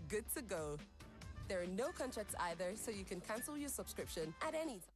good to go. There are no contracts either, so you can cancel your subscription at any time.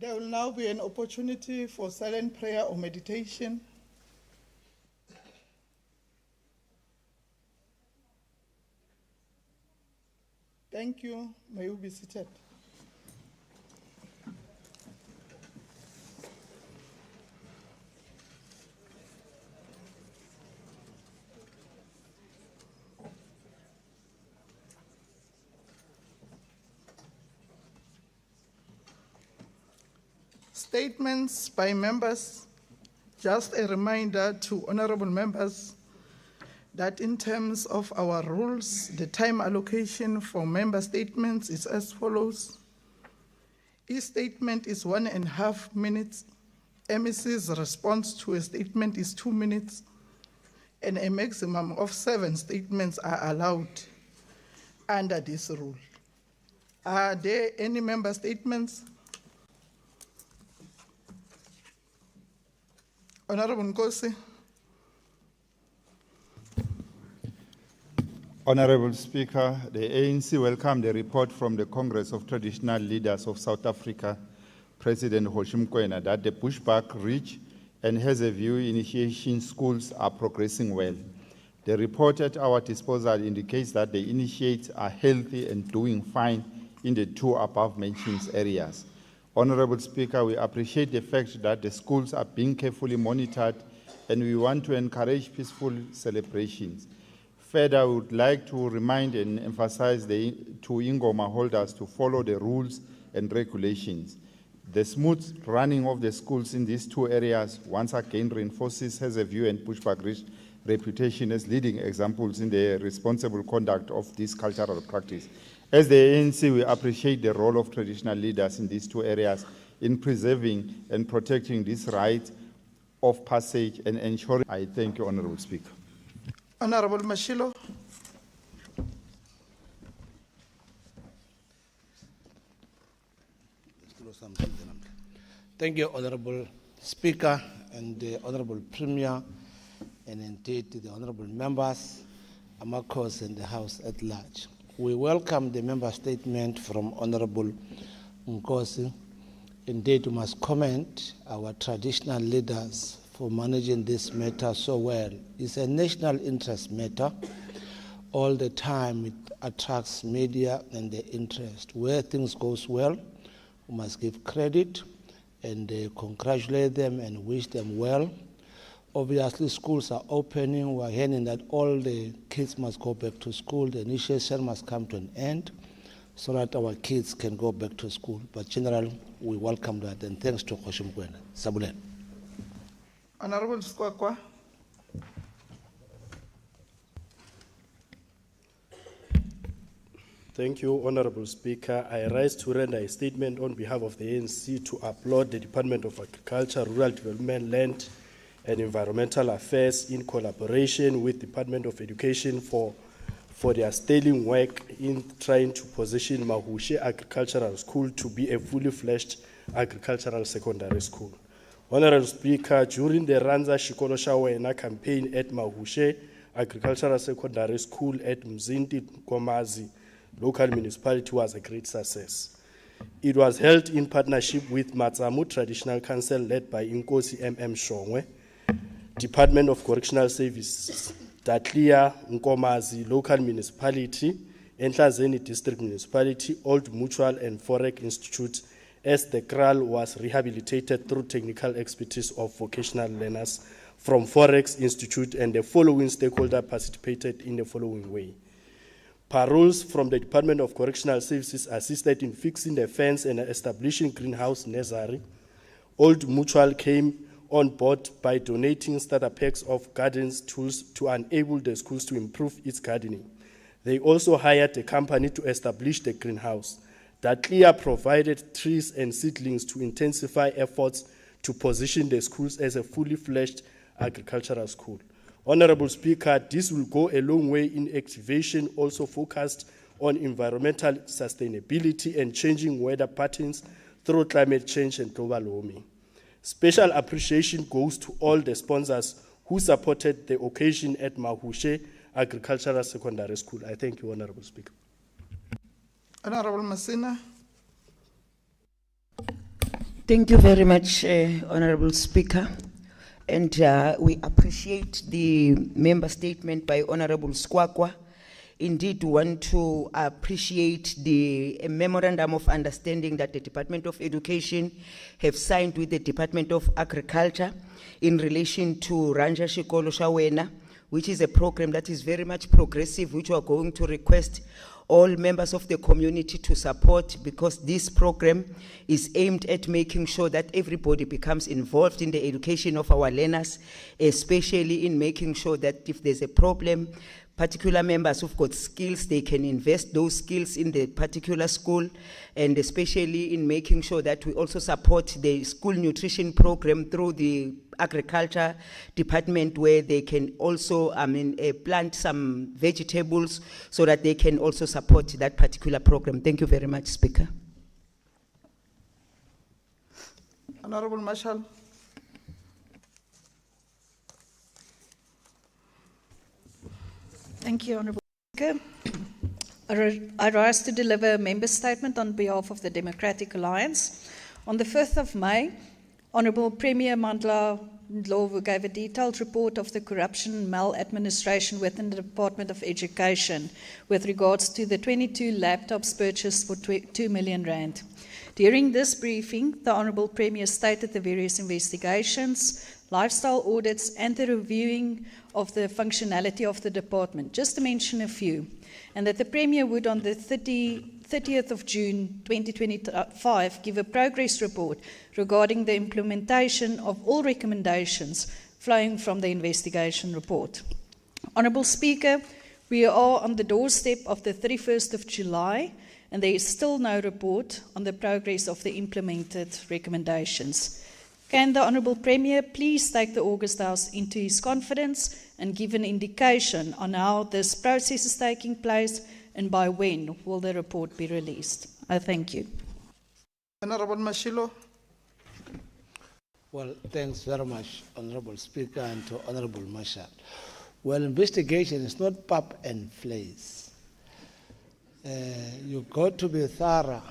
There will now be an opportunity for silent prayer or meditation. Thank you. May you be seated. Statements by members. Just a reminder to honorable members that in terms of our rules, the time allocation for member statements is as follows. Each statement is 1.5 minutes. MEC's response to a statement is 2 minutes, and a maximum of 7 statements are allowed under this rule. Are there any member statements? Honorable Nkosi. Honorable Speaker, the ANC welcomed the report from the Congress of Traditional Leaders of South Africa, President Hoshim Kwena, that the Bushbuck Ridge and Hazyview initiation schools are progressing well. The report at our disposal indicates that the initiates are healthy and doing fine in the 2 above-mentioned areas. Honorable Speaker, we appreciate the fact that the schools are being carefully monitored, and we want to encourage peaceful celebrations. Further, we would like to remind and emphasize to Ingoma holders to follow the rules and regulations. The smooth running of the schools in these 2 areas once again reinforces Hazyview and Bushbuck Ridge reputation as leading examples in the responsible conduct of this cultural practice. As the ANC, we appreciate the role of traditional leaders in these 2 areas in preserving and protecting this right of passage and ensuring. I thank you, Honorable Speaker. Honorable Mashilo. Thank you, Honorable Speaker and the Honorable Premier, and indeed the Honorable members, Amakos, and the House at large. We welcome the member statement from Honorable Nkosi. Indeed, we must commend our traditional leaders for managing this matter so well. It's a national interest matter. All the time it attracts media and the interest. Where things goes well, we must give credit and congratulate them and wish them well. Obviously, schools are opening. We're hearing that all the kids must go back to school. The initiation must come to an end so that our kids can go back to school. But generally, we welcome that, and thanks to Hoshim Kwena. Sabulen. Honorable Skwakwa. Thank you, Honorable Speaker. I rise to render a statement on behalf of the ANC to applaud the Department of Agriculture, Rural Development, Land and Environmental Affairs in collaboration with the Department of Education for their sterling work in trying to position Mahushe Agricultural School to be a fully fledged agricultural secondary school. Honorable Speaker, during the Ranza Shikolo Shawena campaign at Mahushe Agricultural Secondary School at Mzinti Komazi local municipality was a great success. It was held in partnership with Matsamu Traditional Council led by Inkosi M.M. Shongwe, Department of Correctional Services, Datlia Nkomazi Local Municipality, Entlazeni District Municipality, Old Mutual and Forex Institute, as the KRAL was rehabilitated through technical expertise of vocational learners from Forex Institute, and the following stakeholders participated in the following way. Paroles from the Department of Correctional Services assisted in fixing the fence and establishing greenhouse nursery. Old Mutual came on board by donating starter packs of garden tools to enable the schools to improve its gardening. They also hired a company to establish the greenhouse. Datlia provided trees and seedlings to intensify efforts to position the schools as a fully fledged agricultural school. Honorable Speaker, this will go a long way in activation, also focused on environmental sustainability and changing weather patterns through climate change and global warming. Special appreciation goes to all the sponsors who supported the occasion at Mahushe Agricultural Secondary School. I thank you, Honorable Speaker. Honorable Masina. Thank you very much, Honorable Speaker. And we appreciate the member statement by Honorable Squaqua. Indeed, we want to appreciate the memorandum of understanding that the Department of Education have signed with the Department of Agriculture in relation to Ranja Shikolo Shawena, which is a program that is very much progressive, which we are going to request all members of the community to support, because this program is aimed at making sure that everybody becomes involved in the education of our learners, especially in making sure that if there's a problem, particular members who've got skills, they can invest those skills in the particular school, and especially in making sure that we also support the school nutrition program through the agriculture department, where they can also plant some vegetables so that they can also support that particular program. Thank you very much, Speaker. Honorable Marshall. Thank you, Honourable Speaker. I rise to deliver a member statement on behalf of the Democratic Alliance. On the 5th of May, Honourable Premier Mandla Ndlovu gave a detailed report of the corruption and maladministration within the Department of Education with regards to the 22 laptops purchased for 2 million rand. During this briefing, the Honourable Premier stated the various investigations, lifestyle audits, and the reviewing of the functionality of the department, just to mention a few, and that the Premier would on the 30th of June 2025 give a progress report regarding the implementation of all recommendations flowing from the investigation report. Honourable Speaker, we are on the doorstep of the 31st of July, and there is still no report on the progress of the implemented recommendations. Can the Honourable Premier please take the August House into his confidence and give an indication on how this process is taking place and by when will the report be released? I thank you. Honourable Mashilo. Well, thanks very much, Honourable Speaker, and to Honourable Marshall. Well, investigation is not pap and flays. You've got to be thorough.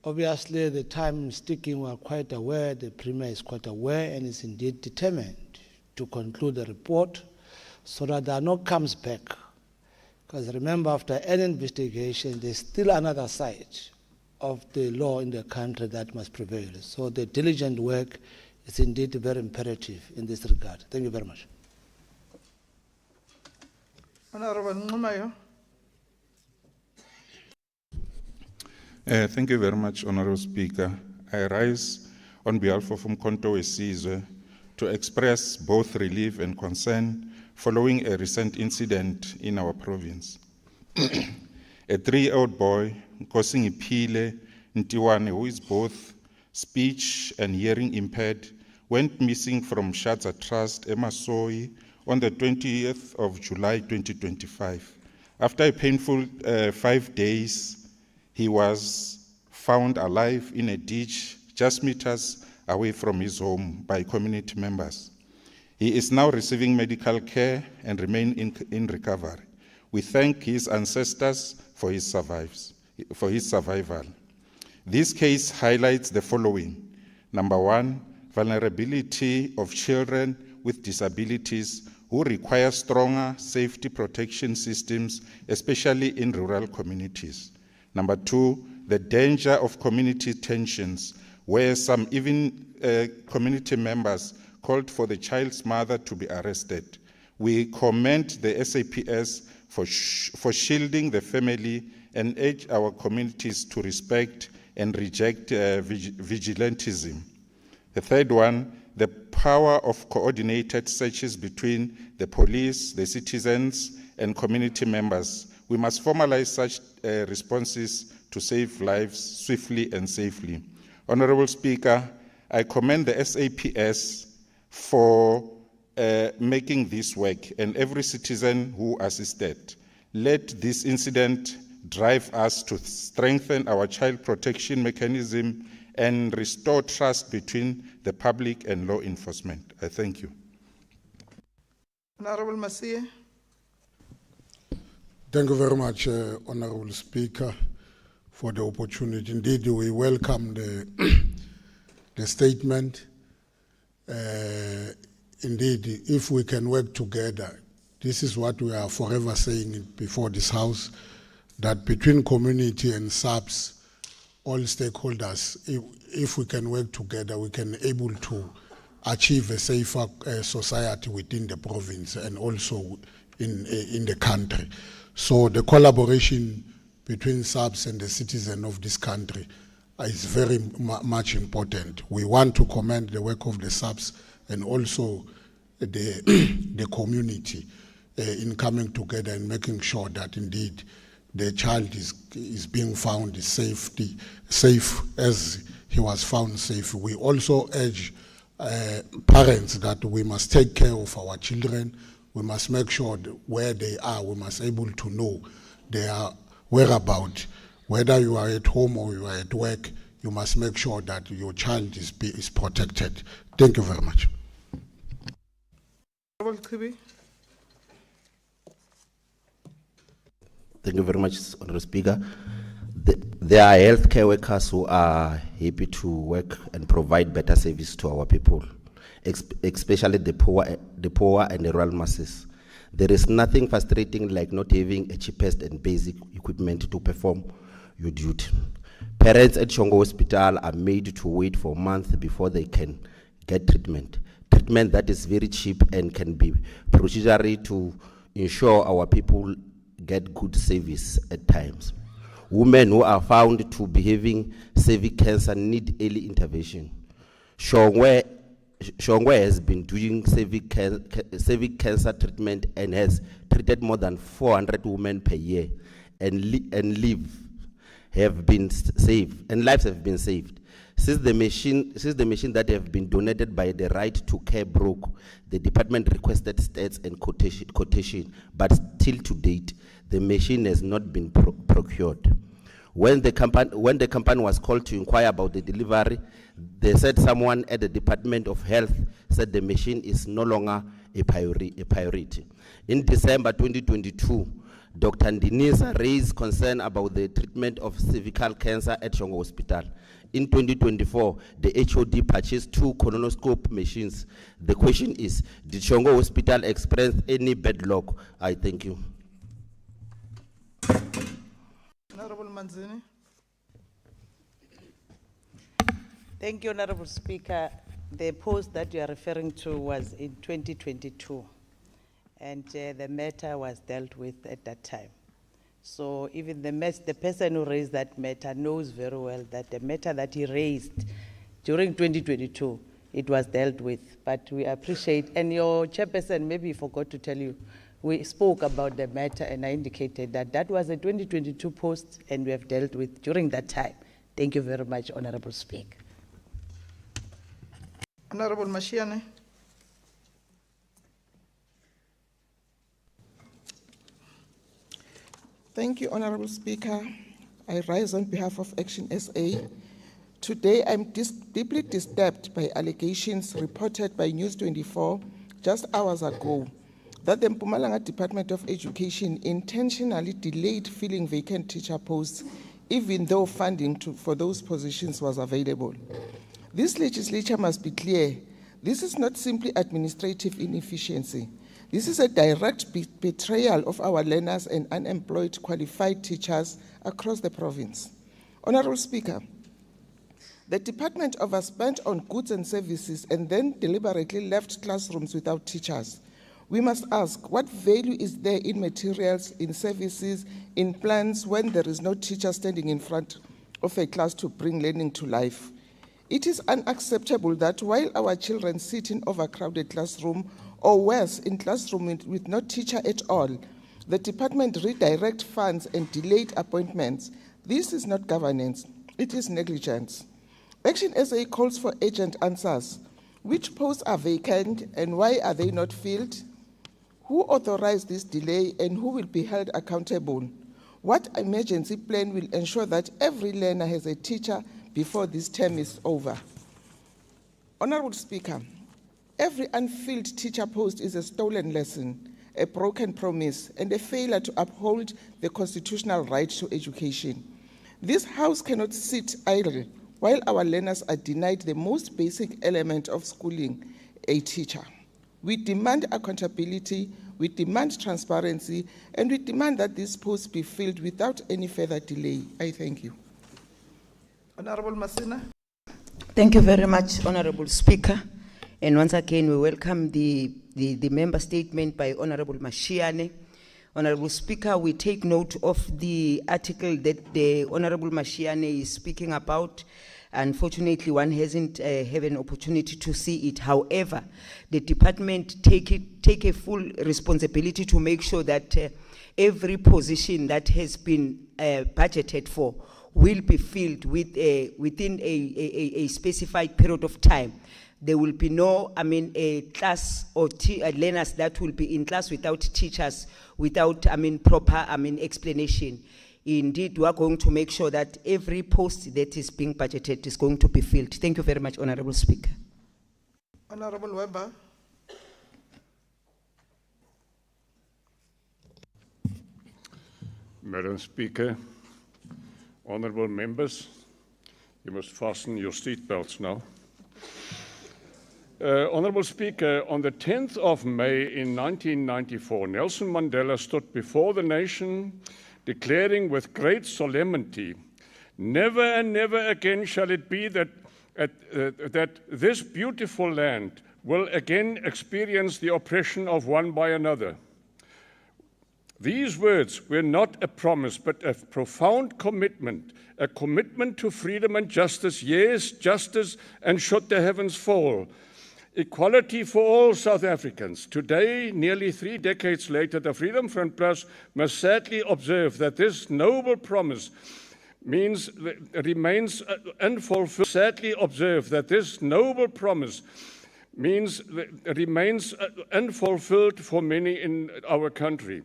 Obviously, the time sticking, we are quite aware, the Premier is quite aware, and is indeed determined to conclude the report so that there are no comes back. Because remember, after any investigation, there's still another side of the law in the country that must prevail. So the diligent work is indeed very imperative in this regard. Thank you very much. Honourable Nqumayo. Thank you very much, Honourable Speaker. I rise on behalf of Umkhonto Wesizwe to express both relief and concern following a recent incident in our province. A 3-year-old boy, Nkosingipile Ntiwane, who is both speech and hearing impaired, went missing from Shadza Trust, Emasoi, on the 20th of July 2025. After a painful 5 days, he was found alive in a ditch just meters away from his home by community members. He is now receiving medical care and remains in recovery. We thank his ancestors for his survival. This case highlights the following. Number one, vulnerability of children with disabilities who require stronger safety protection systems, especially in rural communities. Number two, the danger of community tensions, where some even community members called for the child's mother to be arrested. We commend the SAPS for shielding the family and urge our communities to respect and reject vigilantism. The third one, the power of coordinated searches between the police, the citizens, and community members. We must formalize such responses to save lives swiftly and safely. Honourable Speaker, I commend the SAPS for making this work and every citizen who assisted. Let this incident drive us to strengthen our child protection mechanism and restore trust between the public and law enforcement. I thank you. Honourable Masie. Thank you very much, Honourable Speaker, for the opportunity. Indeed, we welcome the the statement. Indeed, if we can work together, this is what we are forever saying before this House, that between community and SAPS, all stakeholders, if we can work together, we can able to achieve a safer society within the province and also in the country. So the collaboration between SAPS and the citizen of this country is very much important. We want to commend the work of the SAPS and also the community in coming together and making sure that indeed the child is being found safe as he was found safe. We also urge parents that we must take care of our children. We must make sure that where they are, we must be able to know their whereabouts. Whether you are at home or you are at work, you must make sure that your child is protected. Thank you very much. Thank you very much, Honourable Speaker. There are healthcare workers who are happy to work and provide better service to our people, especially the poor and the rural masses. There is nothing frustrating like not having a cheapest and basic equipment to perform your duty. Parents at Shongo Hospital are made to wait for months before they can get treatment. Treatment that is very cheap and can be procedurally to ensure our people get good service at times. Women who are found to be having cervical cancer need early intervention. Shongwe has been doing cervical cancer treatment and has treated more than 400 women per year, and lives have been saved. Since the machine that have been donated by the Right to Care broke, the department requested stats and quotation, but till to date, the machine has not been procured. When the company was called to inquire about the delivery, they said someone at the Department of Health said the machine is no longer a priority. In December 2022, Dr. Ndinisa raised concern about the treatment of cervical cancer at Shongo Hospital. In 2024, the HOD purchased 2 colonoscope machines. The question is, did Shongo Hospital experience any bad luck? I thank you. Honorable Manzini. Thank you, Honorable Speaker. The post that you are referring to was in 2022, and the matter was dealt with at that time. So even the person who raised that matter knows very well that the matter that he raised during 2022, it was dealt with. But we appreciate, and your chairperson maybe forgot to tell you, we spoke about the matter and I indicated that that was a 2022 post and we have dealt with during that time. Thank you very much, Honorable Speaker. Honorable Mashiane. Thank you, Honorable Speaker. I rise on behalf of Action SA. Today, I'm deeply disturbed by allegations reported by News 24 just hours ago that the Mpumalanga Department of Education intentionally delayed filling vacant teacher posts, even though funding for those positions was available. This legislature must be clear. This is not simply administrative inefficiency. This is a direct betrayal of our learners and unemployed qualified teachers across the province. Honorable Speaker, the department overspent on goods and services and then deliberately left classrooms without teachers. We must ask, what value is there in materials, in services, in plans when there is no teacher standing in front of a class to bring learning to life? It is unacceptable that while our children sit in overcrowded classroom or worse, in classroom with no teacher at all, the department redirect funds and delayed appointments. This is not governance, it is negligence. Action SA calls for urgent answers. Which posts are vacant and why are they not filled? Who authorized this delay and who will be held accountable? What emergency plan will ensure that every learner has a teacher before this term is over? Honorable Speaker, every unfilled teacher post is a stolen lesson, a broken promise, and a failure to uphold the constitutional right to education. This House cannot sit idle while our learners are denied the most basic element of schooling, a teacher. We demand accountability, we demand transparency, and we demand that these posts be filled without any further delay. I thank you. Honorable Masina. Thank you very much, Honorable Speaker. And once again, we welcome the member statement by Honorable Mashiane. Honorable Speaker, we take note of the article that the Honorable Mashiane is speaking about. Unfortunately, one hasn't had an opportunity to see it. However, the department take a full responsibility to make sure that every position that has been budgeted for will be filled within a specified period of time. There will be no, a class or learners that will be in class without teachers, without, proper, explanation. Indeed, we are going to make sure that every post that is being budgeted is going to be filled. Thank you very much, Honorable Speaker. Honorable Weber. Madam Speaker, honorable members, you must fasten your seat belts now. Honorable Speaker, on the 10th of May in 1994, Nelson Mandela stood before the nation declaring with great solemnity, "Never and never again shall it be that this beautiful land will again experience the oppression of one by another." These words were not a promise, but a profound commitment, a commitment to freedom and justice, yes, justice, and should the heavens fall, equality for all South Africans. Today, nearly 3 decades later, the Freedom Front Plus must sadly observe that this noble promise remains unfulfilled. Sadly observe that this noble promise remains unfulfilled for many in our country.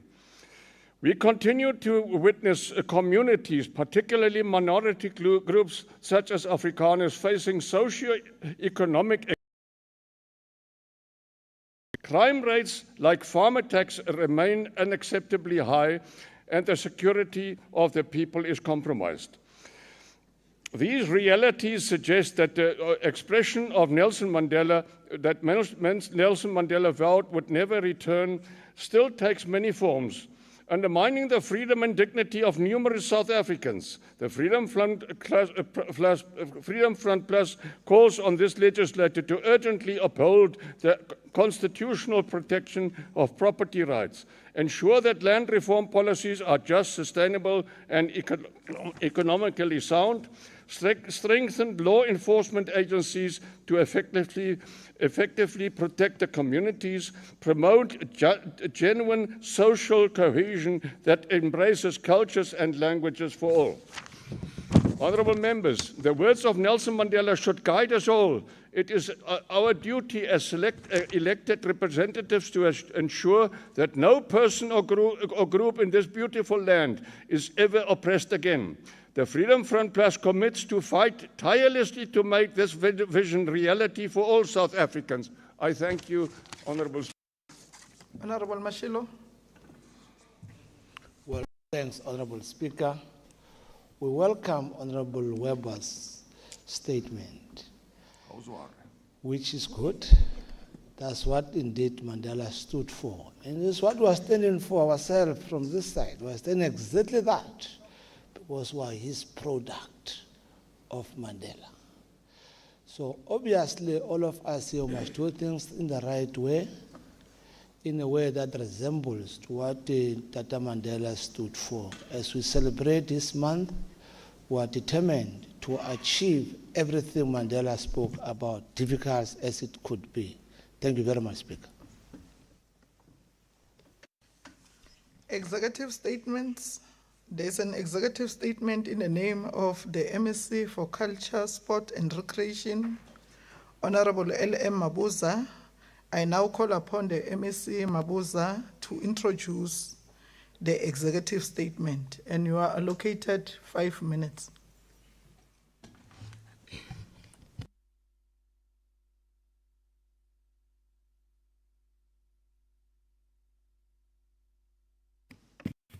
We continue to witness communities, particularly minority groups such as Afrikaners, facing socio-economic. Crime rates like farm attacks remain unacceptably high, and the security of the people is compromised. These realities suggest that the expression of Nelson Mandela, that Nelson Mandela vowed would never return, still takes many forms, undermining the freedom and dignity of numerous South Africans. The Freedom Front Plus calls on this legislature to urgently uphold the constitutional protection of property rights, ensure that land reform policies are just, sustainable, and economically sound, strengthen law enforcement agencies to effectively protect the communities, promote genuine social cohesion that embraces cultures and languages for all. Honourable members, the words of Nelson Mandela should guide us all. It is our duty as elected representatives to ensure that no person or group in this beautiful land is ever oppressed again. The Freedom Front Plus commits to fight tirelessly to make this vision reality for all South Africans. I thank you, Honourable Speaker. Honourable Mashilo. Well, thanks, Honourable Speaker. We welcome Honourable Weber's statement, which is good. That's what indeed Mandela stood for. And it's what we're standing for ourselves from this side. We're standing exactly that, because we're his product of Mandela. So obviously all of us here must do things in the right way, in a way that resembles to what Tata Mandela stood for. As we celebrate this month, we are determined to achieve everything Mandela spoke about, difficult as it could be. Thank you very much, Speaker. Executive statements. There's an executive statement in the name of the MSc for Culture, Sport and Recreation, Honorable L.M. Mabuza. I now call upon the MSc Mabuza to introduce the executive statement, and you are allocated 5 minutes.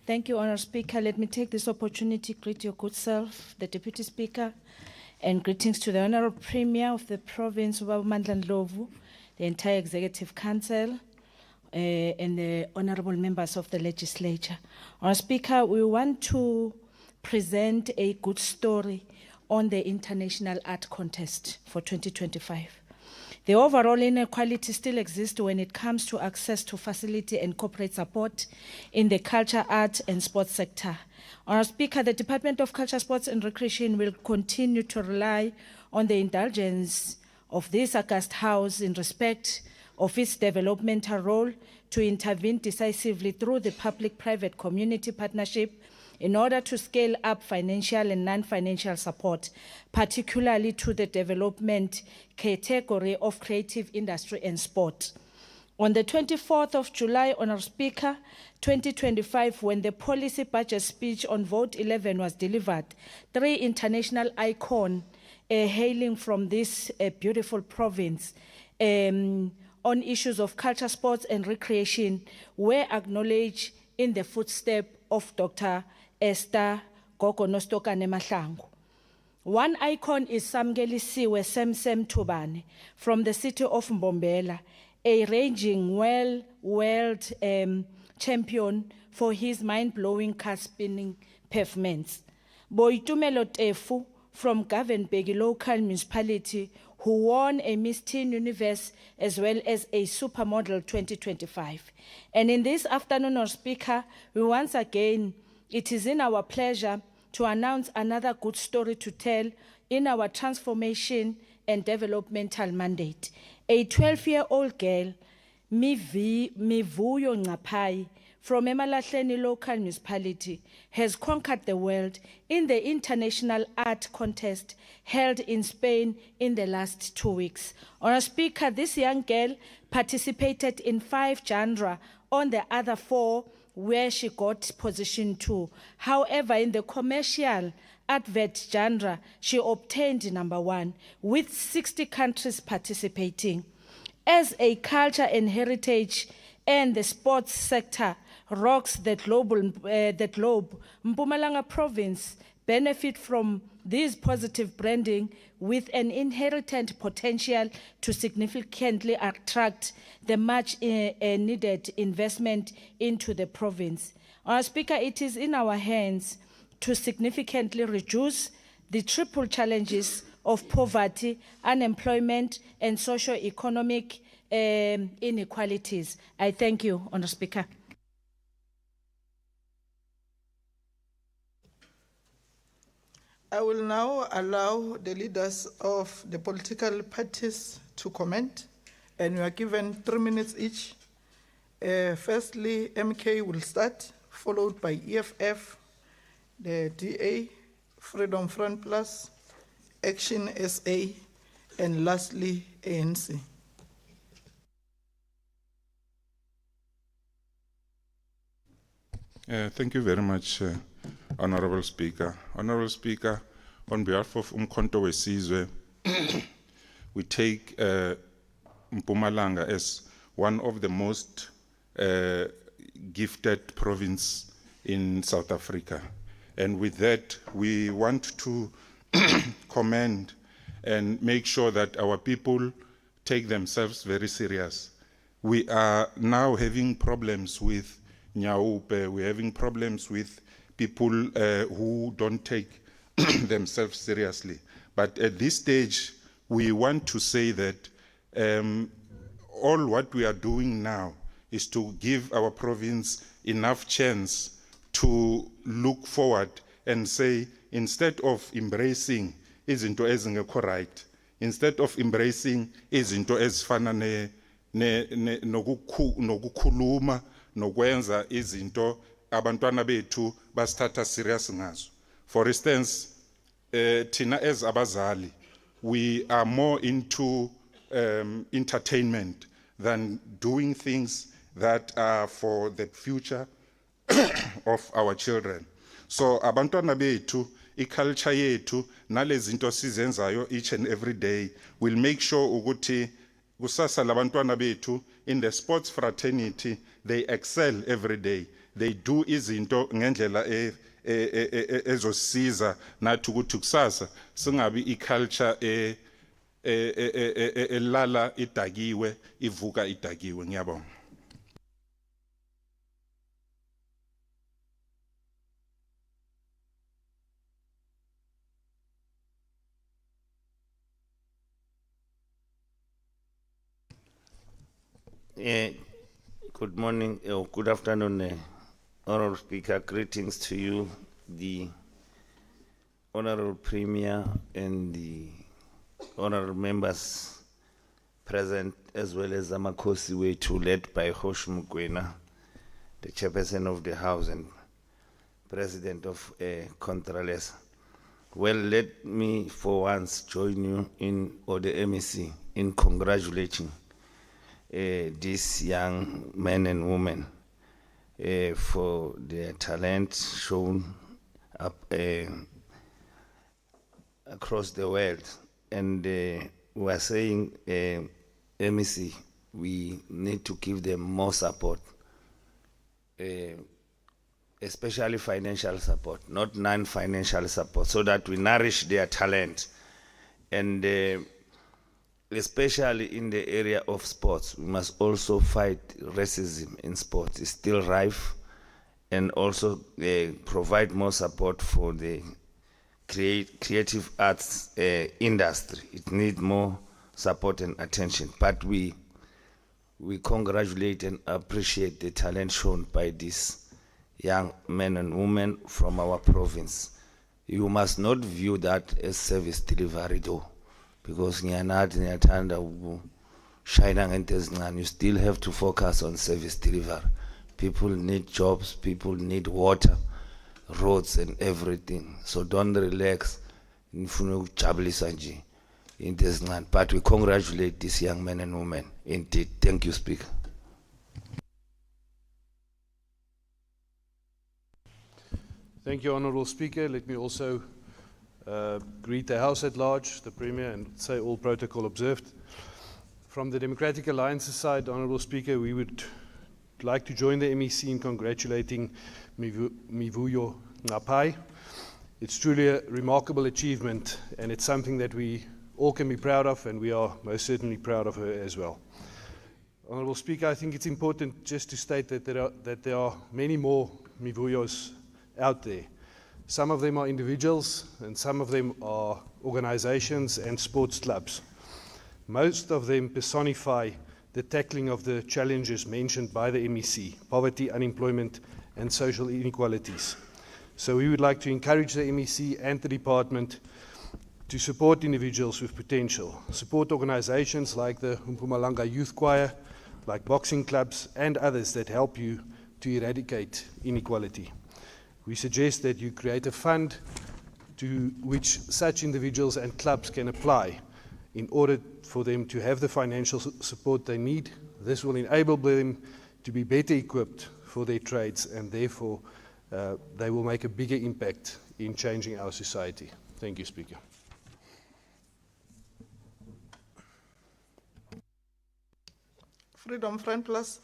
Thank you, Honourable Speaker. Let me take this opportunity to greet your good self, the Deputy Speaker, And greetings to the Honorable Premier of the Province of Mandla Ndlovu, the entire Executive Council, and the Honorable Members of the Legislature. Honourable Speaker, we want to present a good story on the International Art Contest for 2025. The overall inequality still exists when it comes to access to facility and corporate support in the culture, art, and sports sector. Honourable Speaker, the Department of Culture, Sports and Recreation will continue to rely on the indulgence of this august House in respect of its developmental role to intervene decisively through the public-private community partnership in order to scale up financial and non-financial support, particularly to the development category of creative industry and sport. On the 24th of July, Honourable Speaker, 2025, when the policy budget speech on Vote 11 was delivered, 3 international icons hailing from this beautiful province on issues of culture, sports and recreation were acknowledged in the footsteps of Dr. Esther Gogo Nostokane Mahlangu. One icon is Samgelisiwe Semsem Tubane from the city of Mbombela, a raging world champion for his mind-blowing car-spinning pavements. Boitumelo Tefu from Gavenbegi local municipality, who won a Miss Teen Universe as well as a Supermodel 2025. And in this afternoon, Honourable Speaker, once again, it is in our pleasure to announce another good story to tell in our transformation and developmental mandate. A 12-year-old girl, Mivuyo Ngapai, from Emalahleni local municipality, has conquered the world in the International Art Contest held in Spain in the last 2 weeks. Honourable Speaker, this young girl participated in 5 genres on the other 4 where she got position 2. However, in the commercial advert genre, she obtained number 1, with 60 countries participating. As a culture and heritage and the sports sector rocks the globe, Mpumalanga province benefit from this positive branding with an inherent potential to significantly attract the much needed investment into the province. Honourable Speaker, it is in our hands to significantly reduce the triple challenges of poverty, unemployment, and socio-economic inequalities. I thank you, Honourable Speaker. I will now allow the leaders of the political parties to comment, and we are given 3 minutes each. Firstly, MK will start, followed by EFF, the DA, Freedom Front Plus, Action SA, and lastly, ANC. Thank you very much, Honorable Speaker. Honorable Speaker, on behalf of Umkhonto Wesizwe, we take Mpumalanga as one of the most gifted province in South Africa. And with that, we want to commend and make sure that our people take themselves very serious. We are now having problems with Nyaupe, we're having problems with people who don't take themselves seriously. But at this stage, we want to say that all what we are doing now is to give our province enough chance to look forward and say, instead of embracing izinto ezingekho right, instead of embracing izinto ezifana nokukhuluma nokwenza izinto abantwana bethu basithatha serious ngazo. For instance, tina as abazali, we are more into entertainment than doing things that are for the future of our children. So abantwana bethu, iculture yethu, nalezinto sizenzayo each and every day, will make sure ukuthi kusasa labantwana bethu in the sports fraternity, they excel every day. They do izinto ngendlela ezosiza nathi ukuthi kusasa singabi iculture elala idakiwe ivuka idakiwe. Ngiyabonga. Good morning, or good afternoon, Honorable Speaker. Greetings to you, the Honorable Premier, and the Honorable members present, as well as Amakosi Wetu, led by Hoshim Kwena, the Chairperson of the House and President of Contrales. Well, let me for once join you in, or the MEC, in congratulating these young men and women for their talent shown up across the world. And we are saying, MEC, we need to give them more support, especially financial support, not non-financial support, so that we nourish their talent. And especially in the area of sports, we must also fight racism in sports. It's still rife, and also provide more support for the creative arts industry. It needs more support and attention. But we congratulate and appreciate the talent shown by these young men and women from our province. You must not view that as service delivery though, because you still have to focus on service delivery. People need jobs, people need water, roads and everything. So don't relax. But we congratulate these young men and women. Indeed. Thank you, Speaker. Thank you, Honourable Speaker. Let me also greet the House at large, the Premier, and say all protocol observed. From the Democratic Alliance's side, Honourable Speaker, we would like to join the MEC in congratulating Mivuyo Ngapai. It's truly a remarkable achievement, and it's something that we all can be proud of, and we are most certainly proud of her as well. Honourable Speaker, I think it's important just to state that there are many more Mivuyos out there. Some of them are individuals, and some of them are organizations and sports clubs. Most of them personify the tackling of the challenges mentioned by the MEC, poverty, unemployment, and social inequalities. So we would like to encourage the MEC and the department to support individuals with potential, support organizations like the Mpumalanga Youth Choir, like boxing clubs, and others that help you to eradicate inequality. We suggest that you create a fund to which such individuals and clubs can apply in order for them to have the financial support they need. This will enable them to be better equipped for their trades, and therefore they will make a bigger impact in changing our society. Thank you, Speaker. Freedom Front Plus.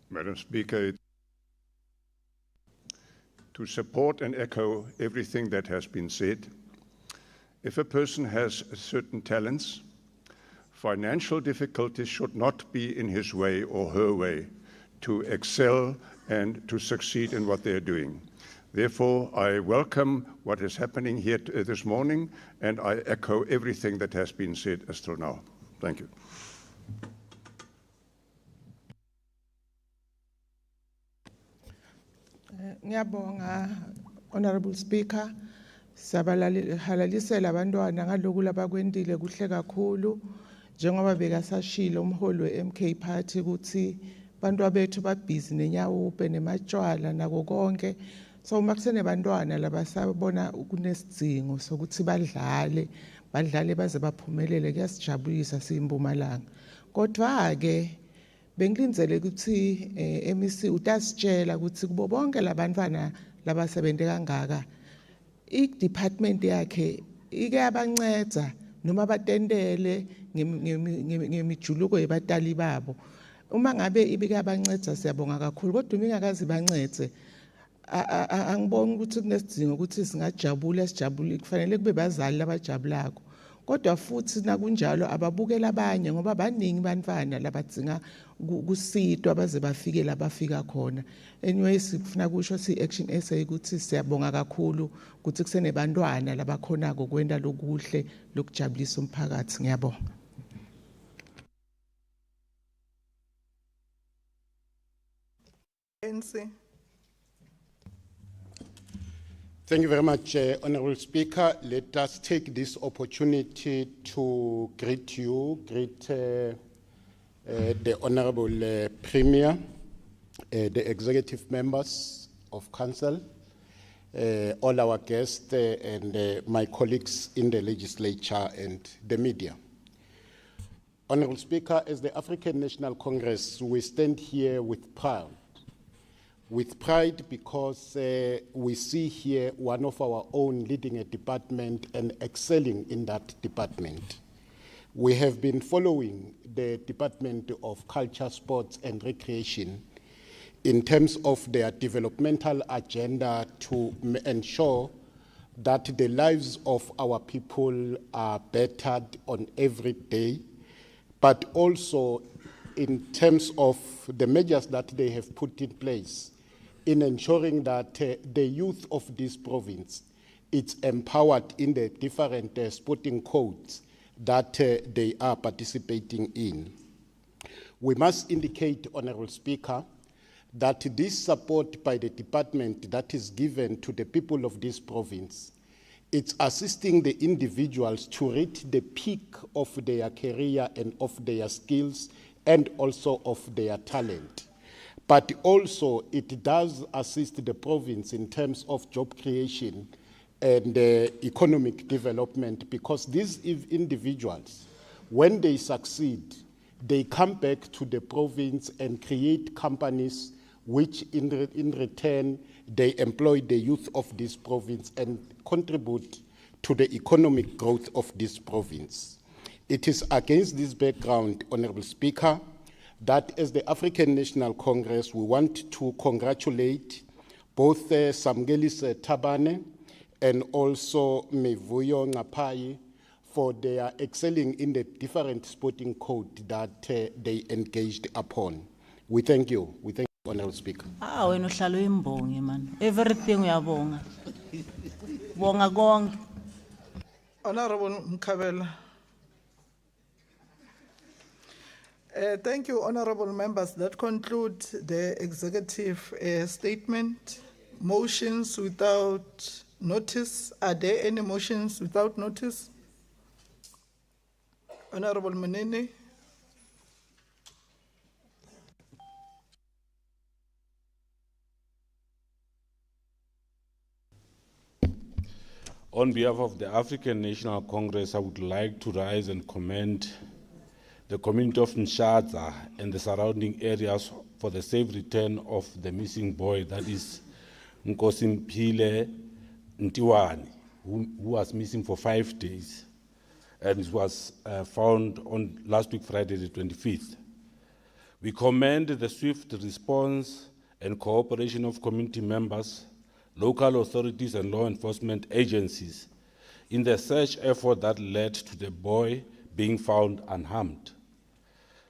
Madam Speaker, to support and echo everything that has been said, if a person has certain talents, financial difficulties should not be in his way or her way to excel and to succeed in what they're doing. Therefore, I welcome what is happening here this morning, and I echo everything that has been said as till now. Thank you. Ngiyabonga, Honourable Speaker. Sabalalisela abantwana ngaloku labakwendile kuhle kakhulu njengoba bekasashilo umholi we-MK Party ukuthi bantwa bethu babhizi nenyawupe nematshwala nako konke. So uma kusenebantwana labasabona kunesidingo sokuthi badlale baze baphumelele, kuyasijabulisa siyiMpumalanga. Kodwa-ke bengilindzele ukuthi MEC utasitshela ukuthi kubo bonke labantwana labasebenze kangaka i-department yakhe ike yabanceda noma batendele ngemijuluko yebatali babo. Uma ngabe ibike abanceda siyabonga kakhulu kodwa ingakazi bancede angiboni ukuthi kunesidingo ukuthi singajabula sijabule kufanele kube bazali labajabulako. Kodwa futhi nakunjalo ababukela abanye ngoba baningi bantwana labadzinga kusitwa baze bafike la bafika khona. Anyway sifuna kusho si-Action SA ukuthi siyabonga kakhulu ukuthi kusenebantwana labakhonako kwenda lokuhle lokujabulisa umphakathi. Ngiyabonga. Thank you very much, Honorable Speaker. Let us take this opportunity to greet you, greet the Honorable Premier, the executive members of Council, all our guests and my colleagues in the legislature and the media. Honorable Speaker, as the African National Congress, we stand here with pride. With pride because we see here one of our own leading a department and excelling in that department. We have been following the Department of Culture, Sports and Recreation in terms of their developmental agenda to ensure that the lives of our people are bettered on every day, but also in terms of the measures that they have put in place in ensuring that the youth of this province is empowered in the different sporting codes that they are participating in. We must indicate, Honorable Speaker, that this support by the department that is given to the people of this province, it's assisting the individuals to reach the peak of their career and of their skills and also of their talent. But also it does assist the province in terms of job creation and economic development, because these individuals, when they succeed, they come back to the province and create companies which in return they employ the youth of this province and contribute to the economic growth of this province. It is against this background, Honorable Speaker, that as the African National Congress, we want to congratulate both Samgelis Tabane and also Mevuyo Ngapai for their excelling in the different sporting code that they engaged upon. We thank you. We thank you, Honorable Speaker. Wena uhlalo imbongi man. Everything uyabonga. Bonga konke. Honorable Mkabela. Thank you, honorable members. That concludes the executive statement. Motions without notice. Are there any motions without notice? Honorable Manene. On behalf of the African National Congress, I would like to rise and commend the community of Mshadza and the surrounding areas for the safe return of the missing boy, that is Nkosimpile Ntiwani, who was missing for 5 days and was found on last week, Friday the 25th. We commend the swift response and cooperation of community members, local authorities and law enforcement agencies in the search effort that led to the boy being found unharmed.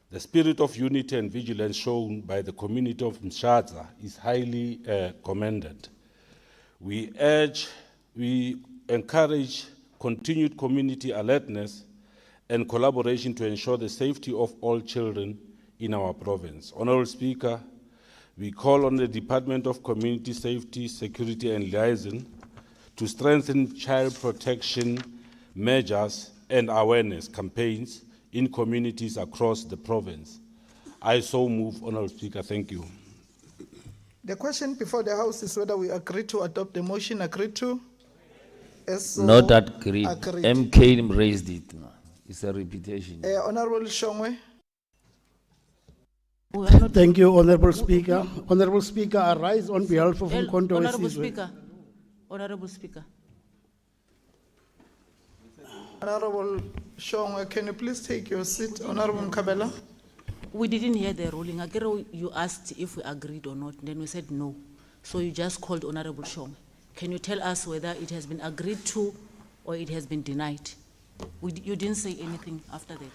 The spirit of unity and vigilance shown by the community of Mshadza is highly commended. We encourage continued community alertness and collaboration to ensure the safety of all children in our province. Honorable Speaker, we call on the Department of Community Safety, Security and Liaison to strengthen child protection measures and awareness campaigns in communities across the province. I so move, Honorable Speaker. Thank you. The question before the House is whether we agree to adopt the motion. Agreed to? Not agreed. MK raised it. It's a repetition. Honorable Shongwe. Thank you, Honorable Speaker. Honorable Speaker, I rise on behalf of Mkonto. Honorable Speaker. Honorable Speaker. Honorable Shongwe, can you please take your seat? Honorable Mkabela. We didn't hear the ruling. Akere, you asked if we agreed or not, then we said no. So you just called Honorable Shong. Can you tell us whether it has been agreed to or it has been denied? You didn't say anything after that.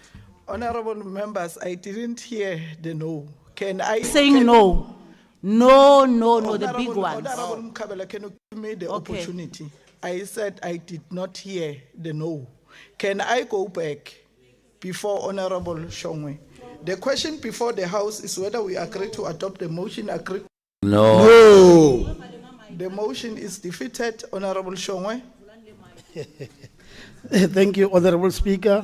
Honorable members, I didn't hear the no. Can I? Saying no. No, the big ones. Honorable Mkabela, can you give me the opportunity? I said I did not hear the no. Can I go back before Honorable Shongwe? The question before the House is whether we agree to adopt the motion. Agree? No. The motion is defeated, Honorable Shongwe. Thank you, Honorable Speaker.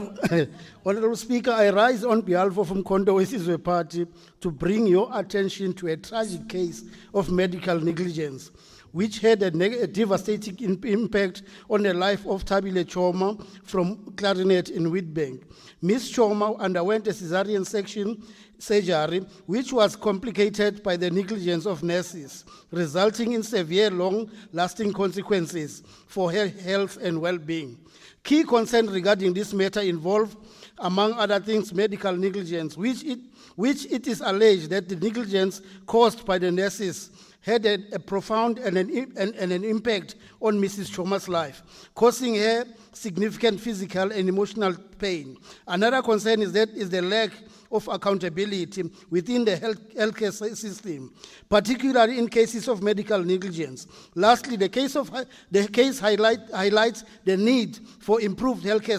Honorable Speaker, I rise on behalf of Mkhonto Wesizwe Party to bring your attention to a tragic case of medical negligence, which had a devastating impact on the life of Tabile Choma from Clarinet in Witbank. Ms. Choma underwent a cesarean section surgery, which was complicated by the negligence of nurses, resulting in severe, long-lasting consequences for her health and well-being. Key concern regarding this matter involve, among other things, medical negligence, which it is alleged that the negligence caused by the nurses had a profound and an impact on Mrs. Choma's life, causing her significant physical and emotional pain. Another concern is the lack of accountability within the healthcare system, particularly in cases of medical negligence. Lastly, the case highlights the need for improved healthcare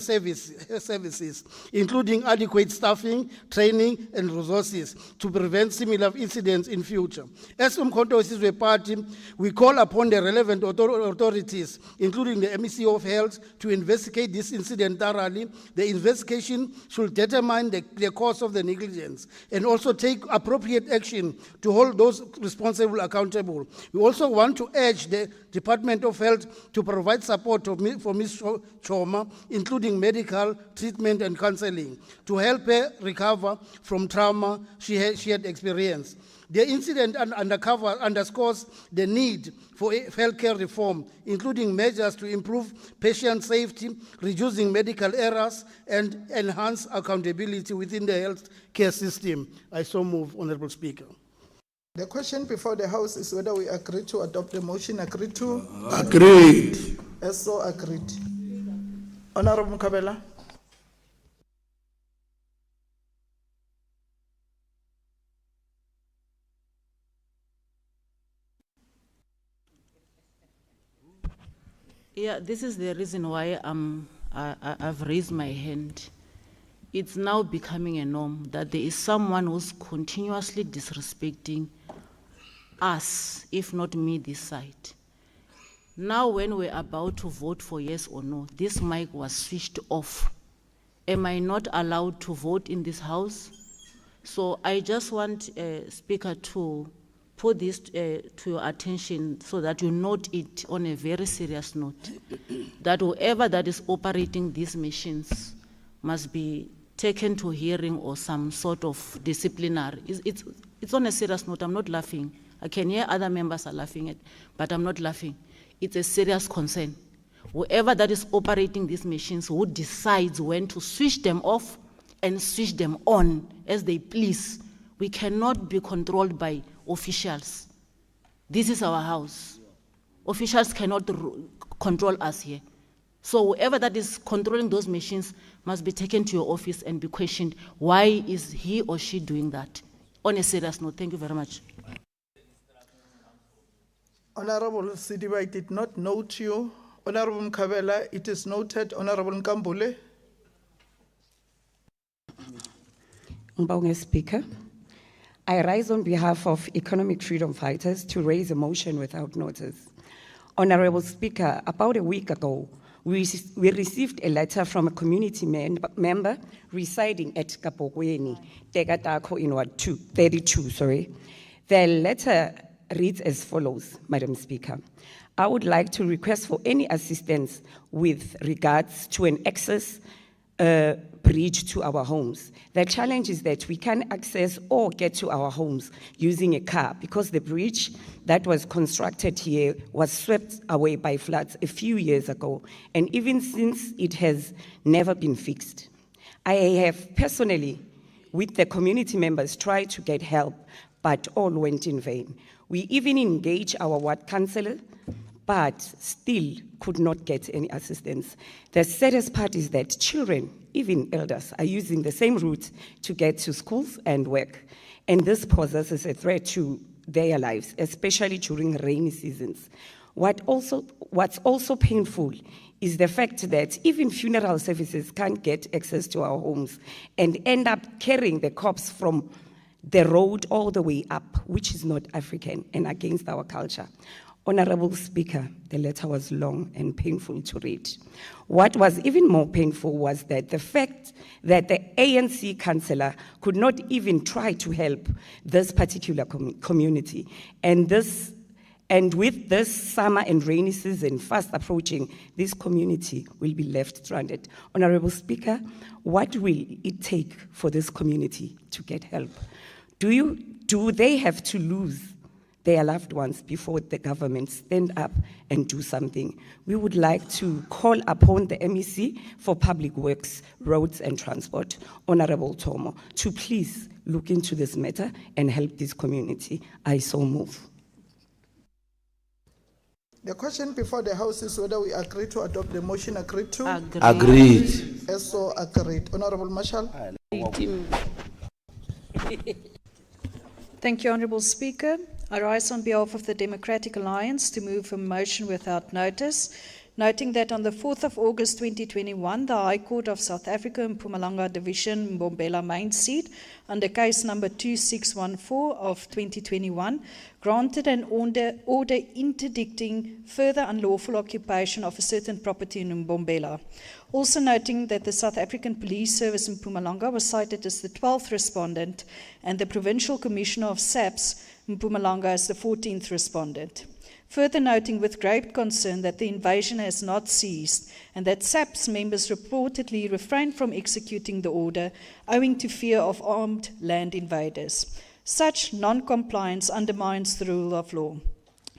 services, including adequate staffing, training, and resources to prevent similar incidents in future. As Mkhonto Wesizwe Party, we call upon the relevant authorities, including the MEC of Health, to investigate this incident thoroughly. The investigation should determine the cause of the negligence and also take appropriate action to hold those responsible accountable. We also want to urge the Department of Health to provide support for Ms. Choma, including medical treatment and counseling, to help her recover from trauma she had experienced. The incident underscores the need for healthcare reform, including measures to improve patient safety, reducing medical errors, and enhance accountability within the healthcare system. I so move, Honorable Speaker. The question before the House is whether we agree to adopt the motion. Agreed to? Agreed. As so agreed. Honorable Mkabela. Yeah, this is the reason why I've raised my hand. It's now becoming a norm that there is someone who's continuously disrespecting us, if not me, this side. Now, when we're about to vote for yes or no, this mic was switched off. Am I not allowed to vote in this House? So I just want Speaker to put this to your attention so that you note it on a very serious note, that whoever that is operating these machines must be taken to hearing or some sort of disciplinary. It's on a serious note. I'm not laughing. I can hear other members are laughing at, but I'm not laughing. It's a serious concern. Whoever that is operating these machines, who decides when to switch them off and switch them on as they please, we cannot be controlled by officials. This is our house. Officials cannot control us here. So whoever that is controlling those machines must be taken to your office and be questioned. Why is he or she doing that? On a serious note, thank you very much. Honorable Sidiba, I did not note you. Honorable Mkabela, it is noted. Honorable Nkambule. Mbonge Speaker, I rise on behalf of economic freedom fighters to raise a motion without notice. Honorable Speaker, about a week ago, we received a letter from a community member residing at Kapokweni, Tegatako in Ward 32. The letter reads as follows, Madam Speaker. I would like to request for any assistance with regards to an access bridge to our homes. The challenge is that we can't access or get to our homes using a car because the bridge that was constructed here was swept away by floods a few years ago, and even since it has never been fixed. I have personally with the community members tried to get help, but all went in vain. We even engaged our ward councillor, but still could not get any assistance. The saddest part is that children, even elders, are using the same route to get to schools and work. And this poses a threat to their lives, especially during rainy seasons. What's also painful is the fact that even funeral services can't get access to our homes and end up carrying the corpse from the road all the way up, which is not African and against our culture. Honorable Speaker, the letter was long and painful to read. What was even more painful was that the fact that the ANC councillor could not even try to help this particular community. And with this summer and rainy season fast approaching, this community will be left stranded. Honorable Speaker, what will it take for this community to get help? Do they have to lose their loved ones before the government stand up and do something? We would like to call upon the MEC for Public Works, Roads and Transport, Honorable Tomo, to please look into this matter and help this community. I so move. The question before the House is whether we agree to adopt the motion agreed to. Agreed. As so agreed. Honorable Marshall. Thank you, Honourable Speaker. I rise on behalf of the Democratic Alliance to move a motion without notice, noting that on the 4th of August 2021, the High Court of South Africa in Mpumalanga Division, Mbombela Main Seat, under case number 2614 of 2021, granted an order interdicting further unlawful occupation of a certain property in Mbombela. Also noting that the South African Police Service in Mpumalanga was cited as the 12th respondent and the Provincial Commissioner of SAPS in Mpumalanga as the 14th respondent. Further noting with great concern that the invasion has not ceased and that SAPS members reportedly refrained from executing the order owing to fear of armed land invaders. Such non-compliance undermines the rule of law.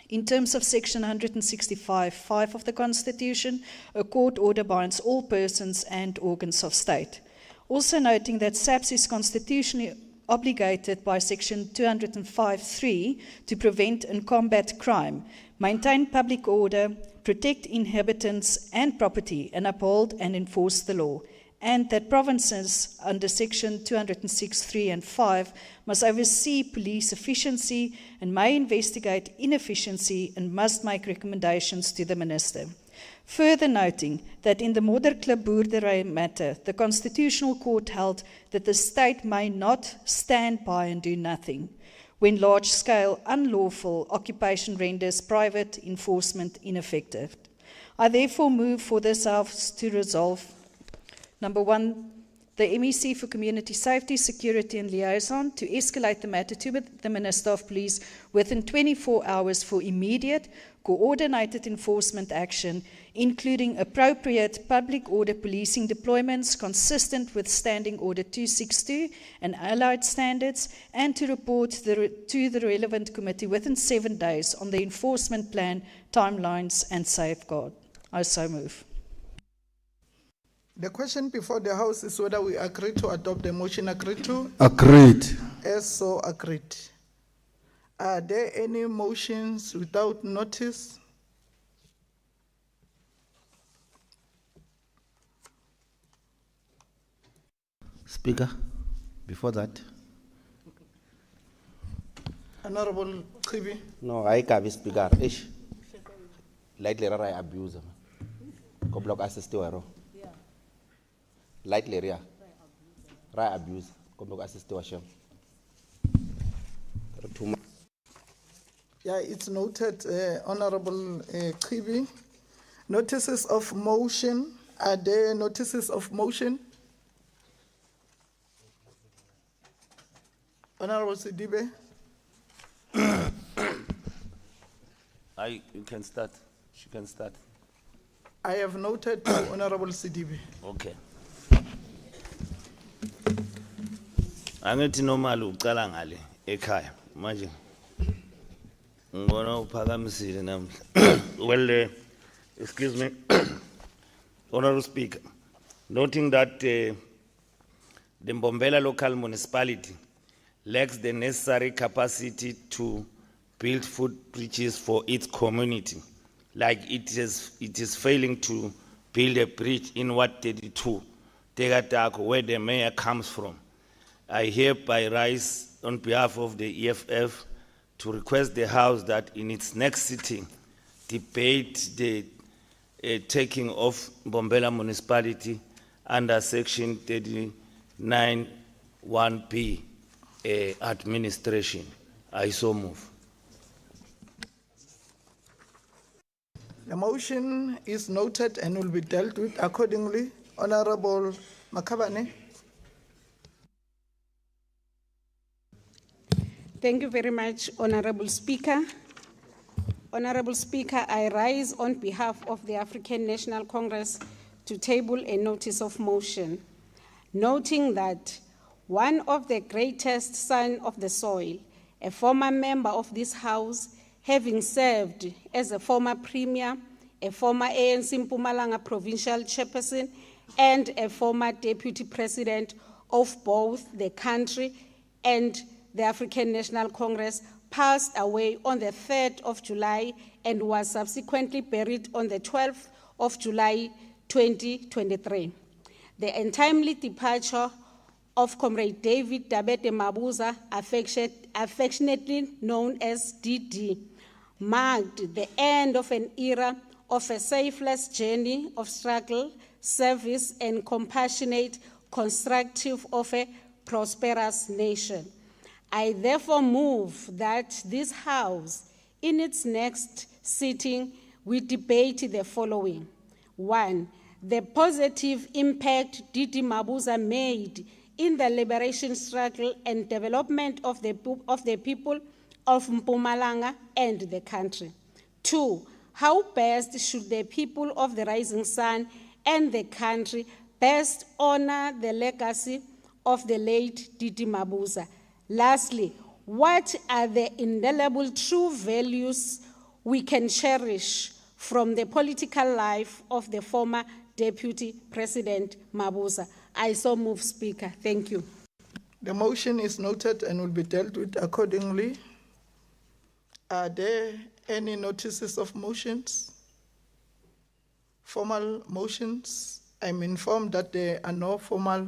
In terms of Section 165(5) of the Constitution, a court order binds all persons and organs of state. Also noting that SAPS is constitutionally obligated by Section 205(3) to prevent and combat crime, maintain public order, protect inhabitants and property, and uphold and enforce the law, and that provinces under Section 206(3) and 5 must oversee police efficiency and may investigate inefficiency and must make recommendations to the Minister. Further noting that in the Modderklip boerdery matter, the Constitutional Court held that the state may not stand by and do nothing when large-scale unlawful occupation renders private enforcement ineffective. I therefore move for this House to resolve, number 1, the MEC for Community Safety, Security and Liaison to escalate the matter to the Minister of Police within 24 hours for immediate, coordinated enforcement action, including appropriate public order policing deployments consistent with Standing Order 262 and allied standards, and to report to the relevant committee within 7 days on the enforcement plan, timelines and safeguard. I so move. The question before the House is whether we agree to adopt the motion agreed to. Agreed. As so agreed. Are there any motions without notice? Speaker, before that. Honorable Kibi. No, I can't be Speaker. Ish. Lightly, I abuse him. Go block assist to Lightly, yeah. Right abuse. Go block assist to Hashem. Yeah, it's noted, Honorable Kibi. Notices of motion. Are there notices of motion? Honorable Sidibe. You can start. She can start. I have noted to Honorable Sidibe. Okay. Angithi normal uqala ngale ekhaya manje ngibona uphakamisile namhla. Well, excuse me, Honorable Speaker, noting that the Mbombela local municipality lacks the necessary capacity to build footbridges for its community, like it is failing to build a bridge in Ward 32, Tegatako, where the mayor comes from. I hereby rise on behalf of the EFF to request the House that in its next sitting debate the taking of Mbombela municipality under section 39(1)B administration. I so move. The motion is noted and will be dealt with accordingly. Honorable Makabane. Thank you very much, Honorable Speaker. Honorable Speaker, I rise on behalf of the African National Congress to table a notice of motion, noting that one of the greatest sons of the soil, a former member of this House, having served as a former Premier, a former ANC Mpumalanga Provincial Chairperson, and a former Deputy President of both the country and the African National Congress, passed away on the 3rd of July and was subsequently buried on the 12th of July 2023. The untimely departure of Comrade David Dabete Mabuza, affectionately known as DD, marked the end of an era of a selfless journey of struggle, service, and compassionate constructive of a prosperous nation. I therefore move that this House, in its next sitting, will debate the following. 1, the positive impact Didi Mabuza made in the liberation struggle and development of the people of Mpumalanga and the country. 2, how best should the people of the Rising Sun and the country best honor the legacy of the late Didi Mabuza? Lastly, what are the indelible true values we can cherish from the political life of the former Deputy President Mabuza? I so move, Speaker. Thank you. The motion is noted and will be dealt with accordingly. Are there any notices of motions? Formal motions? I'm informed that there are no formal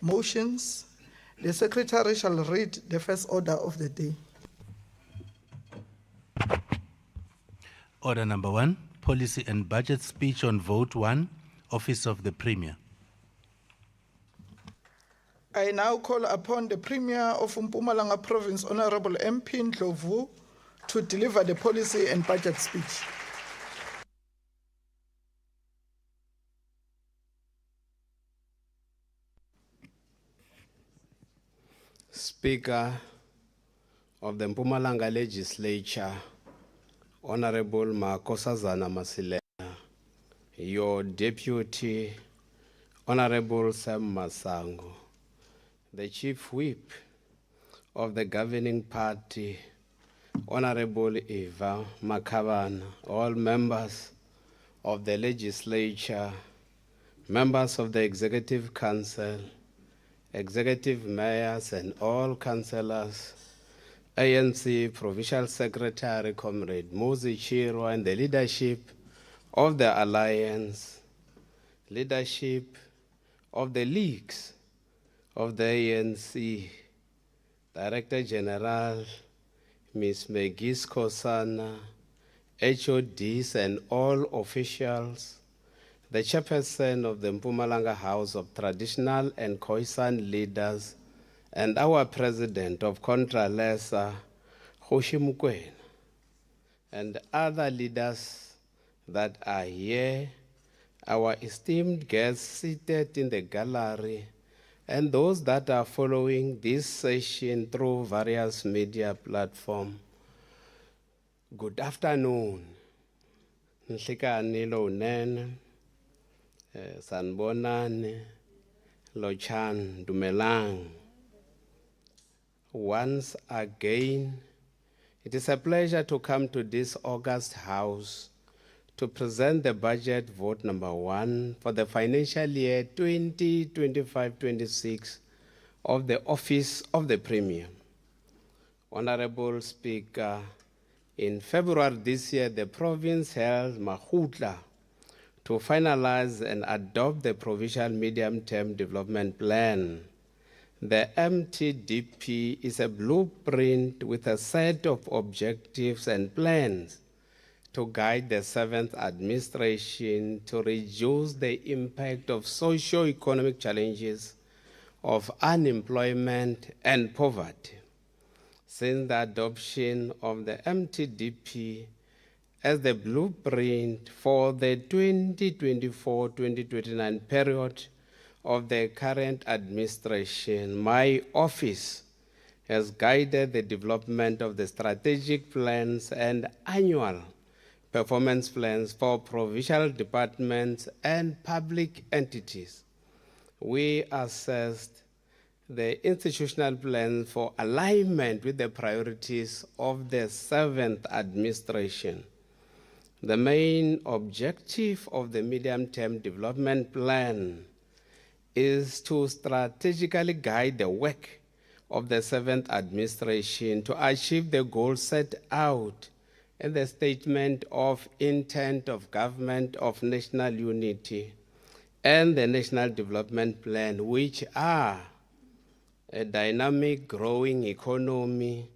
motions. The Secretary shall read the first order of the day. Order number 1, Policy and Budget Speech on Vote 1, Office of the Premier. I now call upon the Premier of Mpumalanga Province, Honorable MP Ndlovu, to deliver the policy and budget speech. Speaker of the Mpumalanga Legislature, Honorable Makosazana Masilela, your Deputy, Honorable Sam Masango, the Chief Whip of the governing party, Honorable Eva Makabane, all members of the legislature, members of the Executive Council, executive mayors and all councillors, ANC Provincial Secretary Comrade Mozi Chirwa and the leadership of the Alliance, leadership of the leagues of the ANC, Director General Ms. Megis Kosana, HODs and all officials, the chairperson of the Mpumalanga House of Traditional and Khoisan Leaders, and our president of Contralesa, Hoshim Kwena, and other leaders that are here, our esteemed guests seated in the gallery, and those that are following this session through various media platforms. Good afternoon. Nhlekani lo nene. Sanbonani, Lochan, Dumelang. Once again, it is a pleasure to come to this august house to present the budget vote number 1 for the financial year 2025-26 of the Office of the Premier. Honorable Speaker, in February this year, the province held Mahutla to finalize and adopt the Provincial Medium-Term Development Plan. The MTDP is a blueprint with a set of objectives and plans to guide the 7th administration to reduce the impact of socio-economic challenges of unemployment and poverty. Since the adoption of the MTDP as the blueprint for the 2024-2029 period of the current administration, my office has guided the development of the strategic plans and annual performance plans for provincial departments and public entities. We assessed the institutional plans for alignment with the priorities of the 7th administration. The main objective of the medium-term development plan is to strategically guide the work of the 7th administration to achieve the goals set out in the Statement of Intent of Government of National Unity and the National Development Plan, which are a dynamic growing economy,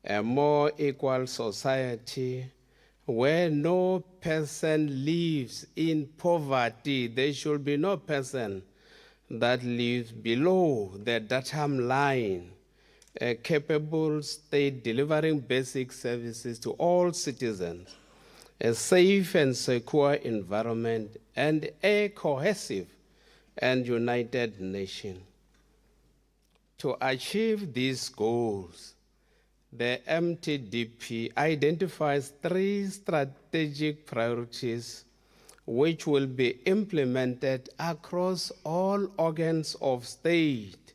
a more equal society, where no person lives in poverty. There should be no person that lives below the datum line, a capable state delivering basic services to all citizens, a safe and secure environment, and a cohesive and united nation. To achieve these goals, the MTDP identifies 3 strategic priorities which will be implemented across all organs of state.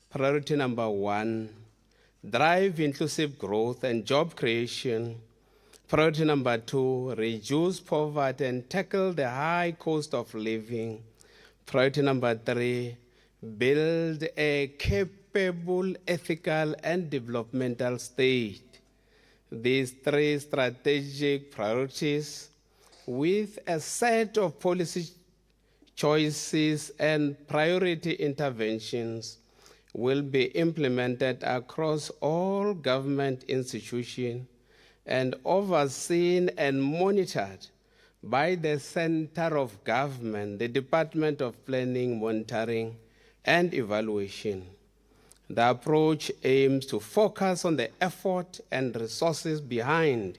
Priority number 1, drive inclusive growth and job creation. Priority number 2, reduce poverty and tackle the high cost of living. Priority number 3, build a capable, ethical, and developmental state. These 3 strategic priorities, with a set of policy choices and priority interventions, will be implemented across all government institutions and overseen and monitored by the Center of Government, the Department of Planning, Monitoring, and Evaluation. The approach aims to focus on the effort and resources behind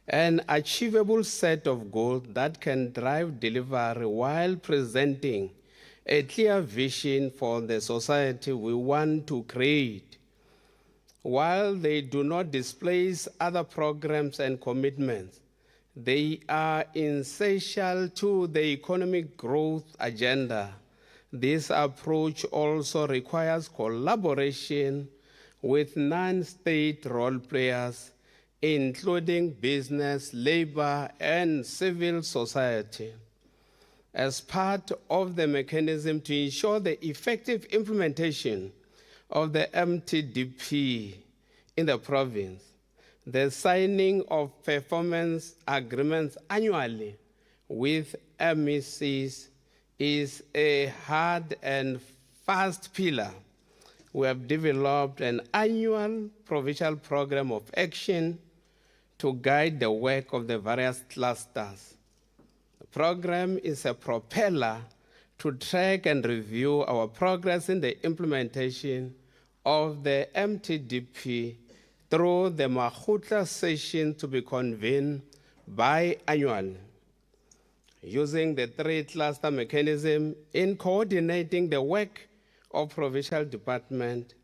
an achievable set of goals that can drive delivery while presenting a clear vision for the society we want to create. While they do not displace other programs and commitments, they are essential to the economic growth agenda. This approach also requires collaboration with non-state role players, including business, labor, and civil society. As part of the mechanism to ensure the effective implementation of the MTDP in the province, the signing of performance agreements annually with MECs is a hard and fast pillar. We have developed an annual provincial program of action to guide the work of the various clusters. The program is a propeller to track and review our progress in the implementation of the MTDP through the Mahutla session to be convened biannually. Using the 3-cluster mechanism in coordinating the work of provincial department,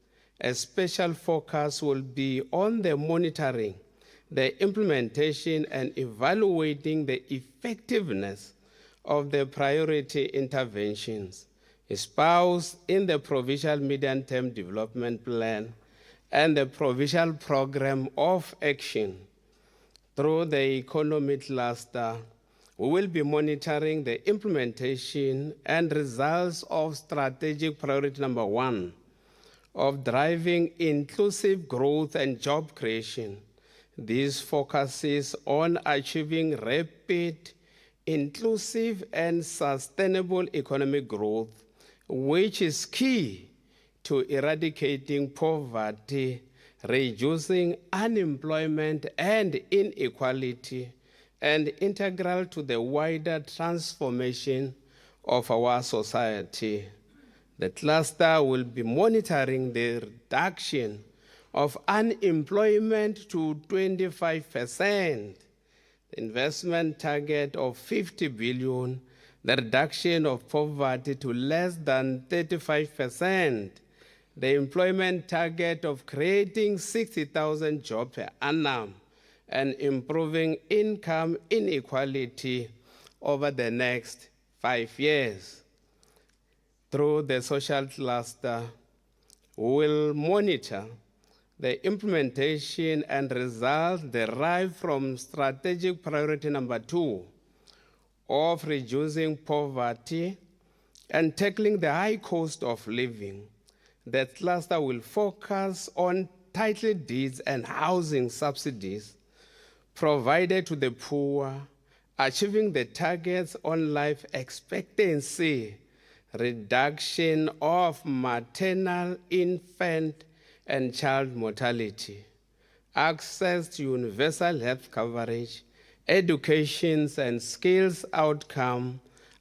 a special focus will be on the monitoring, the implementation, and evaluating the effectiveness of the priority interventions espoused in the Provincial Medium-Term Development Plan and the Provincial Program of Action. Through the economy cluster, We will be monitoring the implementation and results of strategic priority number 1 of driving inclusive growth and job creation. This focuses on achieving rapid, inclusive, and sustainable economic growth, which is key to eradicating poverty, reducing unemployment and inequality, and integral to the wider transformation of our society. The cluster will be monitoring the reduction of unemployment to 25%, the investment target of 50 billion, the reduction of poverty to less than 35%, the employment target of creating 60,000 jobs per annum, and improving income inequality over the next 5 years. Through the social cluster, we will monitor the implementation and results derived from strategic priority number 2 of reducing poverty and tackling the high cost of living. The cluster will focus on title deeds and housing subsidies provided to the poor, achieving the targets on life expectancy, reduction of maternal, infant, and child mortality, access to universal health coverage, education and skills outcome,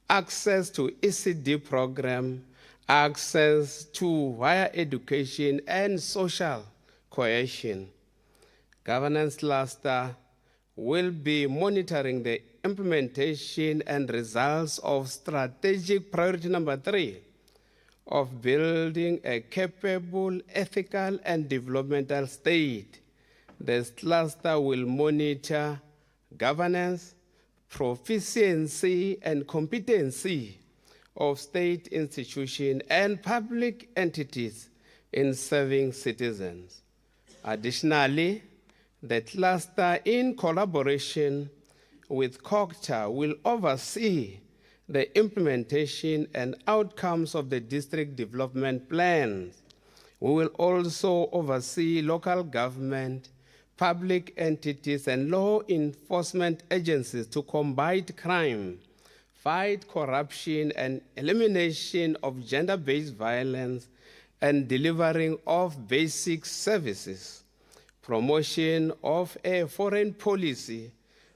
access to ECD program, access to higher education and social cohesion. Governance cluster will be monitoring the implementation and results of strategic priority number 3 of building a capable, ethical, and developmental state. This cluster will monitor governance, proficiency, and competency of state institutions and public entities in serving citizens. Additionally, the cluster, in collaboration with COGTA, will oversee the implementation and outcomes of the district development plans. We will also oversee local government, public entities, and law enforcement agencies to combat crime, fight corruption, and elimination of gender-based violence, and delivering of basic services. Promotion of a foreign policy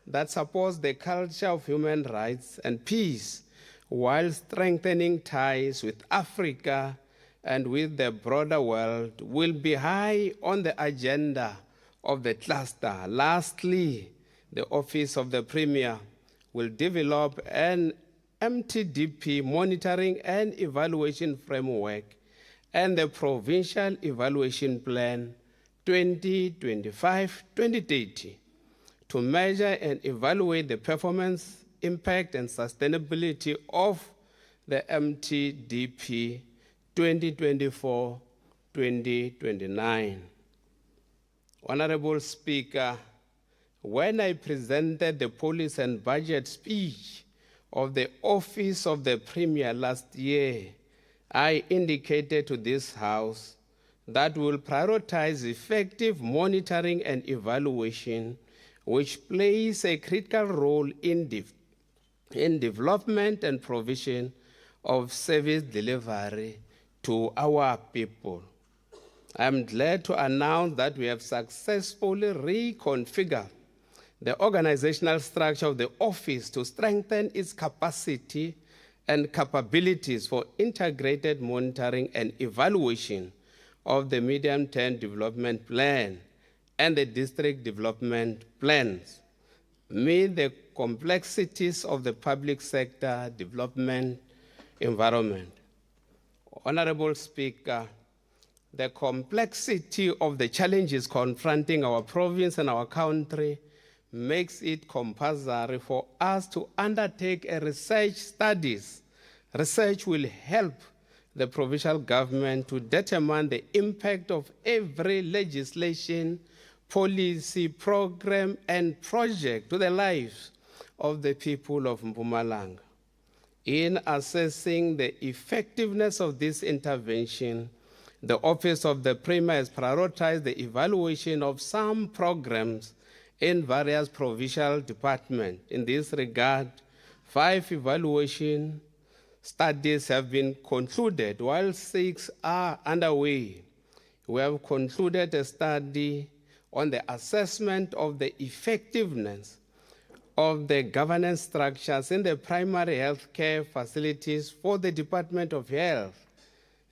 that supports the culture of human rights and peace while strengthening ties with Africa and with the broader world will be high on the agenda of the cluster. Lastly, the Office of the Premier will develop an MTDP monitoring and evaluation framework and the Provincial Evaluation Plan 2025-2030 to measure and evaluate the performance, impact, and sustainability of the MTDP 2024-2029. Honorable Speaker, when I presented the policy and budget speech of the Office of the Premier last year, I indicated to this House that we will prioritize effective monitoring and evaluation, which plays a critical role in development and provision of service delivery to our people. I'm glad to announce that we have successfully reconfigured the organizational structure of the office to strengthen its capacity and capabilities for integrated monitoring and evaluation of the medium-term development plan and the district development plans. Meet the complexities of the public sector development environment. Honorable Speaker, the complexity of the challenges confronting our province and our country makes it compulsory for us to undertake a research studies. Research will help the provincial government to determine the impact of every legislation, policy, program, and project to the lives of the people of Mpumalanga. In assessing the effectiveness of this intervention, the Office of the Premier has prioritized the evaluation of some programs in various provincial departments. In this regard, 5 evaluation studies have been concluded, while 6 are underway. We have concluded a study on the assessment of the effectiveness of the governance structures in the primary health care facilities for the Department of Health.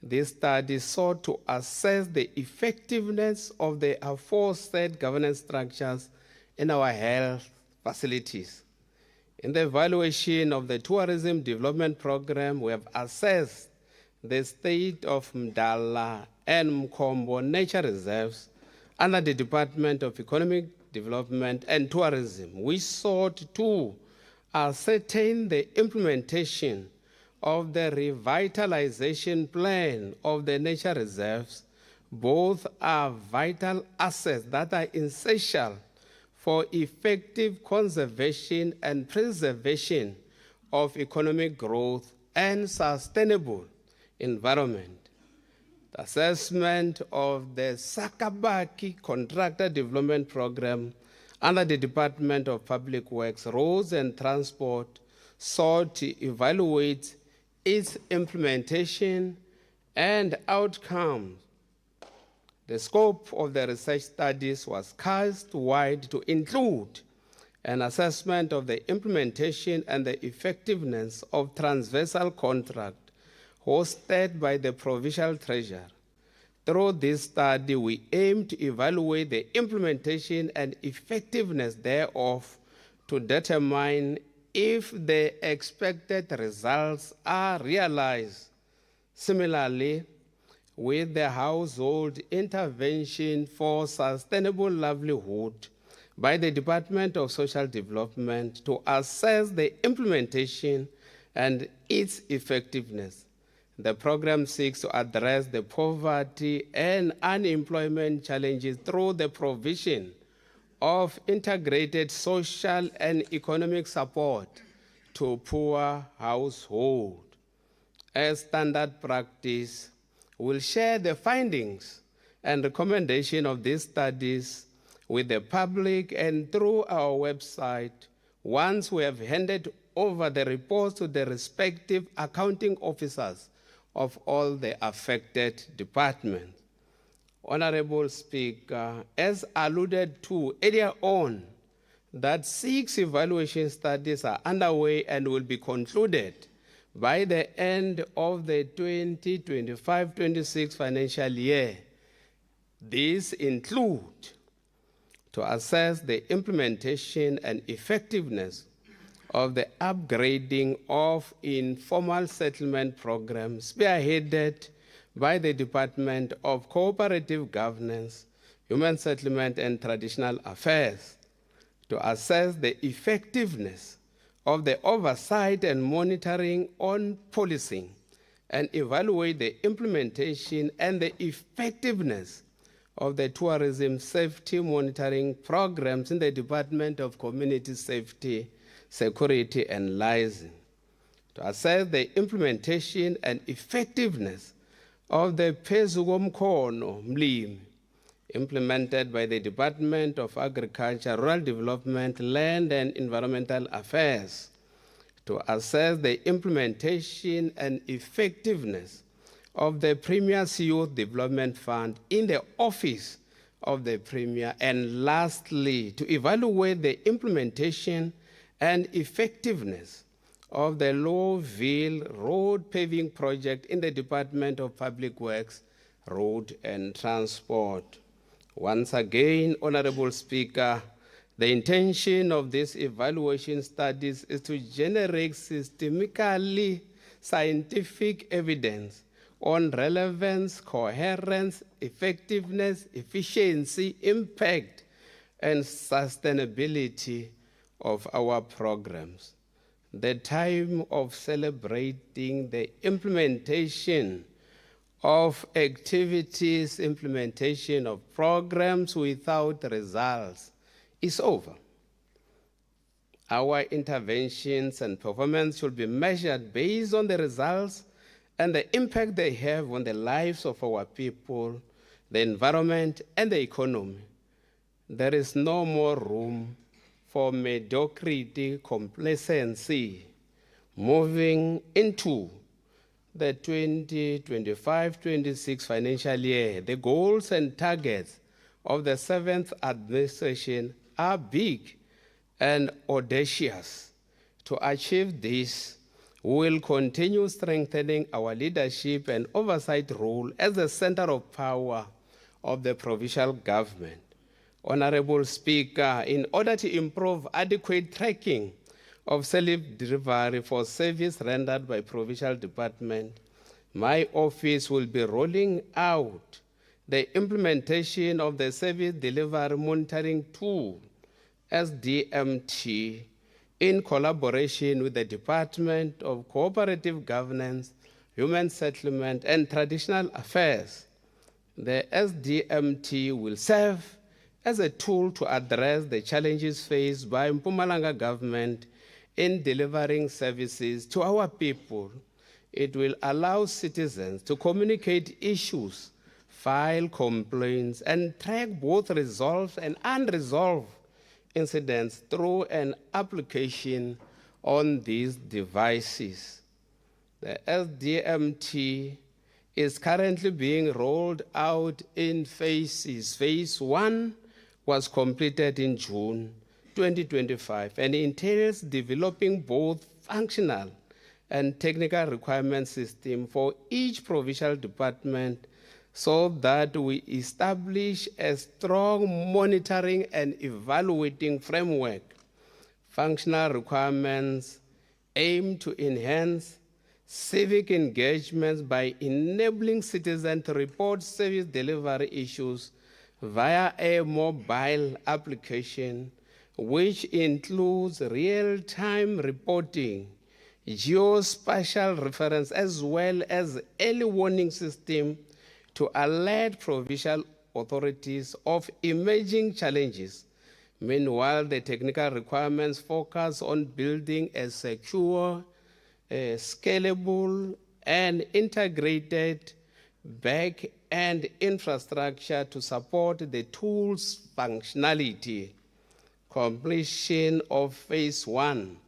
This study sought to assess the effectiveness of the aforesaid governance structures in our health facilities. In the evaluation of the Tourism Development Program, we have assessed the state of Mdala and Mkombo nature reserves under the Department of Economic Development and Tourism. We sought to ascertain the implementation of the revitalization plan of the nature reserves. Both are vital assets that are essential for effective conservation and preservation of economic growth and sustainable environment. The assessment of the Sakabaki Contractor Development Program under the Department of Public Works, Roads and Transport sought to evaluate its implementation and outcomes. The scope of the research studies was cast wide to include an assessment of the implementation and the effectiveness of transversal contract hosted by the Provincial Treasurer. Through this study, we aim to evaluate the implementation and effectiveness thereof to determine if the expected results are realized. Similarly, with the household intervention for sustainable livelihood by the Department of Social Development to assess the implementation and its effectiveness. The program seeks to address the poverty and unemployment challenges through the provision of integrated social and economic support to poor households. As standard practice, we'll share the findings and recommendation of these studies with the public and through our website once we have handed over the reports to the respective accounting officers of all the affected departments. Honorable Speaker, as alluded to earlier on, that 6 evaluation studies are underway and will be concluded by the end of the 2025-26 financial year. These include to assess the implementation and effectiveness of the upgrading of informal settlement programs spearheaded by the Department of Cooperative Governance, Human Settlement and Traditional Affairs, to assess the effectiveness of the oversight and monitoring on policing and evaluate the implementation and the effectiveness of the tourism safety monitoring programs in the Department of Community Safety, Security and Liaison, to assess the implementation and effectiveness of the Phezukomkhono Mlimi implemented by the Department of Agriculture, Rural Development, Land and Environmental Affairs, to assess the implementation and effectiveness of the Premier's Youth Development Fund in the Office of the Premier, and lastly, to evaluate the implementation and effectiveness of the Lowville Road Paving Project in the Department of Public Works, Road and Transport. Once again, Honorable Speaker, the intention of these evaluation studies is to generate systemically scientific evidence on relevance, coherence, effectiveness, efficiency, impact, and sustainability of our programs. The time of celebrating the implementation of activities, implementation of programs without results is over. Our interventions and performance should be measured based on the results and the impact they have on the lives of our people, the environment, and the economy. There is no more room for mediocrity, complacency. Moving into the 2025-26 financial year, the goals and targets of the 7th administration are big and audacious. To achieve this, we will continue strengthening our leadership and oversight role as the center of power of the provincial government. Honorable Speaker, in order to improve adequate tracking of service delivery for service rendered by provincial department, my office will be rolling out the implementation of the service delivery monitoring tool, SDMT, in collaboration with the Department of Cooperative Governance, Human Settlement, and Traditional Affairs. The SDMT will serve as a tool to address the challenges faced by Mpumalanga government in delivering services to our people. It will allow citizens to communicate issues, file complaints, and track both resolved and unresolved incidents through an application on these devices. The SDMT is currently being rolled out in phases. Phase 1 was completed in June 2025 and entails developing both functional and technical requirement system for each provincial department so that we establish a strong monitoring and evaluating framework. Functional requirements aim to enhance civic engagements by enabling citizens to report service delivery issues via a mobile application, which includes real-time reporting, geospatial reference, as well as early warning system to alert provincial authorities of emerging challenges. Meanwhile, the technical requirements focus on building a secure, scalable, and integrated back-end infrastructure to support the tool's functionality. Completion of phase 1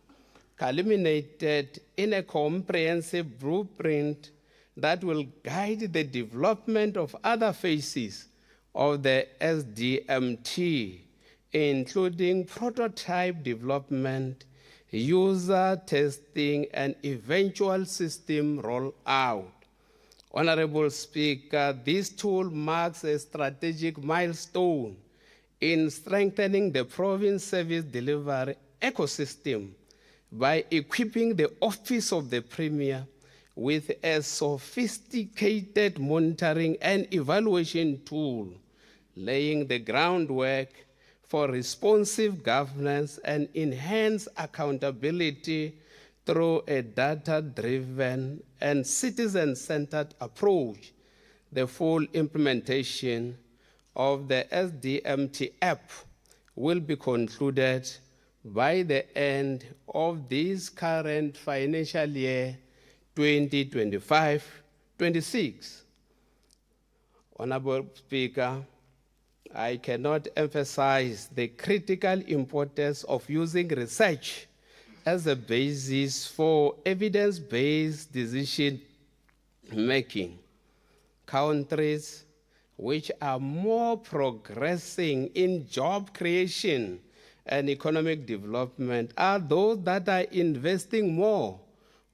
culminated in a comprehensive blueprint that will guide the development of other phases of the SDMT, including prototype development, user testing, and eventual system rollout. Honorable Speaker, this tool marks a strategic milestone in strengthening the province service delivery ecosystem by equipping the Office of the Premier with a sophisticated monitoring and evaluation tool, laying the groundwork for responsive governance and enhanced accountability through a data-driven and citizen-centered approach. The full implementation of the SDMT app will be concluded by the end of this current financial year 2025-26. Honorable Speaker, I cannot emphasize the critical importance of using research as a basis for evidence-based decision-making. Countries which are more progressing in job creation and economic development are those that are investing more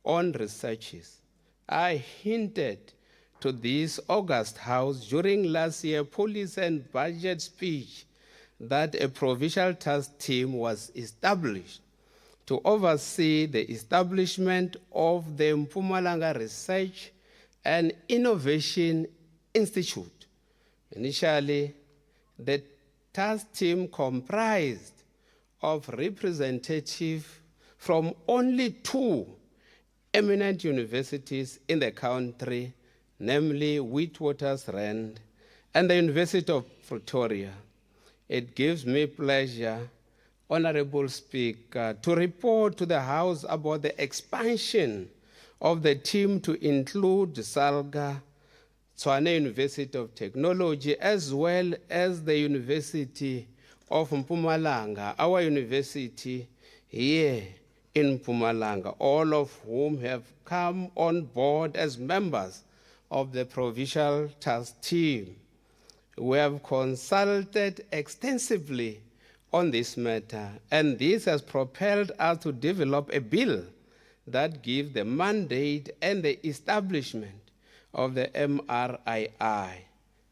on researches. I hinted to this August House during last year's policy and budget speech that a provincial task team was established to oversee the establishment of the Mpumalanga Research and Innovation Institute. Initially, the task team comprised of representatives from only 2 eminent universities in the country, namely Witwatersrand and the University of Pretoria. It gives me pleasure Honorable Speaker, to report to the House about the expansion of the team to include Salga, Tshwane University of Technology, as well as the University of Mpumalanga, our university here in Mpumalanga, all of whom have come on board as members of the Provincial Task Team. We have consulted extensively on this matter, and this has propelled us to develop a bill that gives the mandate and the establishment of the MRII.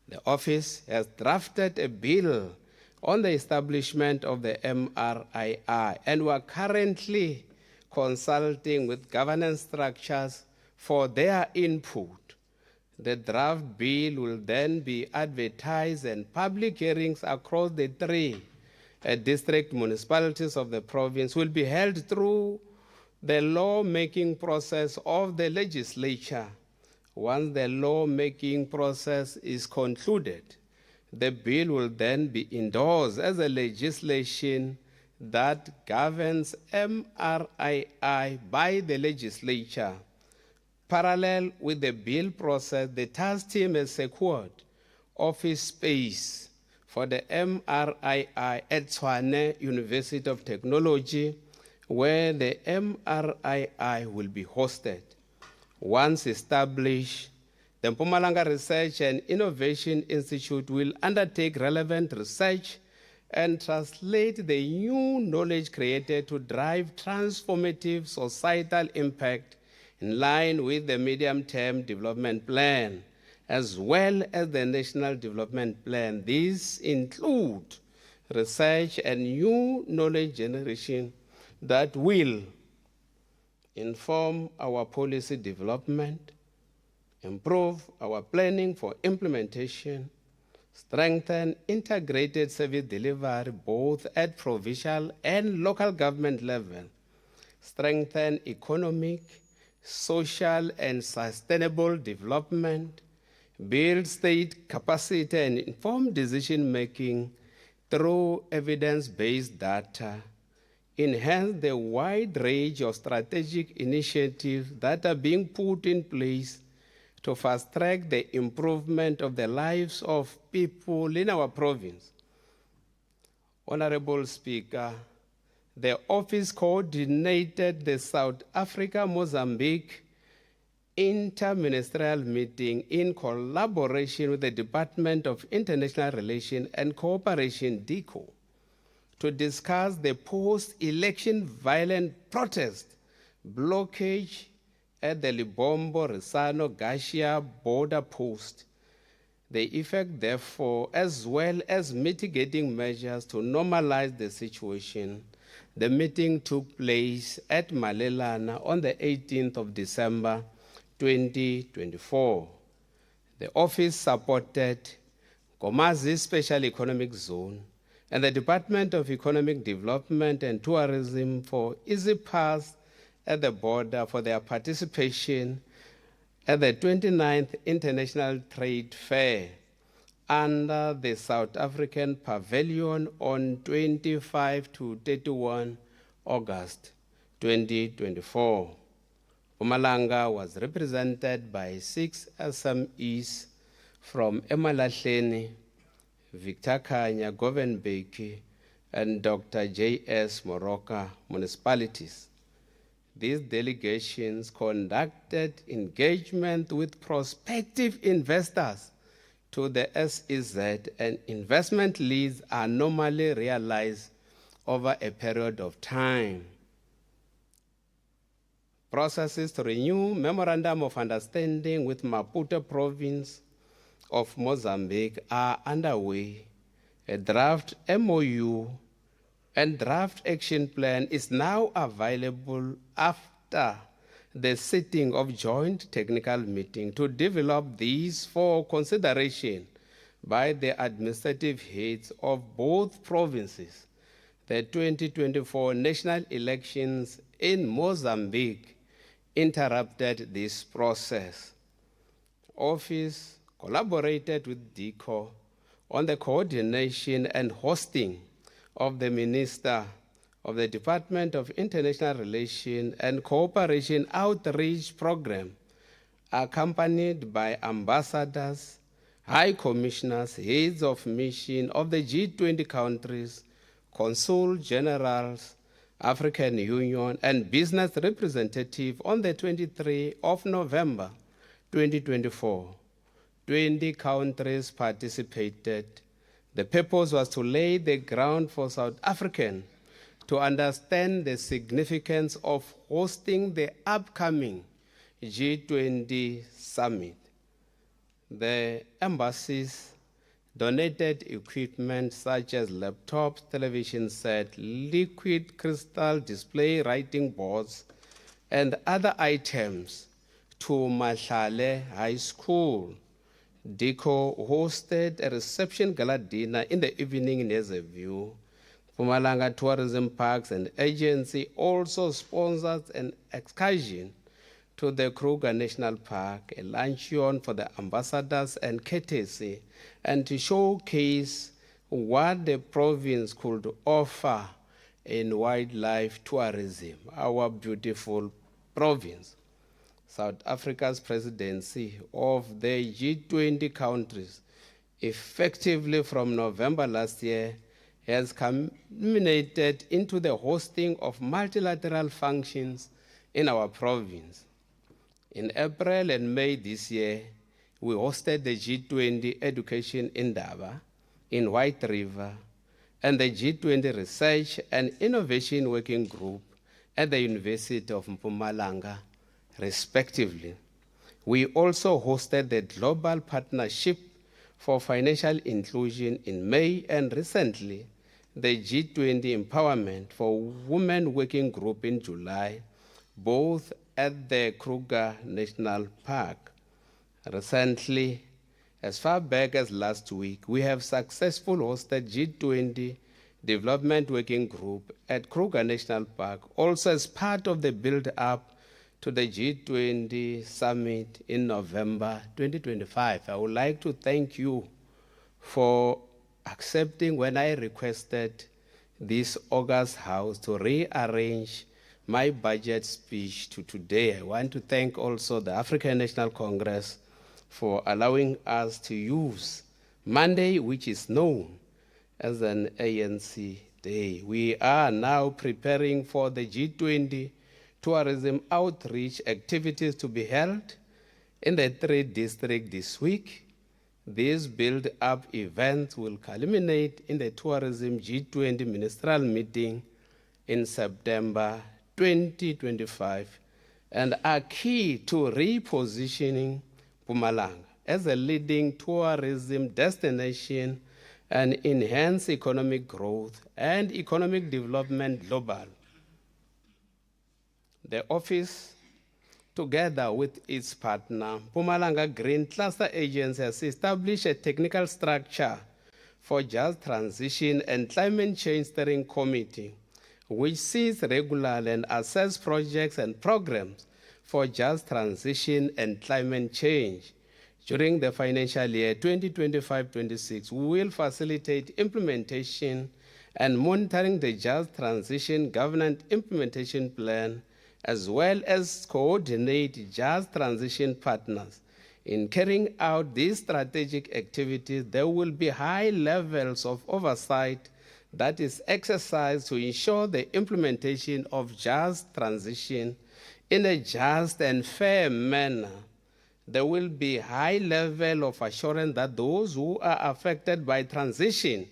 The office has drafted a bill on the establishment of the MRII, and we are currently consulting with governance structures for their input. The draft bill will then be advertised, and public hearings across the three district municipalities of the province will be held through the law-making process of the legislature. Once the law-making process is concluded, the bill will then be endorsed as a legislation that governs MRII by the legislature. Parallel with the bill process, the task team has secured office space for the MRII at Tshwane University of Technology, where the MRII will be hosted. Once established, the Mpumalanga Research and Innovation Institute will undertake relevant research and translate the new knowledge created to drive transformative societal impact in line with the medium-term development plan, as well as the national development plan. These include research and new knowledge generation that will inform our policy development, improve our planning for implementation, strengthen integrated service delivery both at provincial and local government level, strengthen economic, social, and sustainable development, build state capacity and informed decision-making through evidence-based data, enhance the wide range of strategic initiatives that are being put in place to fast-track the improvement of the lives of people in our province. Honorable Speaker, the office coordinated the South Africa-Mozambique inter-ministerial meeting in collaboration with the Department of International Relations and Cooperation, DICO, to discuss the post-election violent protest blockage at the Libombo-Risano-Gashia border post, the effect, therefore, as well as mitigating measures to normalize the situation. The meeting took place at Malelana on the 18th of December, 2024. The office supported Komazi Special Economic Zone and the Department of Economic Development and Tourism for easy pass at the border for their participation at the 29th International Trade Fair under the South African Pavilion on 25 to 31 August 2024. Mpumalanga was represented by 6 SMEs from Emalahleni, Victor Kanya, Govenbeki, and Dr. J.S. Moroka municipalities. These delegations conducted engagement with prospective investors to the SEZ, and investment leads are normally realized over a period of time. Processes to renew Memorandum of Understanding with Maputo Province of Mozambique are underway. A draft MOU and draft action plan is now available after the sitting of joint technical meeting to develop these for consideration by the administrative heads of both provinces. The 2024 national elections in Mozambique interrupted this process. Office collaborated with DICO on the coordination and hosting of the Minister of the Department of International Relations and Cooperation Outreach Program, accompanied by ambassadors, high commissioners, heads of mission of the G20 countries, consul generals, African Union, and business representative on the 23rd of November 2024. 20 countries participated. The purpose was to lay the ground for South Africans to understand the significance of hosting the upcoming G20 summit. The embassies donated equipment such as laptops, television sets, liquid crystal display writing boards, and other items to Mahlale High School. DICO hosted a reception gala dinner in the evening near the view. Mpumalanga Tourism Parks and Agency also sponsored an excursion to the Kruger National Park, a luncheon for the ambassadors and courtesy, and to showcase what the province could offer in wildlife tourism, our beautiful province. South Africa's presidency of the G20 countries, effectively from November last year, has culminated into the hosting of multilateral functions in our province. In April and May this year, we hosted the G20 Education Indaba in White River and the G20 Research and Innovation Working Group at the University of Mpumalanga, respectively. We also hosted the Global Partnership for Financial Inclusion in May, and recently the G20 Empowerment for Women Working Group in July, both at the Kruger National Park. Recently, as far back as last week, we have successfully hosted G20 Development Working Group at Kruger National Park, also as part of the build-up to the G20 Summit in November 2025. I would like to thank you for accepting when I requested this August House to rearrange my budget speech to today. I want to thank also the African National Congress for allowing us to use Monday, which is known as an ANC day. We are now preparing for the G20 tourism outreach activities to be held in the 3 districts this week. These build-up events will culminate in the Tourism G20 Ministerial Meeting in September 2025 and are key to repositioning Mpumalanga as a leading tourism destination and enhance economic growth and economic development globally. The office, together with its partner, Mpumalanga Green Cluster Agency, has established a technical structure for just transition and climate change steering committee, which sees regularly and assess projects and programs for just transition and climate change. During the financial year 2025-26, we will facilitate implementation and monitoring the just transition governance implementation plan, as well as coordinate just transition partners. In carrying out these strategic activities, there will be high levels of oversight that is exercised to ensure the implementation of just transition in a just and fair manner. There will be high level of assurance that those who are affected by transition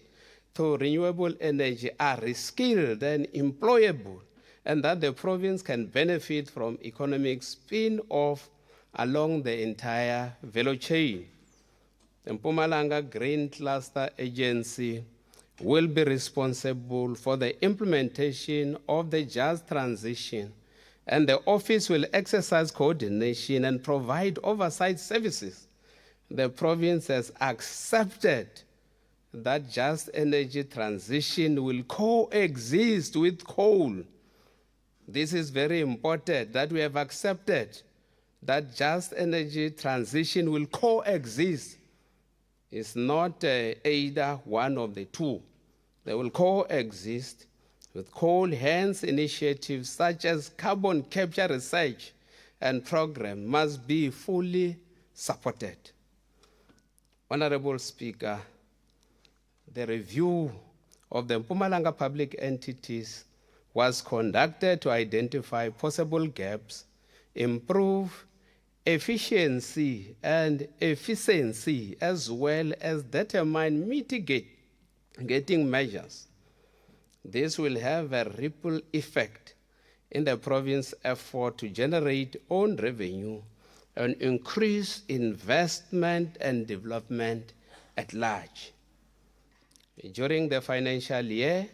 to renewable energy are reskilled and employable, and that the province can benefit from economic spin-off along the entire value chain. The Mpumalanga Green Cluster Agency will be responsible for the implementation of the just transition, and the office will exercise coordination and provide oversight services. The province has accepted that just energy transition will coexist with coal. This is very important that we have accepted that just energy transition will coexist. It's not either one of the two. They will coexist, with coal hands initiatives such as carbon capture research and program must be fully supported. Honorable Speaker, the review of the Mpumalanga public entities was conducted to identify possible gaps, improve efficiency and efficiency, as well as determine mitigating measures. This will have a ripple effect in the province's effort to generate own revenue and increase investment and development at large. During the financial year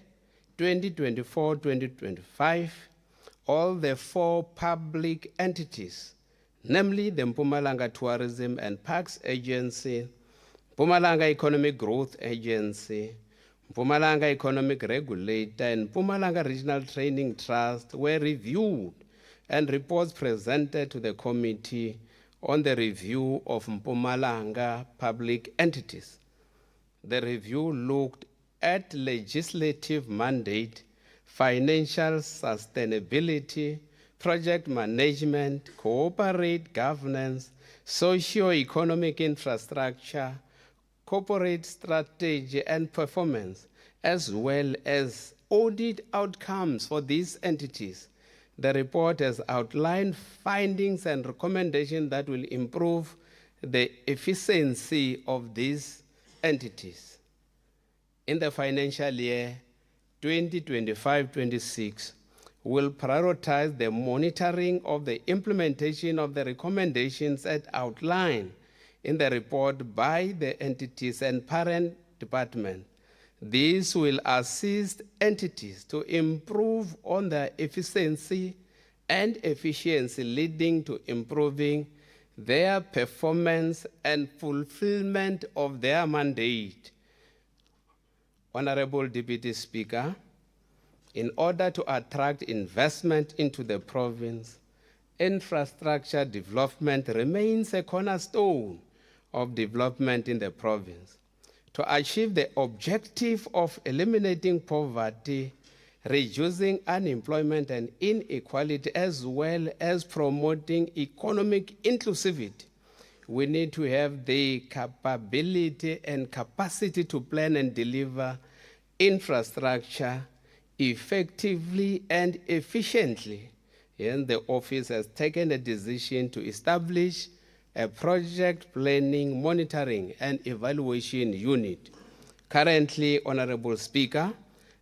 2024-2025, all the 4 public entities, namely the Mpumalanga Tourism and Parks Agency, Mpumalanga Economic Growth Agency, Mpumalanga Economic Regulator, and Mpumalanga Regional Training Trust, were reviewed and reports presented to the Committee on the Review of Mpumalanga Public Entities. The review looked at legislative mandate, financial sustainability, project management, corporate governance, socio-economic infrastructure, corporate strategy and performance, as well as audit outcomes for these entities. The report has outlined findings and recommendations that will improve the efficiency of these entities. In the financial year 2025-26, we'll prioritize the monitoring of the implementation of the recommendations as outlined in the report by the entities and parent department. This will assist entities to improve on their efficiency and efficiency, leading to improving their performance and fulfillment of their mandate. Honorable Deputy Speaker, in order to attract investment into the province, infrastructure development remains a cornerstone of development in the province. To achieve the objective of eliminating poverty, reducing unemployment and inequality, as well as promoting economic inclusivity, we need to have the capability and capacity to plan and deliver infrastructure effectively and efficiently. And the office has taken a decision to establish a project planning, monitoring, and evaluation unit. Currently, Honorable Speaker,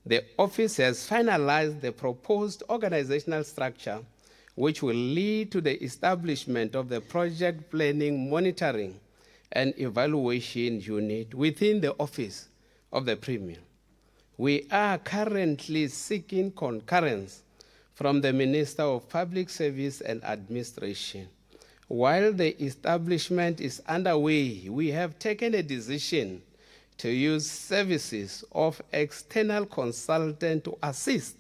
the office has finalized the proposed organizational structure, which will lead to the establishment of the project planning, monitoring, and evaluation unit within the office of the Premier. We are currently seeking concurrence from the Minister of Public Service and Administration. While the establishment is underway, we have taken a decision to use services of external consultant to assist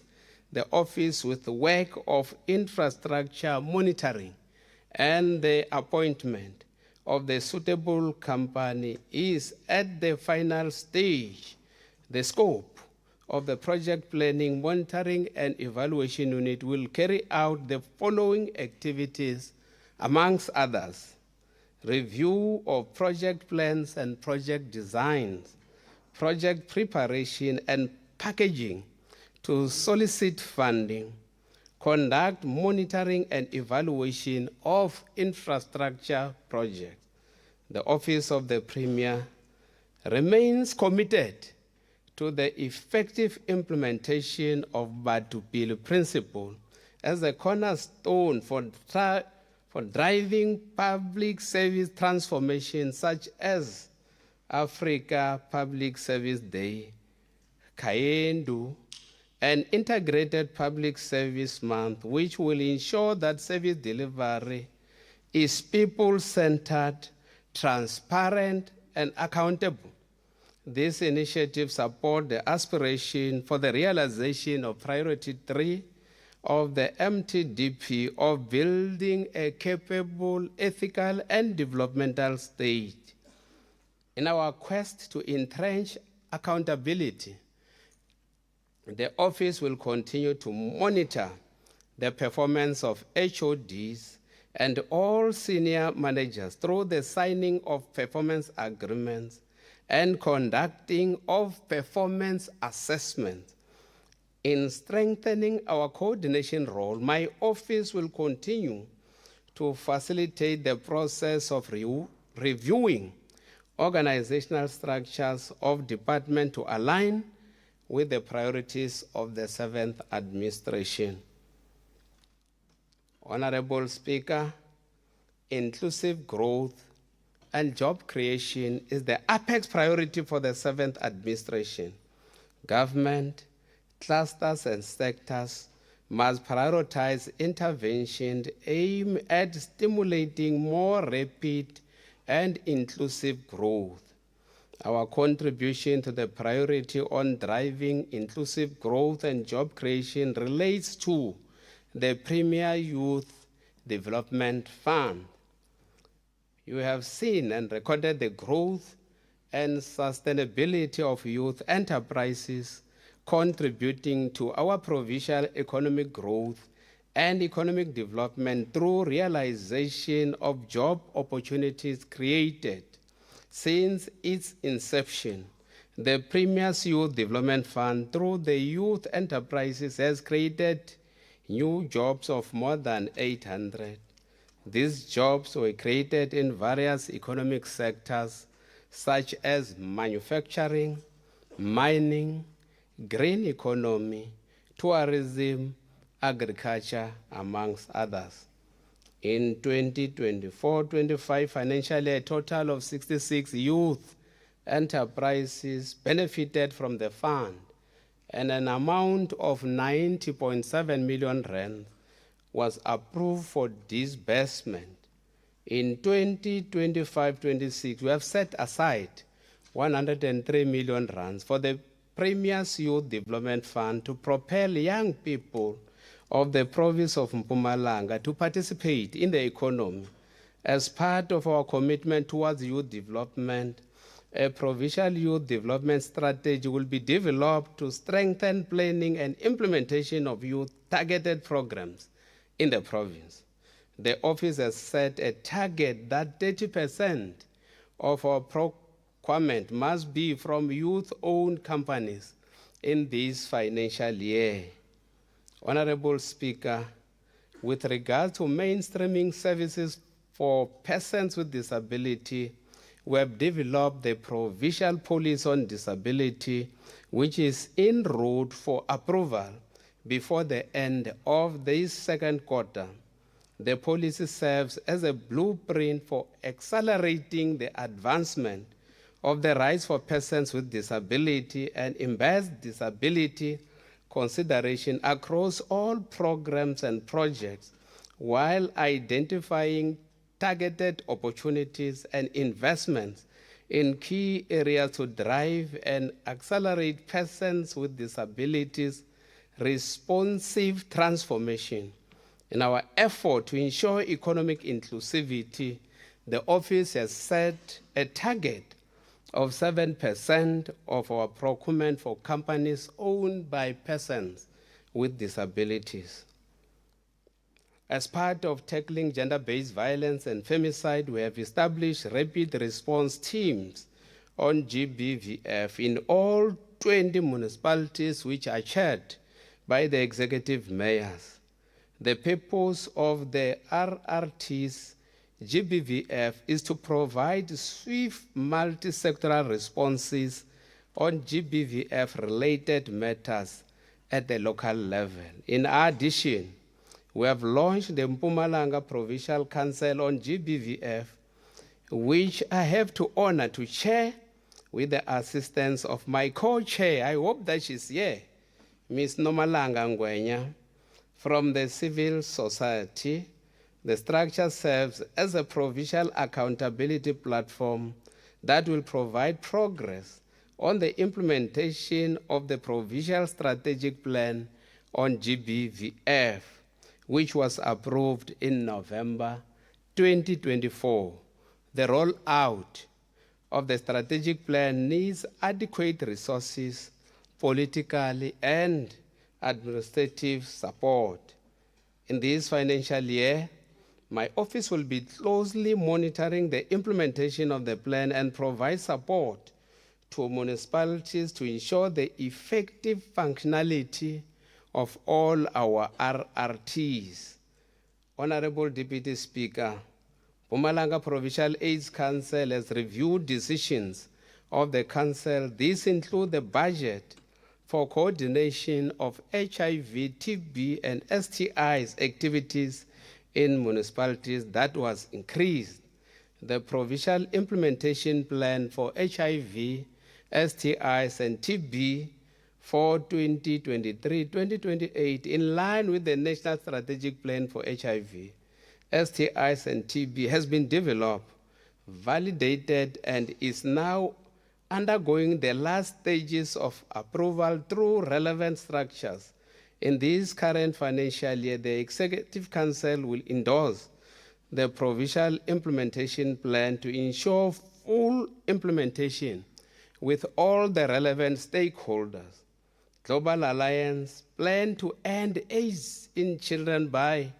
the office with the work of infrastructure monitoring, and the appointment of the suitable company is at the final stage. The scope of the project planning, monitoring, and evaluation unit will carry out the following activities, amongst others: review of project plans and project designs, project preparation and packaging to solicit funding, conduct monitoring and evaluation of infrastructure projects. The Office of the Premier remains committed to the effective implementation of Batupile principle as a cornerstone for driving public service transformation, such as Africa Public Service Day, Kayendu, and Integrated Public Service Month, which will ensure that service delivery is people-centered, transparent, and accountable. These initiatives support the aspiration for the realization of Priority 3 of the MTDP of building a capable, ethical, and developmental state. In our quest to entrench accountability The office will continue to monitor the performance of HODs and all senior managers through the signing of performance agreements and conducting of performance assessments. In strengthening our coordination role, my office will continue to facilitate the process of reviewing organizational structures of department to align with the priorities of the 7th administration. Honorable Speaker, inclusive growth and job creation is the apex priority for the 7th administration. Government, clusters and sectors must prioritize interventions aimed at stimulating more rapid and inclusive growth. Our contribution to the priority on driving inclusive growth and job creation relates to the Premier Youth Development Fund. You have seen and recorded the growth and sustainability of youth enterprises contributing to our provincial economic growth and economic development through realization of job opportunities created. Since its inception, the Premier's Youth Development Fund, through the youth enterprises, has created new jobs of more than 800. These jobs were created in various economic sectors, such as manufacturing, mining, green economy, tourism, agriculture, amongst others. In 2024-25 financial year, a total of 66 youth enterprises benefited from the fund, and an amount of 90.7 million rand was approved for disbursement. In 2025-26, we have set aside 103 million rands for the Premier's Youth Development Fund to propel young people of the province of Mpumalanga to participate in the economy. As part of our commitment towards youth development, a provincial youth development strategy will be developed to strengthen planning and implementation of youth-targeted programs in the province. The office has set a target that 30% of our procurement must be from youth-owned companies in this financial year. Honorable Speaker, with regard to mainstreaming services for persons with disability, we have developed the Provincial Policy on Disability, which is en route for approval before the end of this second quarter. The policy serves as a blueprint for accelerating the advancement of the rights for persons with disability and embeds disability consideration across all programs and projects, while identifying targeted opportunities and investments in key areas to drive and accelerate persons with disabilities responsive transformation. In our effort to ensure economic inclusivity, the office has set a target of 7% of our procurement for companies owned by persons with disabilities. As part of tackling gender-based violence and femicide, we have established rapid response teams on GBVF in all 20 municipalities, which are chaired by the executive mayors. The purpose of the RRT's GBVF is to provide swift multi-sectoral responses on GBVF-related matters at the local level. In addition, we have launched the Mpumalanga Provincial Council on GBVF, which I have to honor to chair with the assistance of my co-chair. I hope that she's here, Ms. Nomalanga Ngwenya, from the civil society. The structure serves as a provincial accountability platform that will provide progress on the implementation of the provincial strategic plan on GBVF, which was approved in November 2024. The rollout of the strategic plan needs adequate resources political and administrative support. In this financial year, my office will be closely monitoring the implementation of the plan and provide support to municipalities to ensure the effective functionality of all our RRTs. Honorable Deputy Speaker, Mpumalanga Provincial AIDS Council has reviewed decisions of the Council. These include the budget for coordination of HIV, TB, and STIs activities in municipalities that was increased, the Provincial Implementation Plan for HIV, STIs, and TB for 2023-2028 in line with the National Strategic Plan for HIV, STIs, and TB has been developed, validated, and is now undergoing the last stages of approval through relevant structures. In this current financial year, the Executive Council will endorse the Provincial Implementation Plan to ensure full implementation with all the relevant stakeholders. Global Alliance plan to end AIDS in children by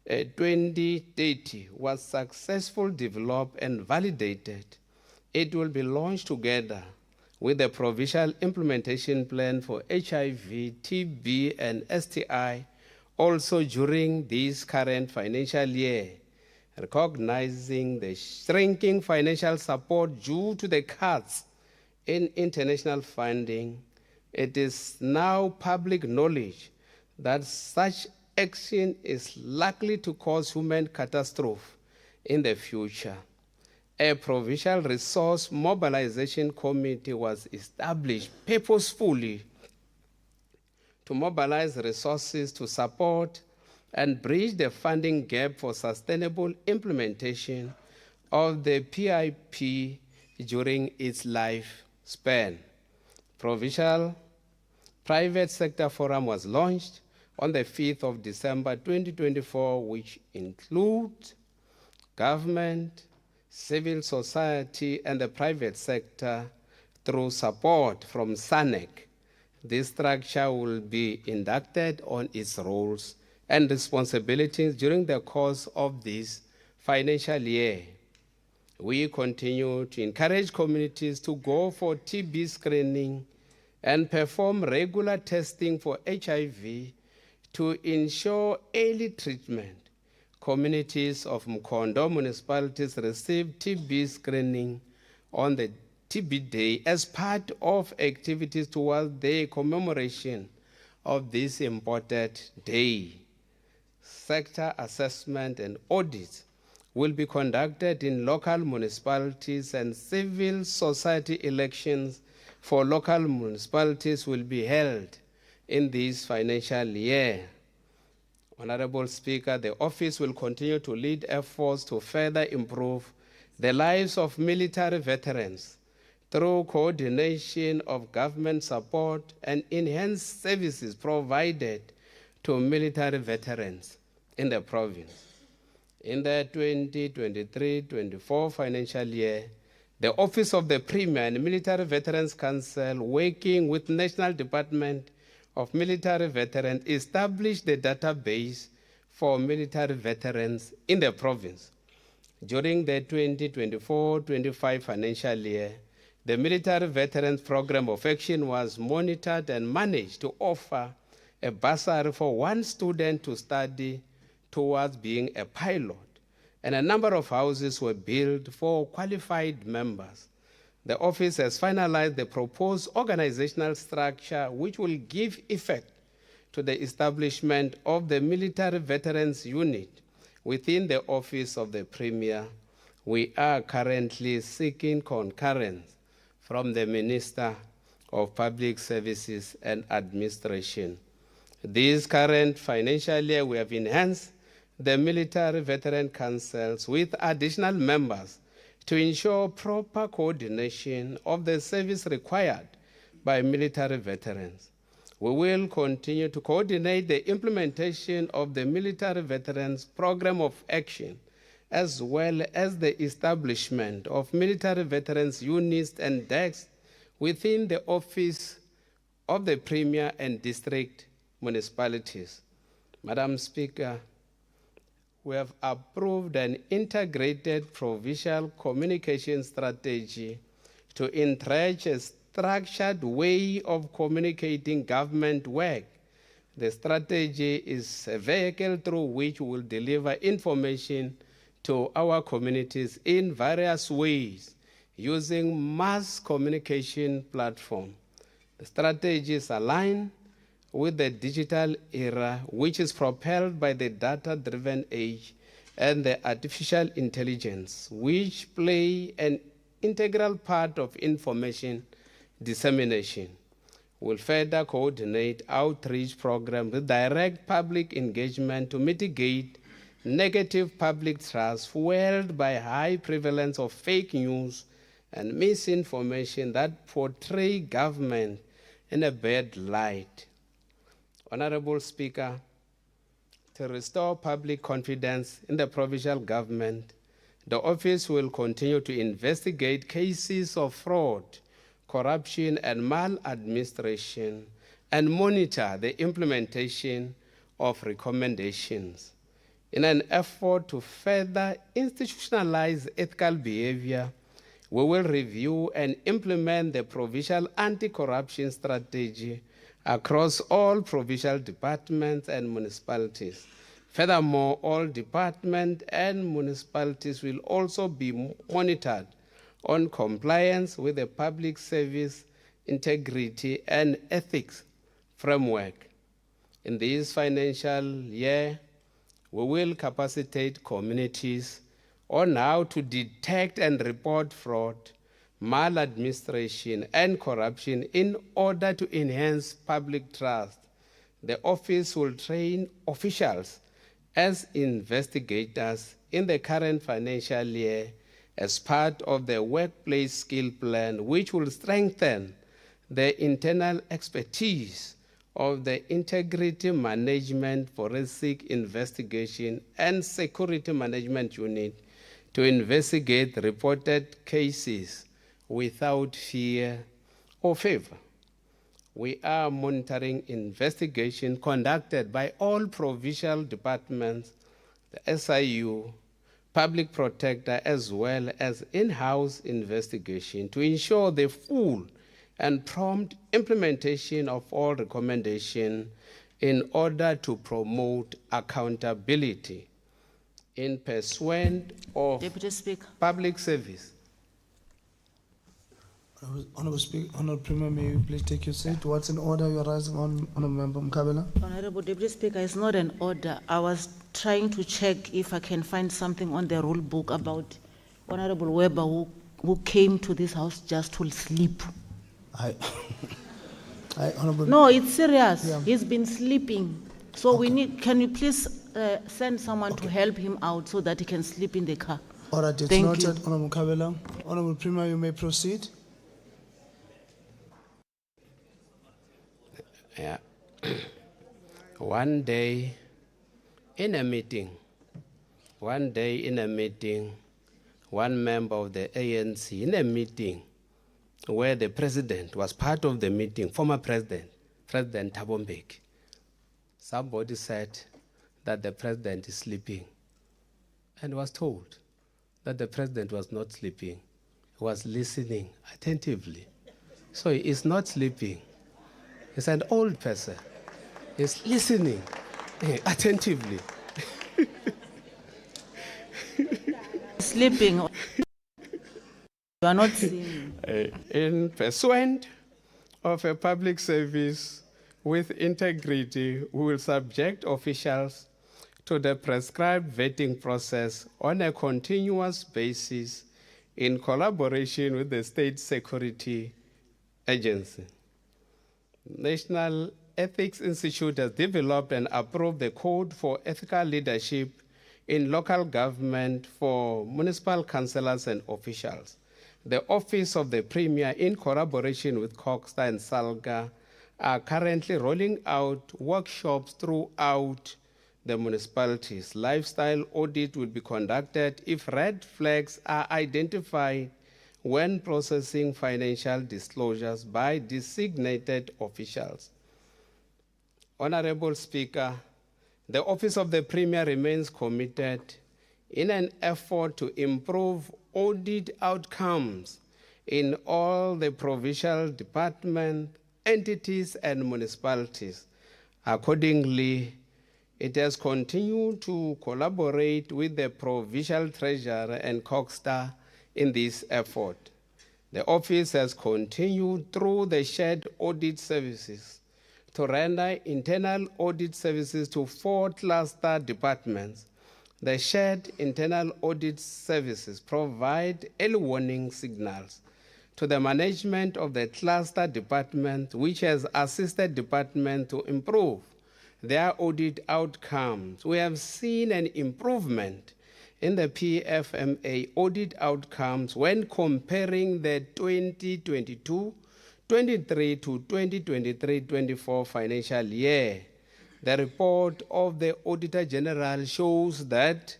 2030 was successfully developed and validated. It will be launched together with the Provincial Implementation Plan for HIV, TB, and STI also during this current financial year. Recognizing the shrinking financial support due to the cuts in international funding, it is now public knowledge that such action is likely to cause human catastrophe in the future. A Provincial Resource Mobilization Committee was established purposefully to mobilize resources to support and bridge the funding gap for sustainable implementation of the PIP during its lifespan. Provincial Private Sector Forum was launched on the 5th of December 2024, which includes government, civil society, and the private sector through support from SANEC. This structure will be inducted on its roles and responsibilities during the course of this financial year. We continue to encourage communities to go for TB screening and perform regular testing for HIV to ensure early treatment. Communities of Mkondo municipalities receive TB screening on the TB Day as part of activities towards the commemoration of this important day. Sector assessment and audits will be conducted in local municipalities, and civil society elections for local municipalities will be held in this financial year. Honorable Speaker, the office will continue to lead efforts to further improve the lives of military veterans through coordination of government support and enhanced services provided to military veterans in the province. In the 2023-24 financial year, the Office of the Premier and Military Veterans Council, working with National Department of Military Veterans, established the database for military veterans in the province. During the 2024-25 financial year, the Military Veterans Program of Action was monitored and managed to offer a bursary for one student to study towards being a pilot, and a number of houses were built for qualified members. The office has finalized the proposed organizational structure which will give effect to the establishment of the Military Veterans Unit within the Office of the Premier. We are currently seeking concurrence from the Minister of Public Services and Administration. This current financial year, we have enhanced the Military Veteran Councils with additional members to ensure proper coordination of the service required by military veterans. We will continue to coordinate the implementation of the Military Veterans Program of Action, as well as the establishment of military veterans units and desks within the Office of the Premier and District municipalities. Madam Speaker, we have approved an integrated provincial communication strategy to entrench a structured way of communicating government work. The strategy is a vehicle through which we will deliver information to our communities in various ways using mass communication platform. The strategy is aligned with the digital era, which is propelled by the data-driven age and the artificial intelligence, which play an integral part of information dissemination. We'll further coordinate outreach programs with direct public engagement to mitigate negative public trust fueled by high prevalence of fake news and misinformation that portray government in a bad light. Honorable Speaker, to restore public confidence in the provincial government, the office will continue to investigate cases of fraud, corruption, and maladministration, and monitor the implementation of recommendations. In an effort to further institutionalize ethical behavior, we will review and implement the provincial anti-corruption strategy across all provincial departments and municipalities. Furthermore, all departments and municipalities will also be monitored on compliance with the public service integrity and ethics framework. In this financial year, we will capacitate communities on how to detect and report fraud, maladministration, and corruption in order to enhance public trust. The office will train officials as investigators in the current financial year as part of the workplace skill plan, which will strengthen the internal expertise of the Integrity Management, Forensic Investigation, and Security Management Unit to investigate reported cases without fear or favor. We are monitoring investigation conducted by all provincial departments, the SIU, public protector, as well as in-house investigation to ensure the full and prompt implementation of all recommendations in order to promote accountability in pursuit of Deputy Speaker. Public service. Honourable Speaker, Honourable Premier, may you please take your seat? What's in order you are rising on, Honourable Member Mkabela? Honourable Deputy Speaker, it's not an order. I was trying to check if I can find something on the rule book about Honourable Weber who came to this house just to sleep. Honourable. No, it's serious. Yeah. He's been sleeping. So we need, can you please send someone to help him out so that he can sleep in the car? All right, it's Thank noted, you. Honourable Mkabela. Honourable Premier, you may proceed. Yeah. One day in a meeting, one member of the ANC in a meeting where the president was part of the meeting, former President Thabo Mbeki, somebody said that the president is sleeping and was told that the president was not sleeping. He was listening attentively. So he is not sleeping. He's an old person. He's listening attentively. Sleeping. You are not seeing. In pursuit of a public service with integrity, we will subject officials to the prescribed vetting process on a continuous basis in collaboration with the State Security Agency. National Ethics Institute has developed and approved the Code for Ethical Leadership in Local Government for municipal councillors and officials. The Office of the Premier, in collaboration with Coxstar and Salga, are currently rolling out workshops throughout the municipalities. Lifestyle audit will be conducted if red flags are identified when processing financial disclosures by designated officials. Honorable Speaker, the Office of the Premier remains committed in an effort to improve audit outcomes in all the provincial departments, entities, and municipalities. Accordingly, it has continued to collaborate with the Provincial Treasurer and COGSTA in this effort. The office has continued through the shared audit services to render internal audit services to 4 cluster departments. The shared internal audit services provide early warning signals to the management of the cluster department, which has assisted department to improve their audit outcomes. We have seen an improvement in the PFMA audit outcomes when comparing the 2022-23 to 2023-24 financial year. The report of the Auditor General shows that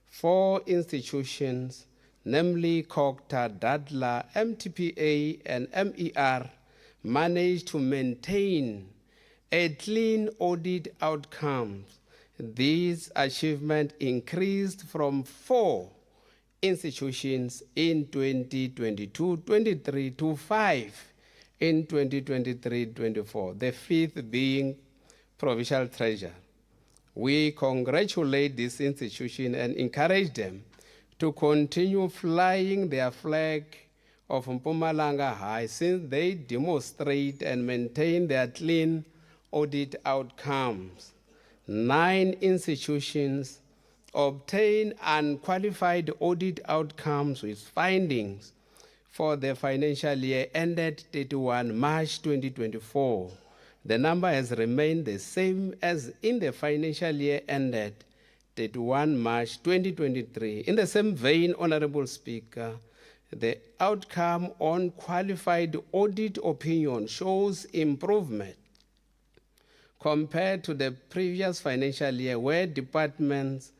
4 institutions, namely COGTA, DADLA, MTPA, and MER, managed to maintain a clean audit outcomes. This achievement increased from 4 institutions in 2022-23 to 5 in 2023-24, the 5th being Provincial Treasurer. We congratulate this institution and encourage them to continue flying their flag of Mpumalanga High, since they demonstrate and maintain their clean audit outcomes. 9 institutions obtain unqualified audit outcomes with findings for the financial year ended 31 March 2024. The number has remained the same as in the financial year ended 31 March 2023. In the same vein, Honorable Speaker, the outcome on qualified audit opinion shows improvement compared to the previous financial year, where departments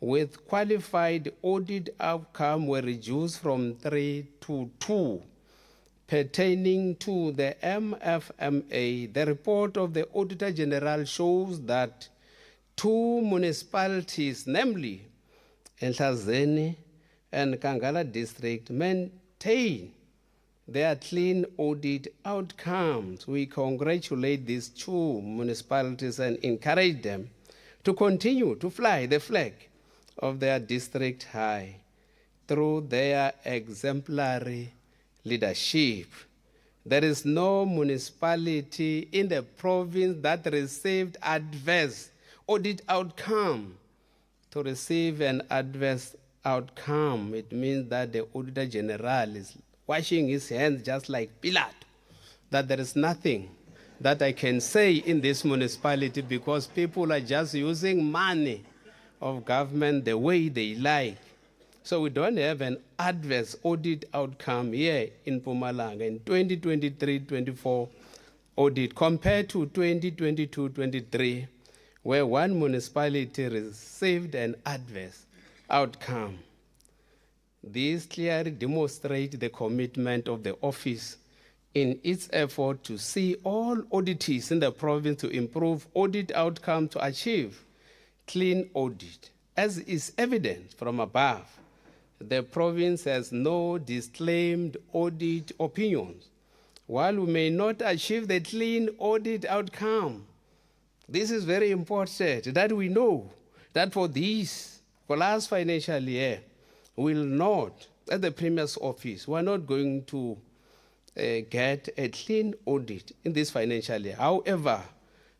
with qualified audit outcome were reduced from 3 to 2. Pertaining to the MFMA, the report of the Auditor General shows that 2 municipalities, namely Enhlazeni and Kangala District, maintain their clean audit outcomes. We congratulate these 2 municipalities and encourage them to continue to fly the flag of their district high through their exemplary leadership. There is no municipality in the province that received adverse audit outcome. To receive an adverse outcome, it means that the Auditor General is washing his hands just like Pilate, that there is nothing that I can say in this municipality because people are just using money of government the way they like. So we don't have an adverse audit outcome here in Mpumalanga in 2023-24 audit compared to 2022-23, where 1 municipality received an adverse outcome. This clearly demonstrates the commitment of the office in its effort to see all auditees in the province to improve audit outcome to achieve clean audit. As is evident from above, the province has no disclaimed audit opinions. While we may not achieve the clean audit outcome, this is very important that we know that for last financial year, will not, at the Premier's office, we're not going to get a clean audit in this financial year. However,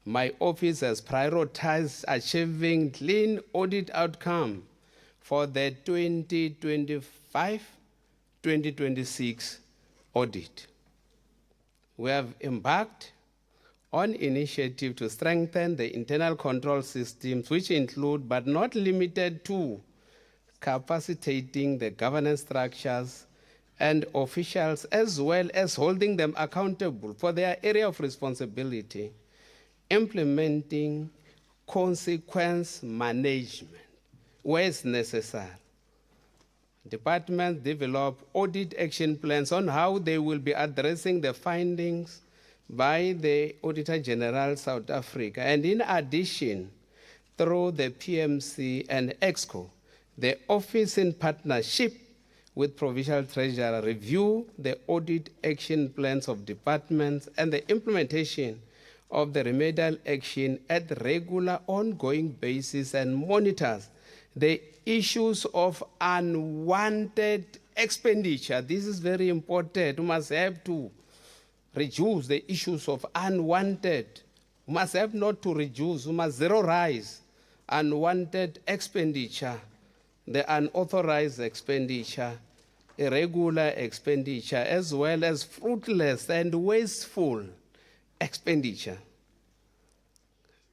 my office has prioritized achieving clean audit outcome for the 2025-2026 audit. We have embarked on initiative to strengthen the internal control systems, which include but not limited to capacitating the governance structures and officials, as well as holding them accountable for their area of responsibility, implementing consequence management where it's necessary, Departments develop audit action plans on how they will be addressing the findings by the Auditor General South Africa. And in addition, through the PMC and EXCO, the office in partnership with Provincial Treasurer review the audit action plans of departments and the implementation of the remedial action at regular ongoing basis and monitors the issues of unwanted expenditure. This is very important. We must have to reduce the issues of unwanted. We must have not to reduce, we must zero-rise unwanted expenditure, the unauthorized expenditure, irregular expenditure, as well as fruitless and wasteful expenditure.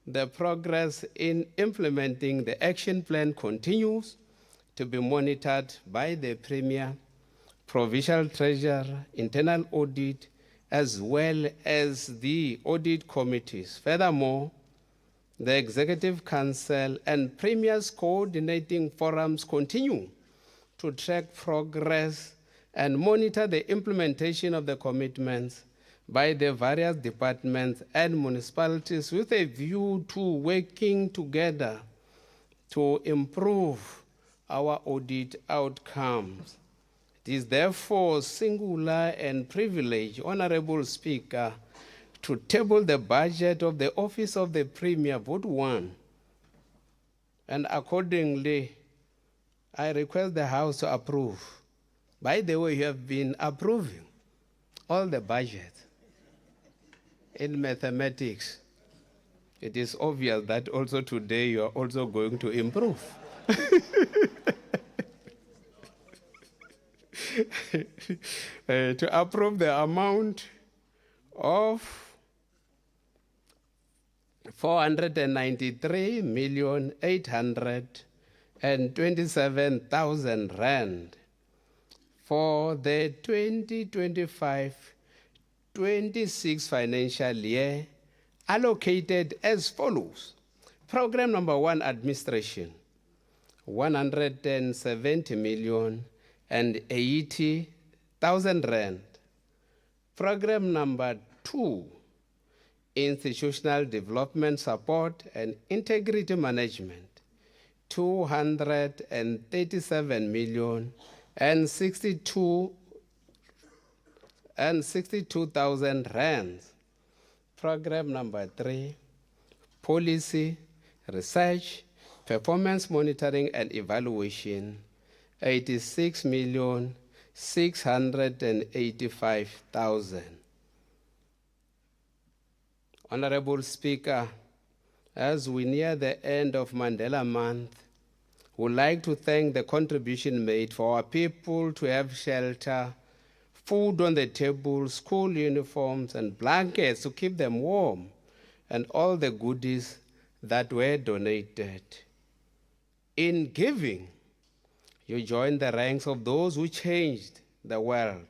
The progress in implementing the action plan continues to be monitored by the Premier, Provincial Treasurer, Internal Audit, as well as the audit committees. Furthermore, the Executive Council and Premier's coordinating forums continue to track progress and monitor the implementation of the commitments by the various departments and municipalities with a view to working together to improve our audit outcomes. It is therefore singular and privilege, Honorable Speaker, to table the budget of the Office of the Premier, Vote 1. And accordingly, I request the House to approve. By the way, you have been approving all the budget. In mathematics, it is obvious that also today you are also going to improve. To approve the amount of 493,827,000 rand for the 2025-26 financial year, allocated as follows. Program number 1, Administration, 170,080,000 rand. Program number 2, Institutional Development Support and Integrity Management, 237,062,000 rands. Program number 3, Policy, Research, Performance Monitoring and Evaluation, 86,685,000. Honorable Speaker, as we near the end of Mandela Month, we would like to thank the contribution made for our people to have shelter, food on the table, school uniforms, and blankets to keep them warm, and all the goodies that were donated. In giving, you join the ranks of those who changed the world,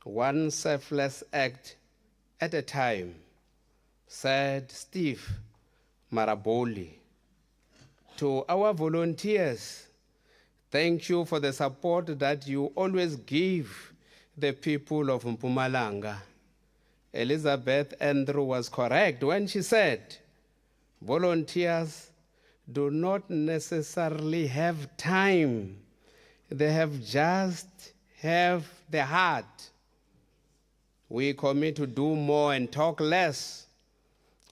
one selfless act at a time, said Steve Maraboli. To our volunteers, thank you for the support that you always give the people of Mpumalanga. Elizabeth Andrew was correct when she said, volunteers do not necessarily have time. They have just have the heart. We commit to do more and talk less.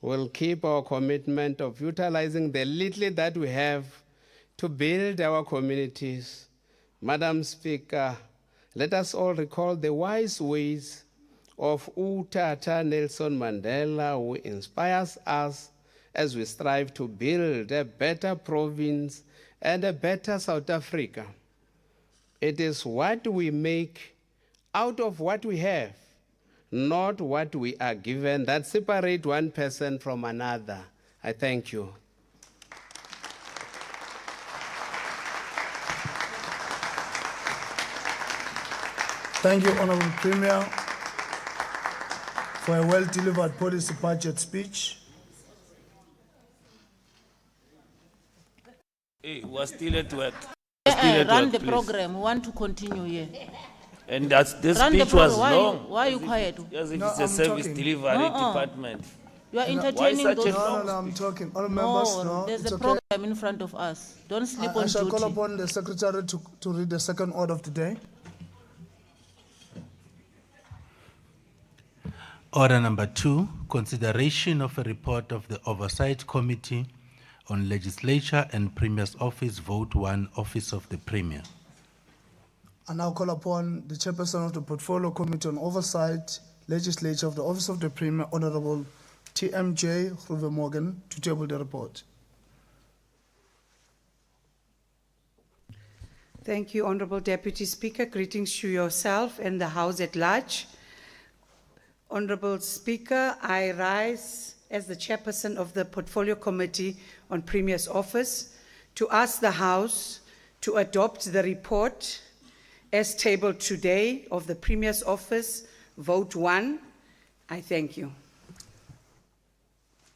We'll keep our commitment of utilizing the little that we have to build our communities. Madam Speaker, let us all recall the wise ways of Utata Nelson Mandela, who inspires us as we strive to build a better province and a better South Africa. It is what we make out of what we have, not what we are given, that separate one person from another. I thank you. Thank you, Honorable Premier, for a well-delivered policy budget speech. Hey, we're still at work. continue to run work, the please. program. We want to continue here. And this Run the speech was program. long. Why are you quiet? As if No, it's a I'm service talking. delivery Uh-uh. department. You are Why entertaining such a those. long I'm talking. All No, members, no. there's it's a okay. program in front of us. Don't sleep I on shall duty. call upon the secretary to read the second order of the day. Order number 2, consideration of a report of the Oversight Committee on Legislature and Premier's Office, Vote 1, Office of the Premier. I now call upon the chairperson of the Portfolio Committee on Oversight, Legislature of the Office of the Premier, Honorable TMJ Morgan, to table the report. Thank you, Honorable Deputy Speaker. Greetings to yourself and the House at large. Honorable Speaker, I rise as the chairperson of the Portfolio Committee on Premier's Office to ask the House to adopt the report as tabled today of the Premier's Office, Vote 1. I thank you.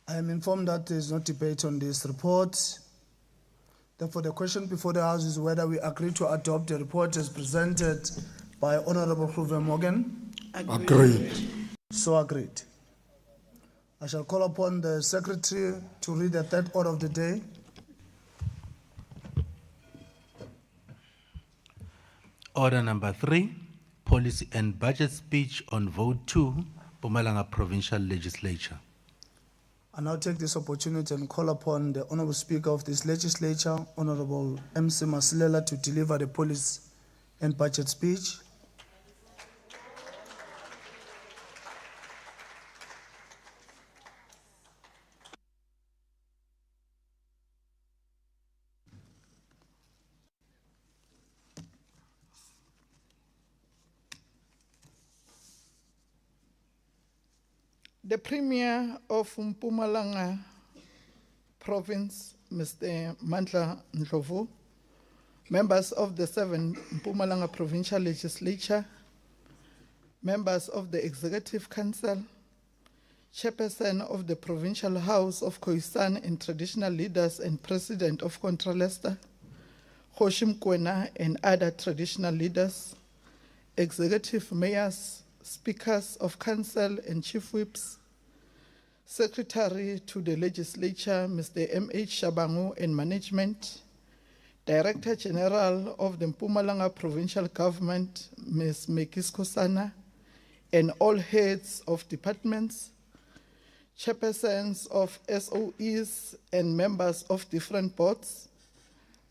I am informed that there is no debate on this report. Therefore, the question before the House is whether we agree to adopt the report as presented by Honorable Morgan. Agreed. So agreed. I shall call upon the Secretary to read the third order of the day. Order number 3, policy and budget speech on Vote 2, Mpumalanga Provincial Legislature. I now take this opportunity and call upon the Honorable Speaker of this legislature, Honorable MC Masilela, to deliver the policy and budget speech. The Premier of Mpumalanga Province, Mr. Mandla Ndlovu, members of the 7 Mpumalanga Provincial Legislature, members of the Executive Council, Chairperson of the Provincial House of Khoisan and Traditional Leaders and President of Contralesta, Kgoshi Mokoena and other traditional leaders, Executive Mayors, Speakers of Council and Chief Whips, Secretary to the Legislature, Mr. M.H. Shabangu and Management, Director General of the Mpumalanga Provincial Government, Ms. Mekis Kosana, and all heads of departments, chairpersons of SOEs and members of different boards,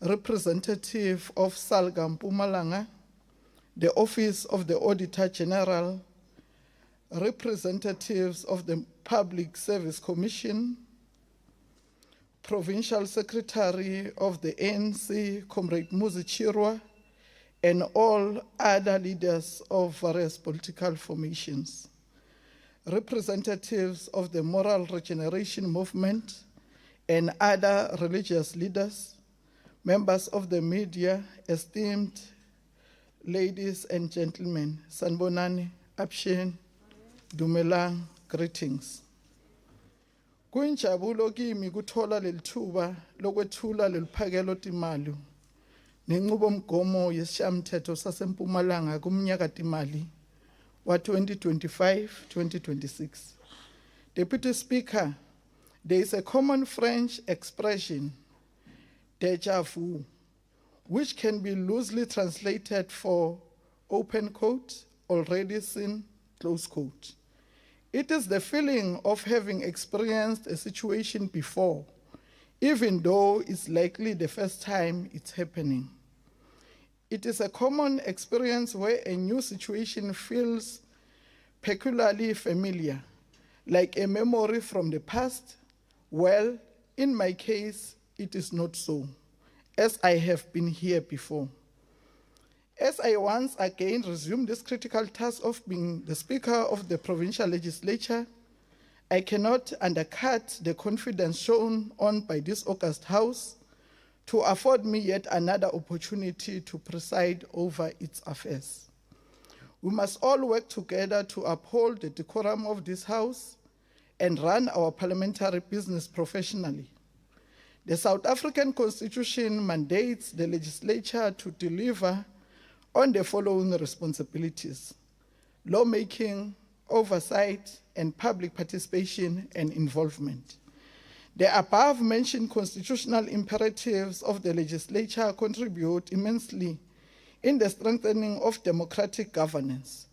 representative of Salga Mpumalanga, the Office of the Auditor General, representatives of the Public Service Commission, Provincial Secretary of the ANC, Comrade Muzi Chirwa, and all other leaders of various political formations, representatives of the Moral Regeneration Movement and other religious leaders, members of the media, esteemed ladies and gentlemen, Sanbonani, Abshen, Dumelang, greetings. Kuyinjabulo kimi kuthola lelithuba lokwethula leliphakelo timali nenqubomgomo yesishayamithetho saseMpumalanga kumnyaka timali wa 2025-2026. Deputy Speaker, there is a common French expression, déjà vu, which can be loosely translated for open quote, already seen, close quote. It is the feeling of having experienced a situation before, even though it's likely the first time it's happening. It is a common experience where a new situation feels peculiarly familiar, like a memory from the past. Well, in my case, it is not so, as I have been here before. As I once again resume this critical task of being the Speaker of the Provincial Legislature, I cannot undercut the confidence shown on by this august House to afford me yet another opportunity to preside over its affairs. We must all work together to uphold the decorum of this House and run our parliamentary business professionally. The South African Constitution mandates the legislature to deliver on the following responsibilities: lawmaking, oversight, and public participation and involvement. The above-mentioned constitutional imperatives of the legislature contribute immensely in the strengthening of democratic governance,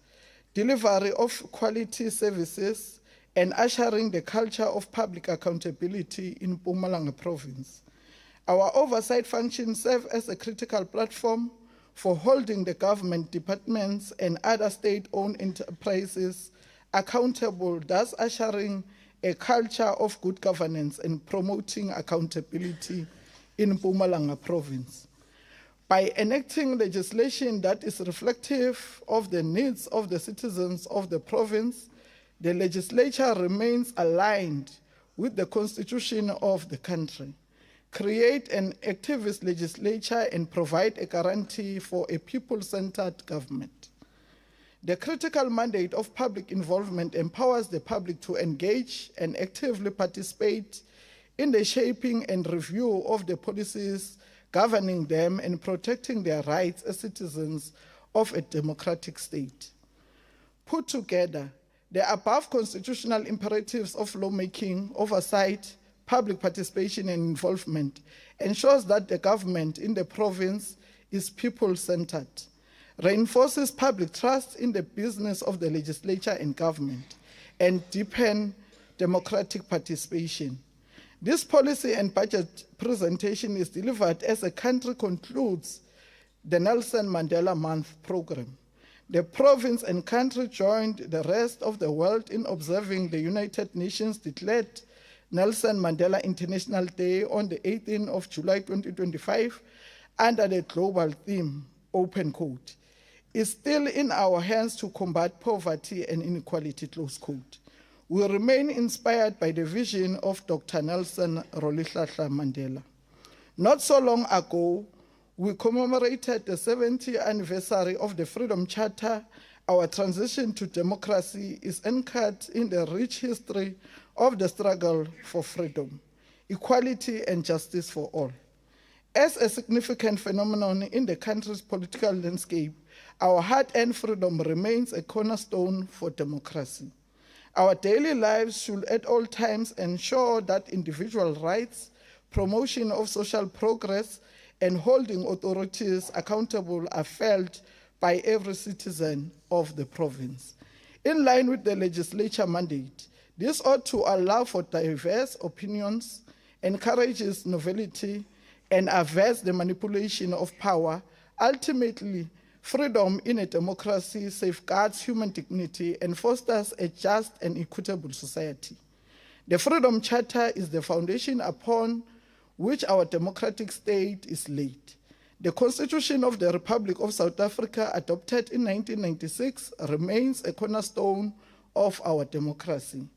delivery of quality services, and ushering the culture of public accountability in Mpumalanga province. Our oversight functions serve as a critical platform for holding the government departments and other state-owned enterprises accountable, thus ushering a culture of good governance and promoting accountability in Mpumalanga province. By enacting legislation that is reflective of the needs of the citizens of the province, the legislature remains aligned with the constitution of the country, create an activist legislature, and provide a guarantee for a people-centered government. The critical mandate of public involvement empowers the public to engage and actively participate in the shaping and review of the policies governing them and protecting their rights as citizens of a democratic state. Put together, the above constitutional imperatives of lawmaking, oversight, public participation, and involvement ensures that the government in the province is people-centered, reinforces public trust in the business of the legislature and government, and deepen democratic participation. This policy and budget presentation is delivered as the country concludes the Nelson Mandela Month program. The province and country joined the rest of the world in observing the United Nations declared Nelson Mandela International Day on the 18th of July 2025 under the global theme, open quote. It's still in our hands to combat poverty and inequality, close quote. We remain inspired by the vision of Dr. Nelson Rolihlahla Mandela. Not so long ago, we commemorated the 70th anniversary of the Freedom Charter. Our transition to democracy is anchored in the rich history of the struggle for freedom, equality, and justice for all. As a significant phenomenon in the country's political landscape, our hard-earned freedom remains a cornerstone for democracy. Our daily lives should at all times ensure that individual rights, promotion of social progress, and holding authorities accountable are felt by every citizen of the province. In line with the legislature mandate, this ought to allow for diverse opinions, encourages novelty, and averts the manipulation of power. Ultimately, freedom in a democracy safeguards human dignity and fosters a just and equitable society. The Freedom Charter is the foundation upon which our democratic state is laid. The Constitution of the Republic of South Africa, adopted in 1996, remains a cornerstone of our democracy.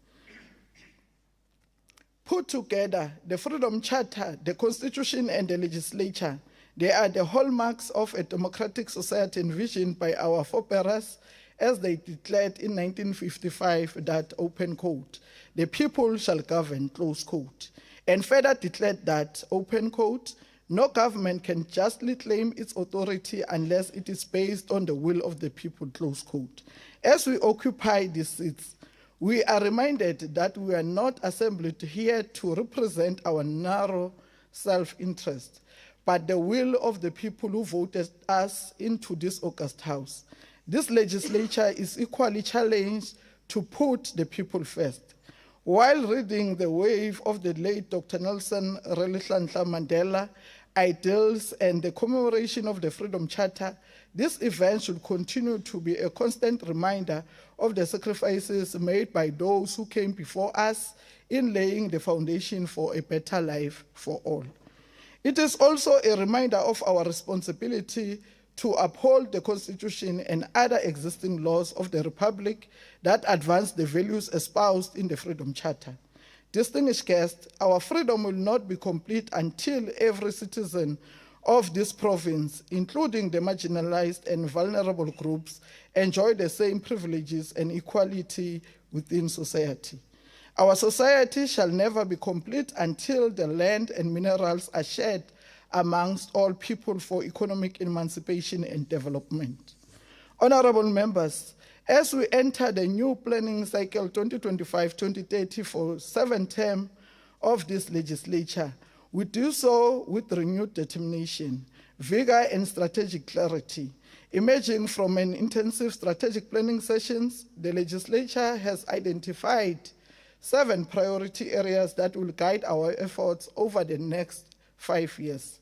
Put together, the Freedom Charter, the Constitution, and the legislature, they are the hallmarks of a democratic society envisioned by our forebears as they declared in 1955 that, open quote, the people shall govern, close quote, and further declared that, open quote, no government can justly claim its authority unless it is based on the will of the people, close quote. As we occupy these seats, we are reminded that we are not assembled here to represent our narrow self-interest, but the will of the people who voted us into this august house. This legislature is equally challenged to put the people first. While reading the wave of the late Dr. Nelson Rolihlahla Mandela ideals and the commemoration of the Freedom Charter, this event should continue to be a constant reminder of the sacrifices made by those who came before us in laying the foundation for a better life for all. It is also a reminder of our responsibility to uphold the Constitution and other existing laws of the Republic that advance the values espoused in the Freedom Charter. Distinguished guests, our freedom will not be complete until every citizen of this province, including the marginalized and vulnerable groups, enjoy the same privileges and equality within society. Our society shall never be complete until the land and minerals are shared amongst all people for economic emancipation and development. Honorable members, as we enter the new planning cycle 2025-2030 for 7th term of this legislature, we do so with renewed determination, vigor, and strategic clarity. Emerging from an intensive strategic planning sessions, the legislature has identified 7 priority areas that will guide our efforts over the next 5 years.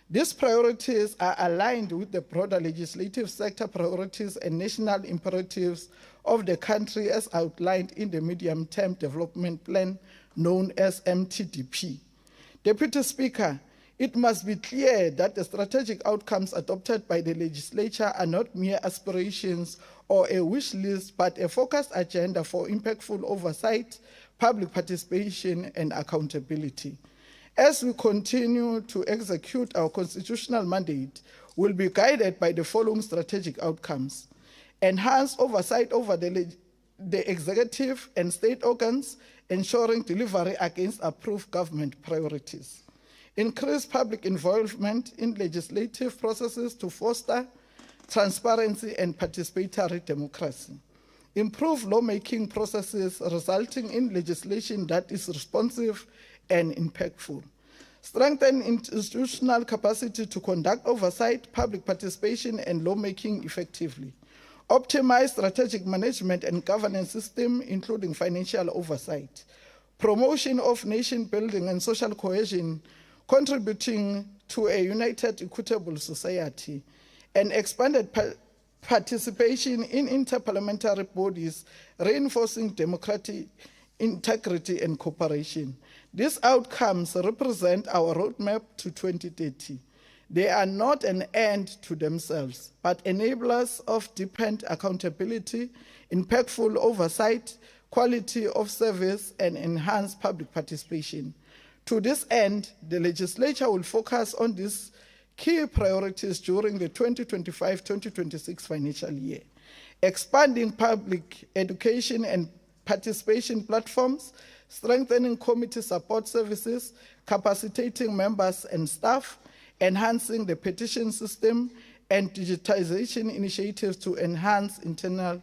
These priorities are aligned with the broader legislative sector priorities and national imperatives of the country as outlined in the Medium-Term Development Plan known as MTDP. Deputy Speaker, it must be clear that the strategic outcomes adopted by the legislature are not mere aspirations or a wish list, but a focused agenda for impactful oversight, public participation, and accountability. As we continue to execute our constitutional mandate, we'll be guided by the following strategic outcomes: enhanced oversight over the executive and state organs, ensuring delivery against approved government priorities; increased public involvement in legislative processes to foster transparency and participatory democracy; improve lawmaking processes resulting in legislation that is responsive and impactful; strengthen institutional capacity to conduct oversight, public participation, and lawmaking effectively; optimize strategic management and governance system, including financial oversight; promotion of nation building and social cohesion, contributing to a united, equitable society; and expanded participation in interparliamentary bodies, reinforcing democratic integrity and cooperation. These outcomes represent our roadmap to 2030. They are not an end to themselves, but enablers of deepened accountability, impactful oversight, quality of service, and enhanced public participation. To this end, the legislature will focus on these key priorities during the 2025-2026 financial year: expanding public education and participation platforms, strengthening committee support services, capacitating members and staff, enhancing the petition system, and digitization initiatives to enhance internal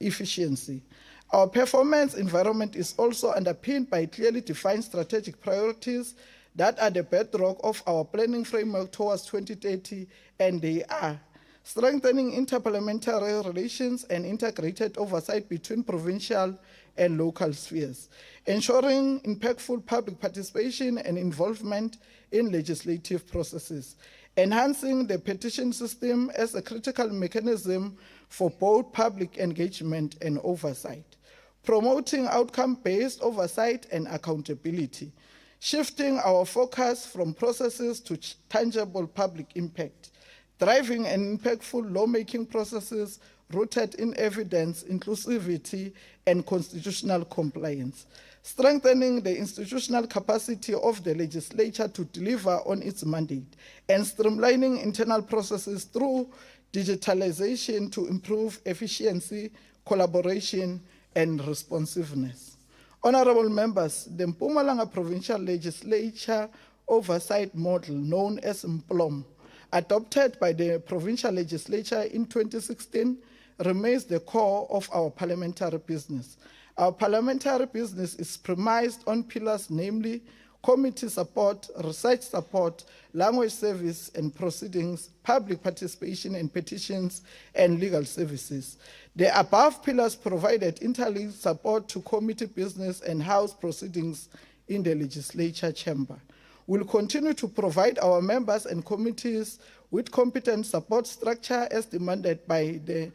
efficiency. Our performance environment is also underpinned by clearly defined strategic priorities that are the bedrock of our planning framework towards 2030, and they are: strengthening interparliamentary relations and integrated oversight between provincial and local spheres; ensuring impactful public participation and involvement in legislative processes; enhancing the petition system as a critical mechanism for both public engagement and oversight; promoting outcome-based oversight and accountability; shifting our focus from processes to tangible public impact; driving an impactful lawmaking processes rooted in evidence, inclusivity, and constitutional compliance; strengthening the institutional capacity of the legislature to deliver on its mandate; and streamlining internal processes through digitalization to improve efficiency, collaboration, and responsiveness. Honorable members, the Mpumalanga Provincial Legislature Oversight Model, known as MPLOM, adopted by the Provincial Legislature in 2016, remains the core of our parliamentary business. Our parliamentary business is premised on pillars, namely committee support, research support, language service and proceedings, public participation and petitions, and legal services. The above pillars provided interlinked support to committee business and house proceedings in the legislature chamber. We'll continue to provide our members and committees with competent support structure as demanded by the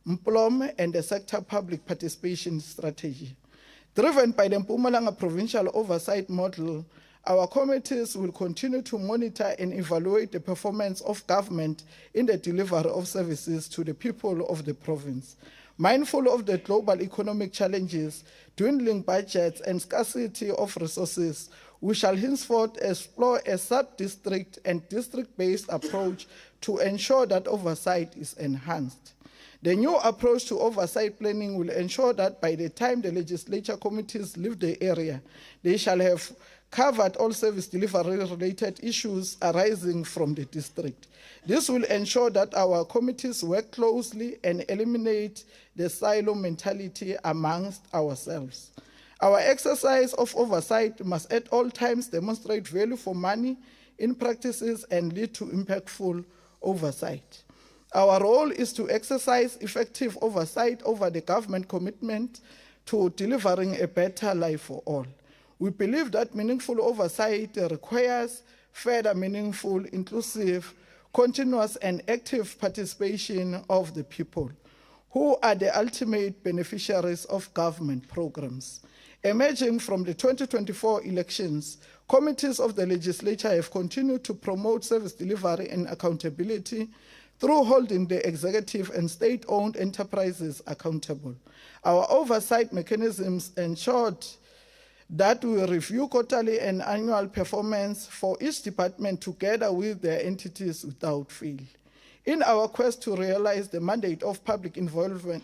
MPLOM and the sector public participation strategy. Driven by the Mpumalanga Provincial Oversight Model, our committees will continue to monitor and evaluate the performance of government in the delivery of services to the people of the province. Mindful of the global economic challenges, dwindling budgets, and scarcity of resources, we shall henceforth explore a sub-district and district-based approach to ensure that oversight is enhanced. The new approach to oversight planning will ensure that by the time the legislature committees leave the area, they shall have covered all service delivery-related issues arising from the district. This will ensure that our committees work closely and eliminate the silo mentality amongst ourselves. Our exercise of oversight must at all times demonstrate value for money in practices and lead to impactful oversight. Our role is to exercise effective oversight over the government commitment to delivering a better life for all. We believe that meaningful oversight requires further meaningful, inclusive, continuous and active participation of the people, who are the ultimate beneficiaries of government programs. Emerging from the 2024 elections, committees of the legislature have continued to promote service delivery and accountability through holding the executive and state-owned enterprises accountable. Our oversight mechanisms ensured that we review quarterly and annual performance for each department together with their entities without fail. In our quest to realize the mandate of public involvement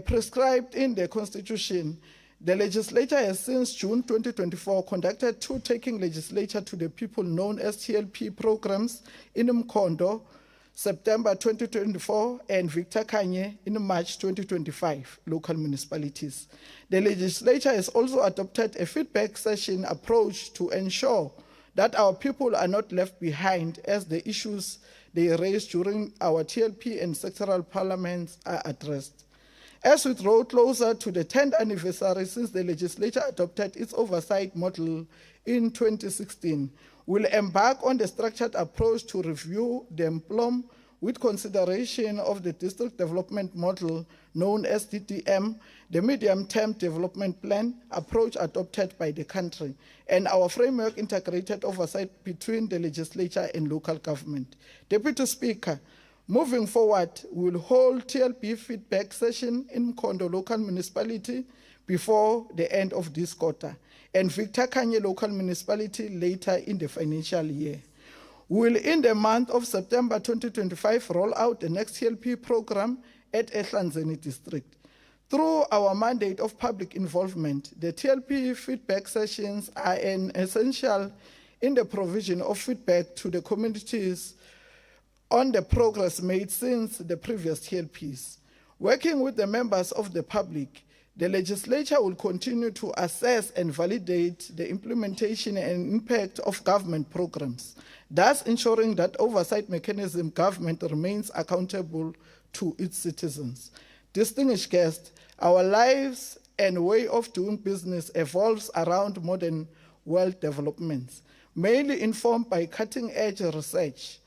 prescribed in the Constitution, the legislature has since June 2024 conducted 2 Taking Legislature to the People known as TLP programs in Mkondo, September 2024, and Victor Kanye in March 2025, local municipalities. The legislature has also adopted a feedback session approach to ensure that our people are not left behind as the issues they raised during our TLP and sectoral parliaments are addressed. As we draw closer to the 10th anniversary since the legislature adopted its oversight model in 2016, we'll embark on the structured approach to review the emblem with consideration of the district development model known as DDM, the medium-term development plan approach adopted by the country, and our framework integrated oversight between the legislature and local government. Deputy Speaker, moving forward, we will hold TLP feedback session in Mkondo local municipality before the end of this quarter, and Victor Kanye local municipality later in the financial year. We will, in the month of September 2025, roll out the next TLP program at Ehlanzeni district. Through our mandate of public involvement, the TLP feedback sessions are an essential in the provision of feedback to the communities on the progress made since the previous TLPs. Working with the members of the public, the legislature will continue to assess and validate the implementation and impact of government programs, thus ensuring that oversight mechanism government remains accountable to its citizens. Distinguished guests, our lives and way of doing business evolves around modern world developments, mainly informed by cutting-edge research.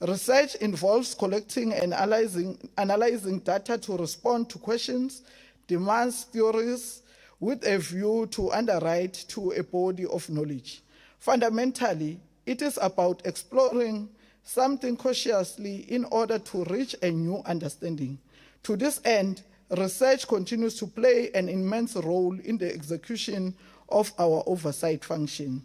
Research involves collecting and analyzing data to respond to questions, demands theories with a view to underwrite to a body of knowledge. Fundamentally, it is about exploring something cautiously in order to reach a new understanding. To this end, research continues to play an immense role in the execution of our oversight function.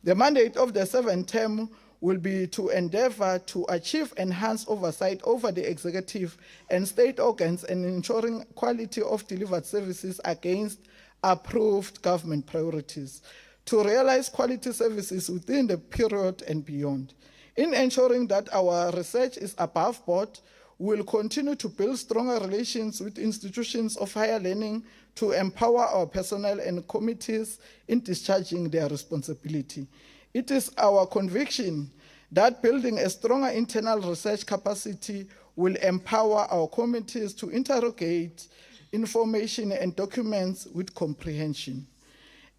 The mandate of the 7th term will be to endeavor to achieve enhanced oversight over the executive and state organs and ensuring quality of delivered services against approved government priorities, to realize quality services within the period and beyond. In ensuring that our research is above board, we will continue to build stronger relations with institutions of higher learning to empower our personnel and committees in discharging their responsibility. It is our conviction that building a stronger internal research capacity will empower our committees to interrogate information and documents with comprehension.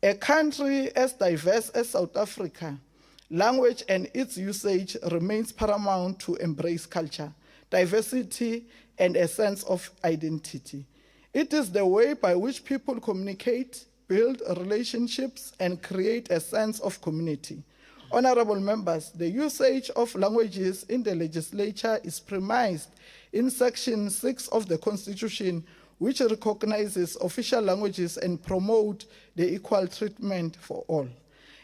A country as diverse as South Africa, language and its usage remains paramount to embrace culture, diversity, and a sense of identity. It is the way by which people communicate, build relationships, and create a sense of community. Honorable members, the usage of languages in the legislature is premised in Section 6 of the Constitution, which recognizes official languages and promotes the equal treatment for all.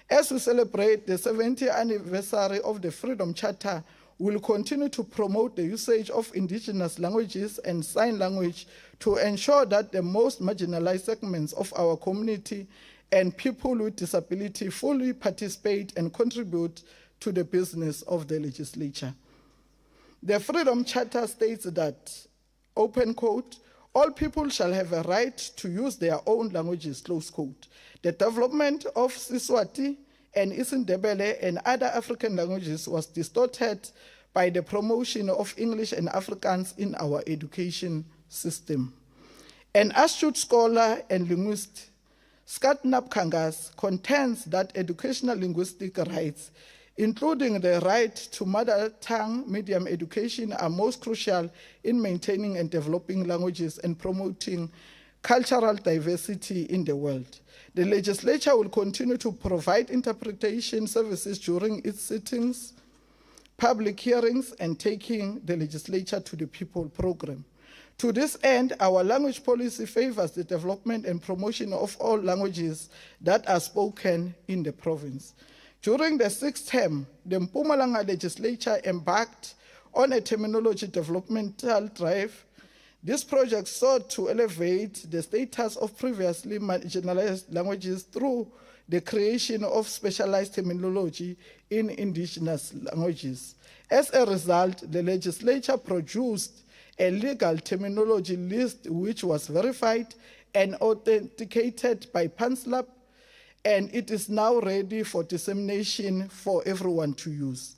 As we celebrate the 70th anniversary of the Freedom Charter, will continue to promote the usage of indigenous languages and sign language to ensure that the most marginalized segments of our community and people with disability fully participate and contribute to the business of the legislature. The Freedom Charter states that, open quote, all people shall have a right to use their own languages, close quote. The development of Siswati and isiNdebele and other African languages was distorted by the promotion of English and Afrikaans in our education system. An astute scholar and linguist, Skatnap Kangas, contends that educational linguistic rights, including the right to mother tongue medium education, are most crucial in maintaining and developing languages and promoting cultural diversity in the world. The legislature will continue to provide interpretation services during its sittings, public hearings, and Taking the Legislature to the People program. To this end, our language policy favors the development and promotion of all languages that are spoken in the province. During the 6th term, the Mpumalanga legislature embarked on a terminology developmental drive. This project sought to elevate the status of previously marginalized languages through the creation of specialized terminology in indigenous languages. As a result, the legislature produced a legal terminology list which was verified and authenticated by PANSLAB, and it is now ready for dissemination for everyone to use.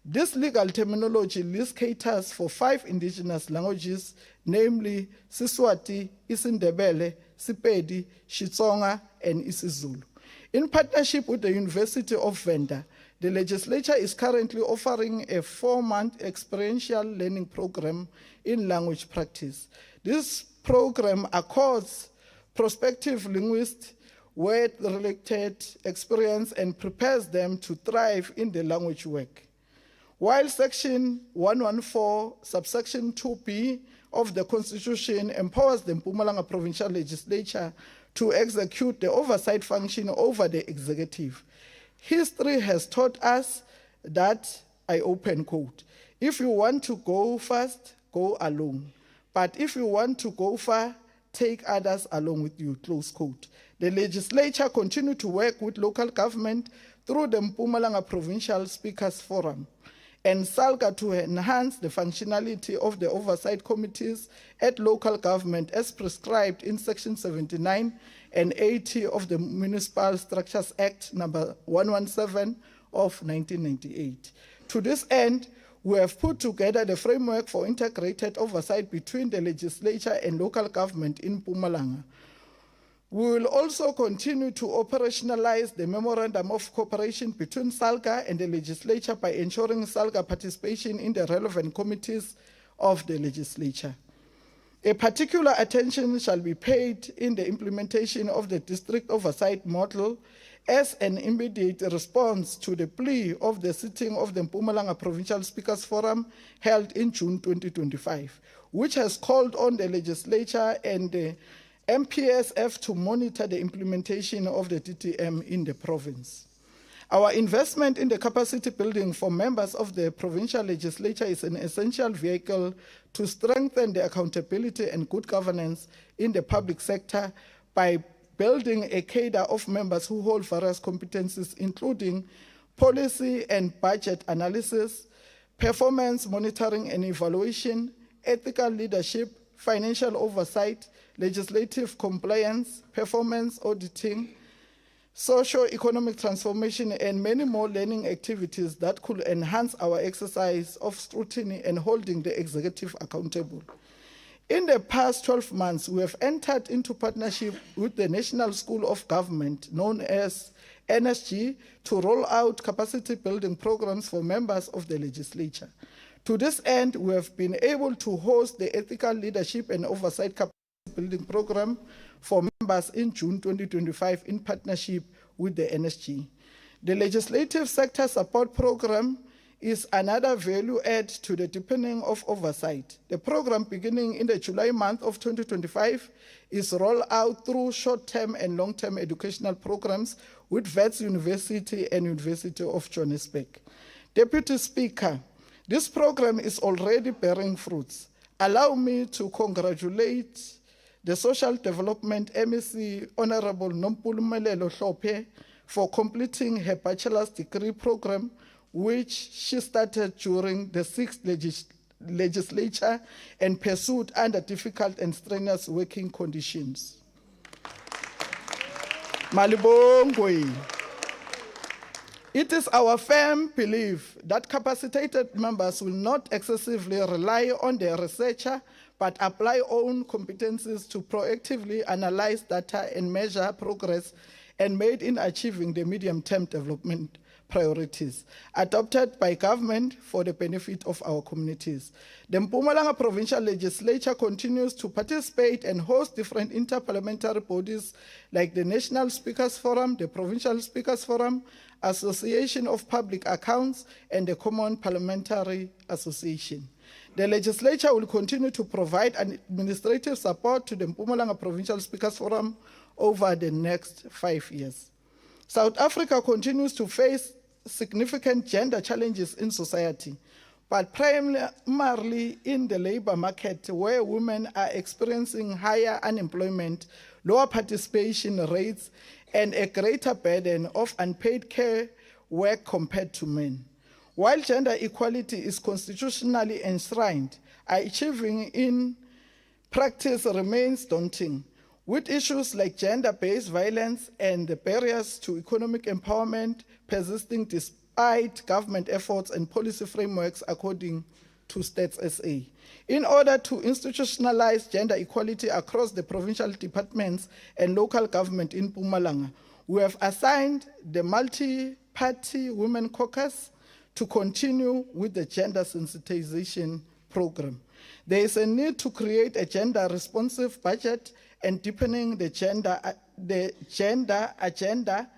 This legal terminology list caters for 5 indigenous languages, namely Siswati, isiNdebele, Sepedi, Xitsonga, and isiZulu. In partnership with the University of Venda, the legislature is currently offering a 4-month experiential learning program in language practice. This program accords prospective linguists word-related experience and prepares them to thrive in the language work. While Section 114, subsection 2B of the Constitution empowers the Mpumalanga Provincial Legislature to execute the oversight function over the executive, history has taught us that, I open quote, if you want to go fast, go alone. But if you want to go far, take others along with you, close quote. The legislature continued to work with local government through the Mpumalanga Provincial Speakers Forum and SALGA to enhance the functionality of the oversight committees at local government as prescribed in Section 79 and 80 of the Municipal Structures Act number 117 of 1998. To this end, we have put together the framework for integrated oversight between the legislature and local government in Mpumalanga. We will also continue to operationalize the Memorandum of Cooperation between SALGA and the legislature by ensuring SALGA participation in the relevant committees of the legislature. A particular attention shall be paid in the implementation of the district oversight model as an immediate response to the plea of the sitting of the Mpumalanga Provincial Speakers Forum held in June 2025, which has called on the legislature and the MPSF to monitor the implementation of the DTM in the province. Our investment in the capacity building for members of the provincial legislature is an essential vehicle to strengthen the accountability and good governance in the public sector by building a cadre of members who hold various competencies, including policy and budget analysis, performance monitoring and evaluation, ethical leadership, financial oversight, legislative compliance, performance auditing, socio-economic transformation, and many more learning activities that could enhance our exercise of scrutiny and holding the executive accountable. In the past 12 months, we have entered into partnership with the National School of Government, known as NSG, to roll out capacity building programs for members of the legislature. To this end, we have been able to host the Ethical Leadership and Oversight Capacity Building Program for members in June 2025 in partnership with the NSG. The Legislative Sector Support Program is another value add to the deepening of oversight. The program, beginning in the July month of 2025, is rolled out through short-term and long-term educational programs with Wits University and University of Johannesburg. Deputy Speaker, This program is already bearing fruits. Allow me to congratulate the Social Development MEC, Honorable Nompulumelelo Hlophe, for completing her bachelor's degree program, which she started during the 6th legislature and pursued under difficult and strenuous working conditions. Malibongwe. It is our firm belief that capacitated members will not excessively rely on their researcher, but apply own competencies to proactively analyze data and measure progress and made in achieving the medium-term development priorities adopted by government for the benefit of our communities. The Mpumalanga Provincial Legislature continues to participate and host different interparliamentary bodies like the National Speakers Forum, the Provincial Speakers Forum, Association of Public Accounts, and the Common Parliamentary Association. The legislature will continue to provide administrative support to the Mpumalanga Provincial Speakers Forum over the next 5 years. South Africa continues to face significant gender challenges in society, but primarily in the labor market, where women are experiencing higher unemployment, lower participation rates, and a greater burden of unpaid care work compared to men. While gender equality is constitutionally enshrined, achieving in practice remains daunting, with issues like gender-based violence and the barriers to economic empowerment persisting despite government efforts and policy frameworks, according to Stats SA. In order to institutionalize gender equality across the provincial departments and local government in Mpumalanga, we have assigned the multi-party Women Caucus to continue with the gender sensitization program. There is a need to create a gender-responsive budget and deepening the gender agenda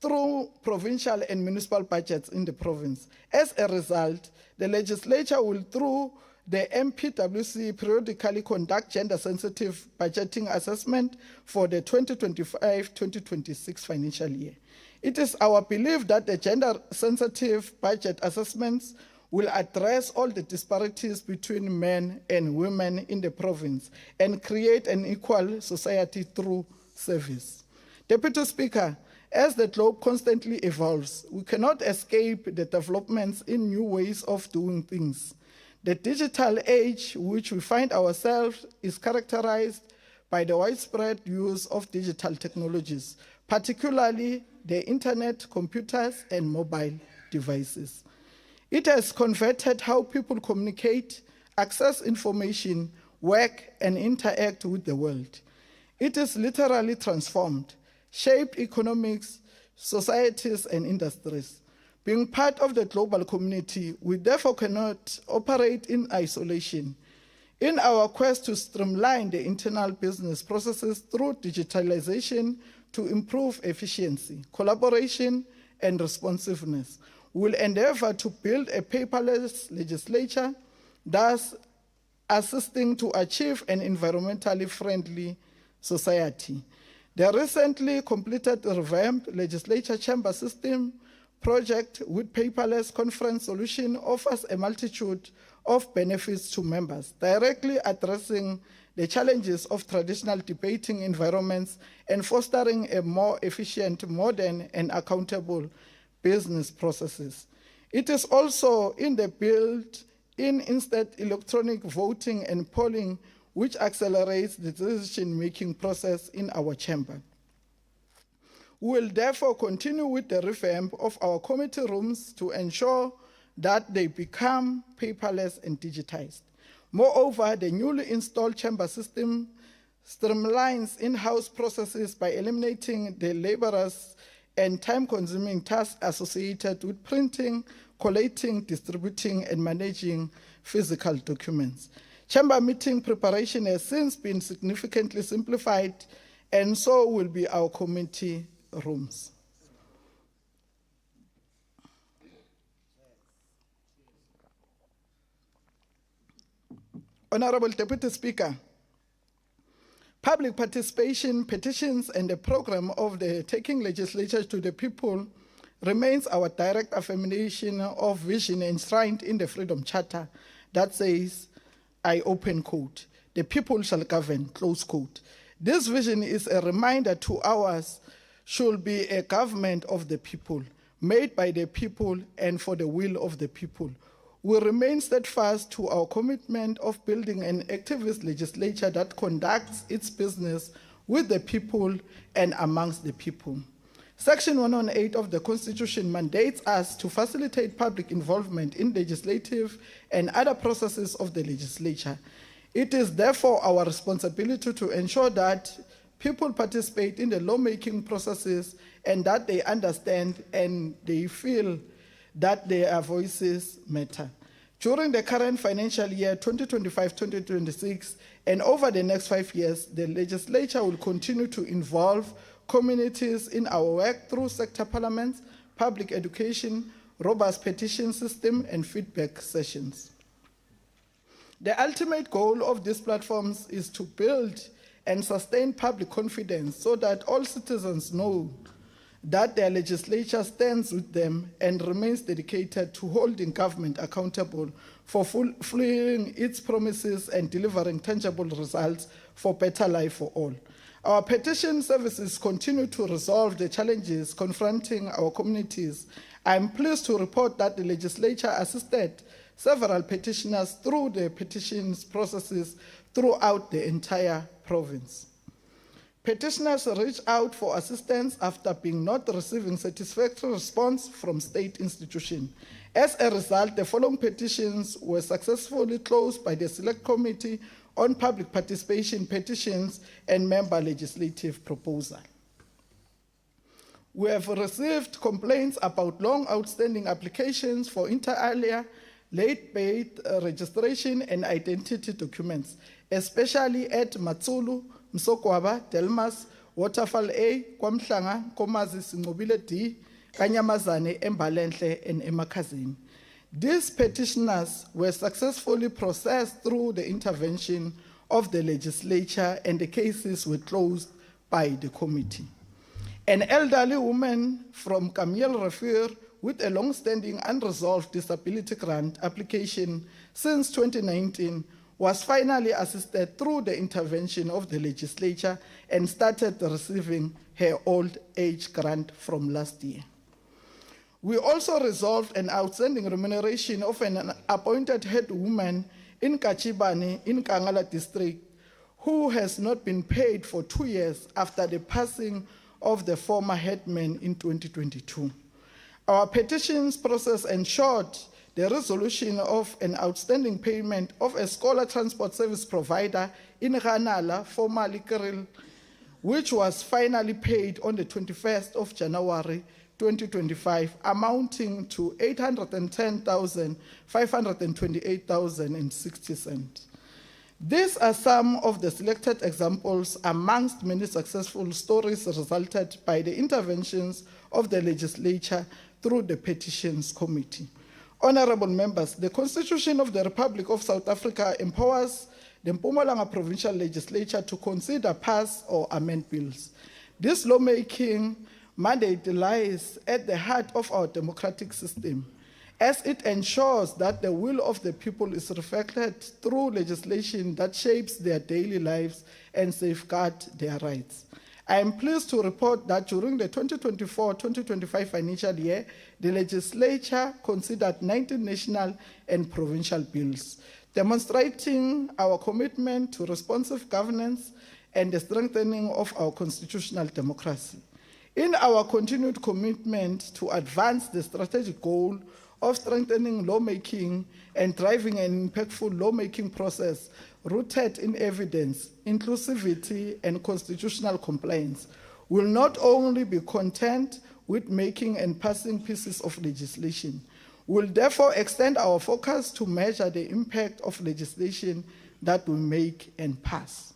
through provincial and municipal budgets in the province. As a result, the legislature will, through the MPWC, periodically conduct gender-sensitive budgeting assessment for the 2025-2026 financial year. It is our belief that the gender-sensitive budget assessments will address all the disparities between men and women in the province and create an equal society through service. Deputy Speaker, as the globe constantly evolves, we cannot escape the developments in new ways of doing things. The digital age which we find ourselves is characterized by the widespread use of digital technologies, particularly the internet, computers, and mobile devices. It has converted how people communicate, access information, work, and interact with the world. It is literally transformed, shaped economics, societies, and industries. Being part of the global community, we therefore cannot operate in isolation. In our quest to streamline the internal business processes through digitalization to improve efficiency, collaboration, and responsiveness, we will endeavor to build a paperless legislature, thus assisting to achieve an environmentally friendly society. The recently completed revamped legislature chamber system project with paperless conference solution offers a multitude of benefits to members, directly addressing the challenges of traditional debating environments and fostering a more efficient, modern, and accountable business processes. It is also in the built-in instant electronic voting and polling, which accelerates the decision-making process in our chamber. We will therefore continue with the revamp of our committee rooms to ensure that they become paperless and digitized. Moreover, the newly installed chamber system streamlines in-house processes by eliminating the laborious and time-consuming tasks associated with printing, collating, distributing, and managing physical documents. Chamber meeting preparation has since been significantly simplified, and so will be our committee rooms. Honorable Deputy Speaker, public participation, petitions, and the program of the Taking Legislature to the People remains our direct affirmation of vision enshrined in the Freedom Charter that says, I open quote, the people shall govern, close quote. This vision is a reminder to ours should be a government of the people, made by the people and for the will of the people. We remain steadfast to our commitment of building an activist legislature that conducts its business with the people and amongst the people. Section 118 of the Constitution mandates us to facilitate public involvement in legislative and other processes of the legislature. It is therefore our responsibility to ensure that people participate in the lawmaking processes and that they understand and they feel that their voices matter. During the current financial year 2025-2026 and over the next 5 years, the legislature will continue to involve communities in our work through sector parliaments, public education, robust petition system, and feedback sessions. The ultimate goal of these platforms is to build and sustain public confidence so that all citizens know that their legislature stands with them and remains dedicated to holding government accountable for fulfilling its promises and delivering tangible results for better life for all. Our petition services continue to resolve the challenges confronting our communities. I am pleased to report that the legislature assisted several petitioners through the petitions processes throughout the entire province. Petitioners reach out for assistance after being not receiving satisfactory response from state institutions. As a result, the following petitions were successfully closed by the Select Committee on Public Participation Petitions and Member Legislative Proposal. We have received complaints about long outstanding applications for inter alia, late paid registration and identity documents, especially at Matsulu, Msokwaba, Delmas, Waterfall A, Kwamhlanga, Komazi, Singobile D, Kanyamazane, Embalenhle, and Emakazini. These petitioners were successfully processed through the intervention of the legislature and the cases were closed by the committee. An elderly woman from Camille Rafir with a long-standing unresolved disability grant application since 2019 was finally assisted through the intervention of the legislature and started receiving her old age grant from last year. We also resolved an outstanding remuneration of an appointed head woman in Kachibani in Kangala district who has not been paid for 2 years after the passing of the former headman in 2022. Our petitions process ensured the resolution of an outstanding payment of a scholar transport service provider in Ranala, formerly Kiril, which was finally paid on the 21st of January 2025, amounting to 810,528,060. These are some of the selected examples amongst many successful stories resulted by the interventions of the legislature through the Petitions Committee. Honorable members, the Constitution of the Republic of South Africa empowers the Mpumalanga Provincial Legislature to consider, pass, or amend bills. This lawmaking mandate lies at the heart of our democratic system, as it ensures that the will of the people is reflected through legislation that shapes their daily lives and safeguards their rights. I am pleased to report that during the 2024-2025 financial year, the legislature considered 19 national and provincial bills, demonstrating our commitment to responsive governance and the strengthening of our constitutional democracy. In our continued commitment to advance the strategic goal of strengthening lawmaking and driving an impactful lawmaking process rooted in evidence, inclusivity, and constitutional compliance, will not only be content with making and passing pieces of legislation. We will therefore extend our focus to measure the impact of legislation that we make and pass.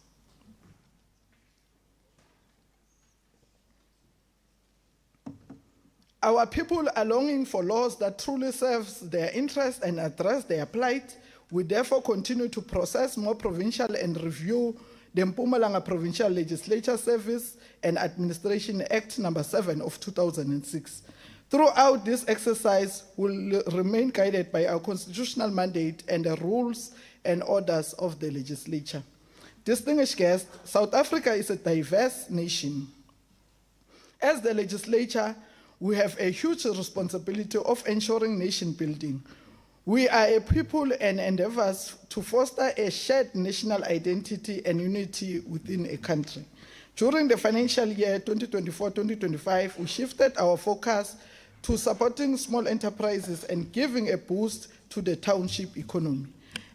Our people are longing for laws that truly serve their interests and address their plight. We therefore continue to process more provincial and review the Mpumalanga Provincial Legislature Service and Administration Act No. 7 of 2006. Throughout this exercise, we'll remain guided by our constitutional mandate and the rules and orders of the legislature. Distinguished guests, South Africa is a diverse nation. As the legislature, we have a huge responsibility of ensuring nation building. We are a people and endeavors to foster a shared national identity and unity within a country. During the financial year 2024-2025, we shifted our focus to supporting small enterprises and giving a boost to the township economy.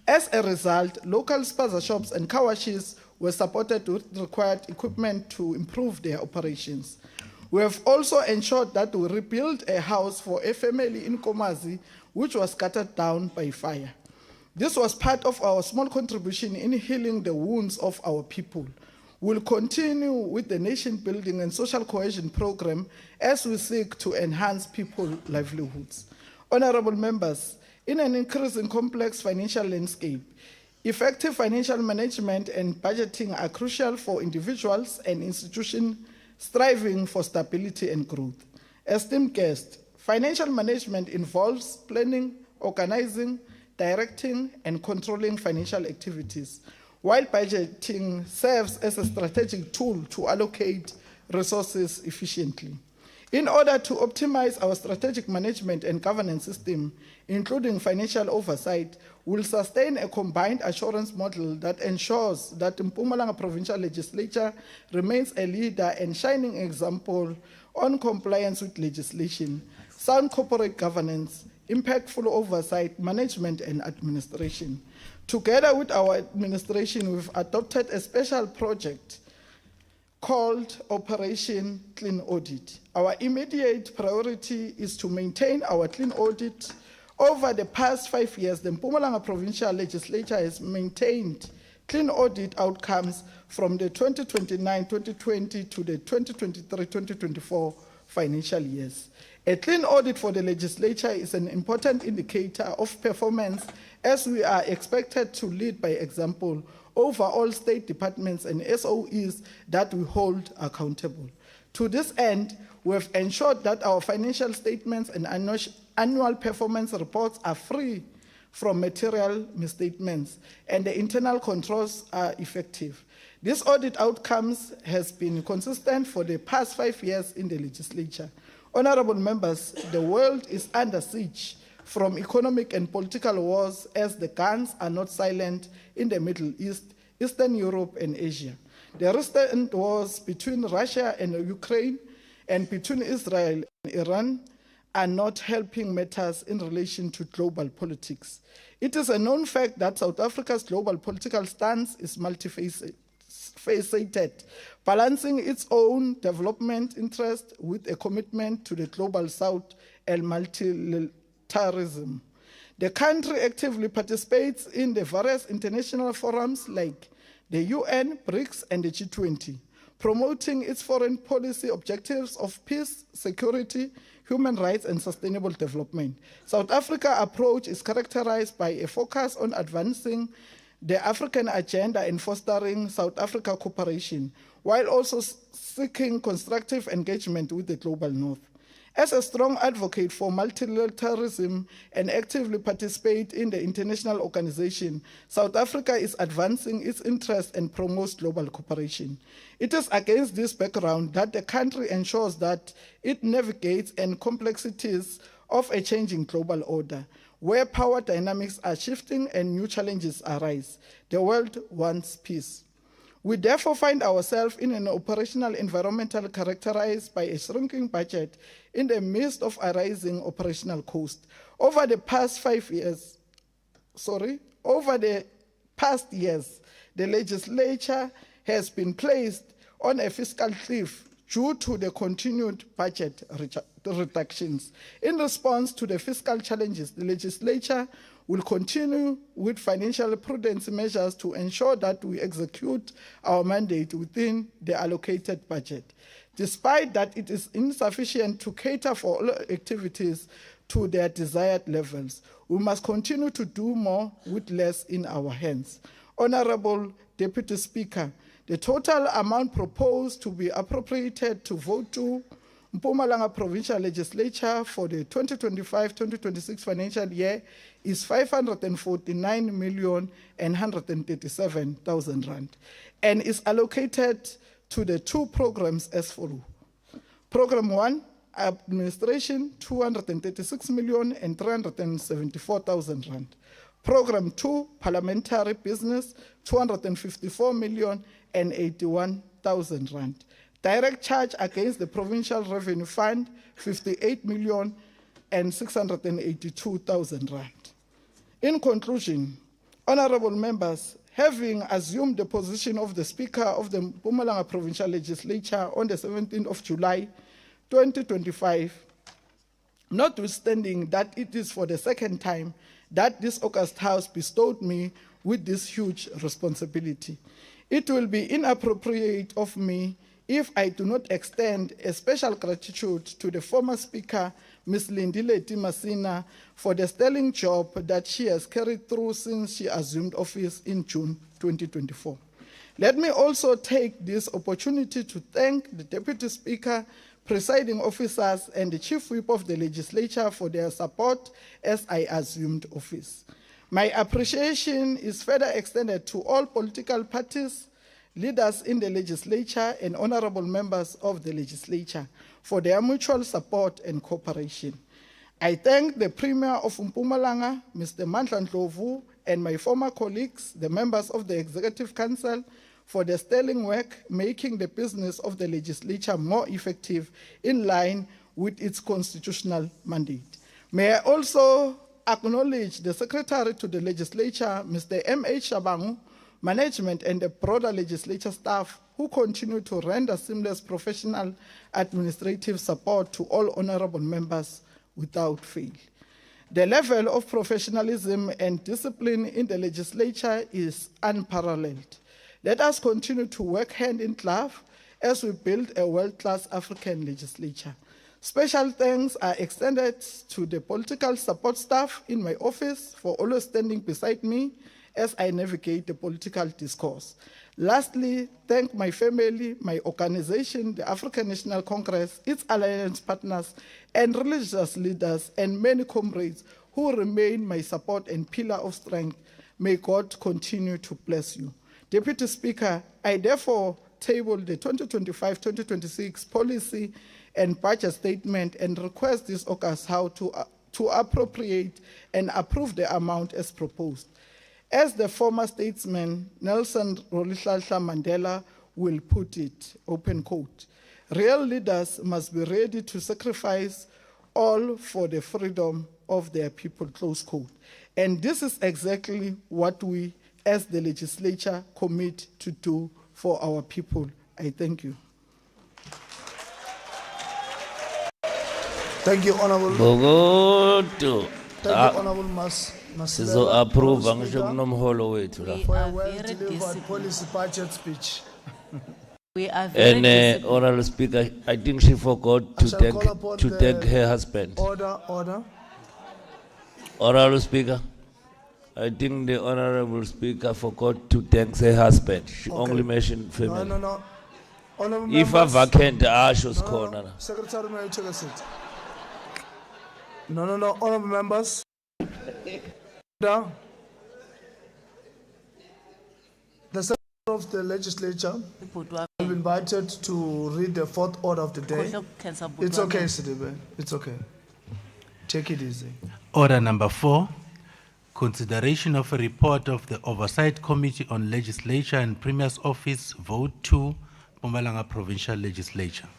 As a result, local spaza shops and car washes were supported with required equipment to improve their operations. We have also ensured that we rebuilt a house for a family in Komazi, which was scattered down by fire. This was part of our small contribution in healing the wounds of our people. We'll continue with the nation building and social cohesion program as we seek to enhance people's livelihoods. Honorable members, in an increasing complex financial landscape, effective financial management and budgeting are crucial for individuals and institutions striving for stability and growth. Esteemed guests, financial management involves planning, organizing, directing, and controlling financial activities, while budgeting serves as a strategic tool to allocate resources efficiently. In order to optimize our strategic management and governance system, including financial oversight, we'll sustain a combined assurance model that ensures that Mpumalanga Provincial Legislature remains a leader and shining example on compliance with legislation, sound corporate governance, impactful oversight, management, and administration. Together with our administration, we've adopted a special project called Operation Clean Audit. Our immediate priority is to maintain our clean audit. Over the past 5 years, the Mpumalanga Provincial Legislature has maintained clean audit outcomes from the 2029-2020 to the 2023-2024 financial years. A clean audit for the legislature is an important indicator of performance, as we are expected to lead by example over all state departments and SOEs that we hold accountable. To this end, we have ensured that our financial statements and annual performance reports are free from material misstatements and the internal controls are effective. This audit outcomes has been consistent for the past 5 years in the legislature. Honorable members, the world is under siege from economic and political wars, as the guns are not silent in the Middle East, Eastern Europe, and Asia. The recent wars between Russia and Ukraine and between Israel and Iran are not helping matters in relation to global politics. It is a known fact that South Africa's global political stance is multifaceted, balancing its own development interest with a commitment to the global south and multilateralism. The country actively participates in the various international forums like the UN, BRICS, and the G20, promoting its foreign policy objectives of peace, security, human rights, and sustainable development. South Africa's approach is characterized by a focus on advancing the African agenda and fostering South Africa cooperation, while also seeking constructive engagement with the global north. As a strong advocate for multilateralism and actively participate in the international organization, South Africa is advancing its interests and promotes global cooperation. It is against this background that the country ensures that it navigates the complexities of a changing global order, where power dynamics are shifting and new challenges arise. The world wants peace. We therefore find ourselves in an operational environment characterized by a shrinking budget in the midst of a rising operational cost. Over the past years, the legislature has been placed on a fiscal cliff due to the continued budget reductions. In response to the fiscal challenges, the legislature will continue with financial prudence measures to ensure that we execute our mandate within the allocated budget. Despite that it is insufficient to cater for all activities to their desired levels, we must continue to do more with less in our hands. Honorable Deputy Speaker, the total amount proposed to be appropriated to vote to Mpumalanga Provincial Legislature for the 2025-2026 financial year is 549,137,000 rand and is allocated to the two programs as follows. Program 1, Administration, 236,374,000 rand. Program 2, Parliamentary Business, 254,081,000 rand. Direct charge against the Provincial Revenue Fund, 58,682,000 rand. In conclusion, honorable members, having assumed the position of the Speaker of the Mpumalanga Provincial Legislature on the 17th of July, 2025, notwithstanding that it is for the second time that this august House bestowed me with this huge responsibility, it will be inappropriate of me if I do not extend a special gratitude to the former Speaker, Ms. Lindile Masina, for the sterling job that she has carried through since she assumed office in June 2024. Let me also take this opportunity to thank the Deputy Speaker, presiding officers, and the Chief Whip of the Legislature for their support as I assumed office. My appreciation is further extended to all political parties, leaders in the legislature, and honorable members of the legislature for their mutual support and cooperation. I thank the Premier of Mpumalanga, Mr. Mandla Ndlovu, and my former colleagues, the members of the Executive Council, for their sterling work, making the business of the legislature more effective in line with its constitutional mandate. May I also acknowledge the Secretary to the Legislature, Mr. M.H. Shabangu, management, and the broader legislature staff who continue to render seamless professional administrative support to all honorable members without fail. The level of professionalism and discipline in the legislature is unparalleled. Let us continue to work hand in glove as we build a world-class African legislature. Special thanks are extended to the political support staff in my office for always standing beside me as I navigate the political discourse. Lastly, thank my family, my organization, the African National Congress, its alliance partners, and religious leaders, and many comrades who remain my support and pillar of strength. May God continue to bless you. Deputy Speaker, I therefore table the 2025-2026 policy and budget statement and request this August House to appropriate and approve the amount as proposed. As the former statesman Nelson Rolihlahla Mandela will put it, open quote, real leaders must be ready to sacrifice all for the freedom of their people, close quote. And this is exactly what we as the legislature commit to do for our people. I thank you. Thank you, Honorable. Bogoto. Thank you, Honorable Sizo approve angisho kunomholo wethu la. For a well-delivered policy budget speech. We are very Honorable Speaker, I think she forgot to thank her husband. Order. Honorable Speaker, I think the Honorable Speaker forgot to thank her husband. She only mentioned family. No. Honorable If a vacant, Asho's corner. Secretary, may you take a seat? No. Honorable members. The Secretary of the Legislature will be invited to read the fourth order of the day. It's okay, Sidibe. It's okay. Take it easy. Order number 4, consideration of a report of the Oversight Committee on Legislature and Premier's Office, Vote 2, Mpumalanga Provincial Legislature.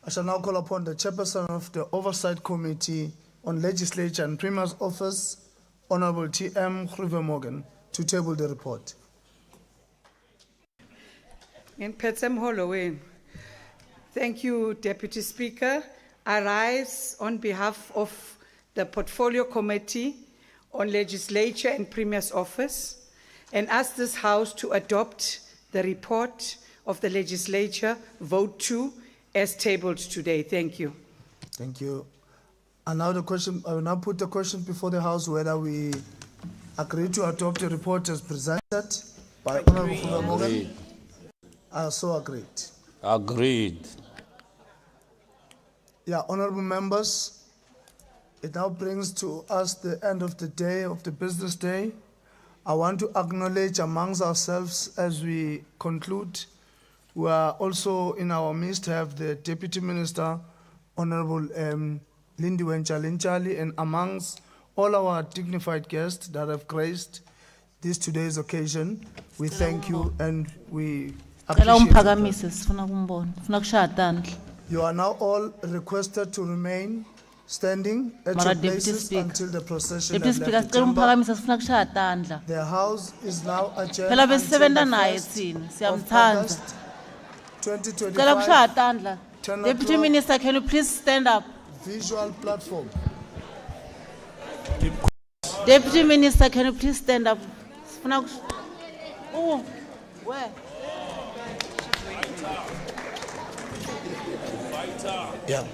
I shall now call upon the Chairperson of the Oversight Committee on Legislature and Premier's Office, Honorable T.M. Morgan, to table the report. In Petsem Holloway. Thank you, Deputy Speaker. I rise on behalf of the Portfolio Committee on Legislature and Premier's Office and ask this House to adopt the report of the Legislature, Vote 2, as tabled today. Thank you. Thank you. And now the question, I will now put the question before the House whether we agree to adopt the report as presented by Honorable Morgan. So agreed. Agreed. Yeah, honorable members, it now brings to us the end of the day, of the business day. I want to acknowledge amongst ourselves as we conclude, we are also in our midst have the Deputy Minister, Honorable Lindiwe Nchalinchali, and amongst all our dignified guests that have graced this today's occasion, we thank you and we appreciate it. You are now all requested to remain standing at your places until the procession has left the chamber. The house is now adjourned until the 1st of August 2025. Deputy Minister, can you please stand up? Visual platform. Deputy Minister, can you please stand up? Oh, where? Yeah.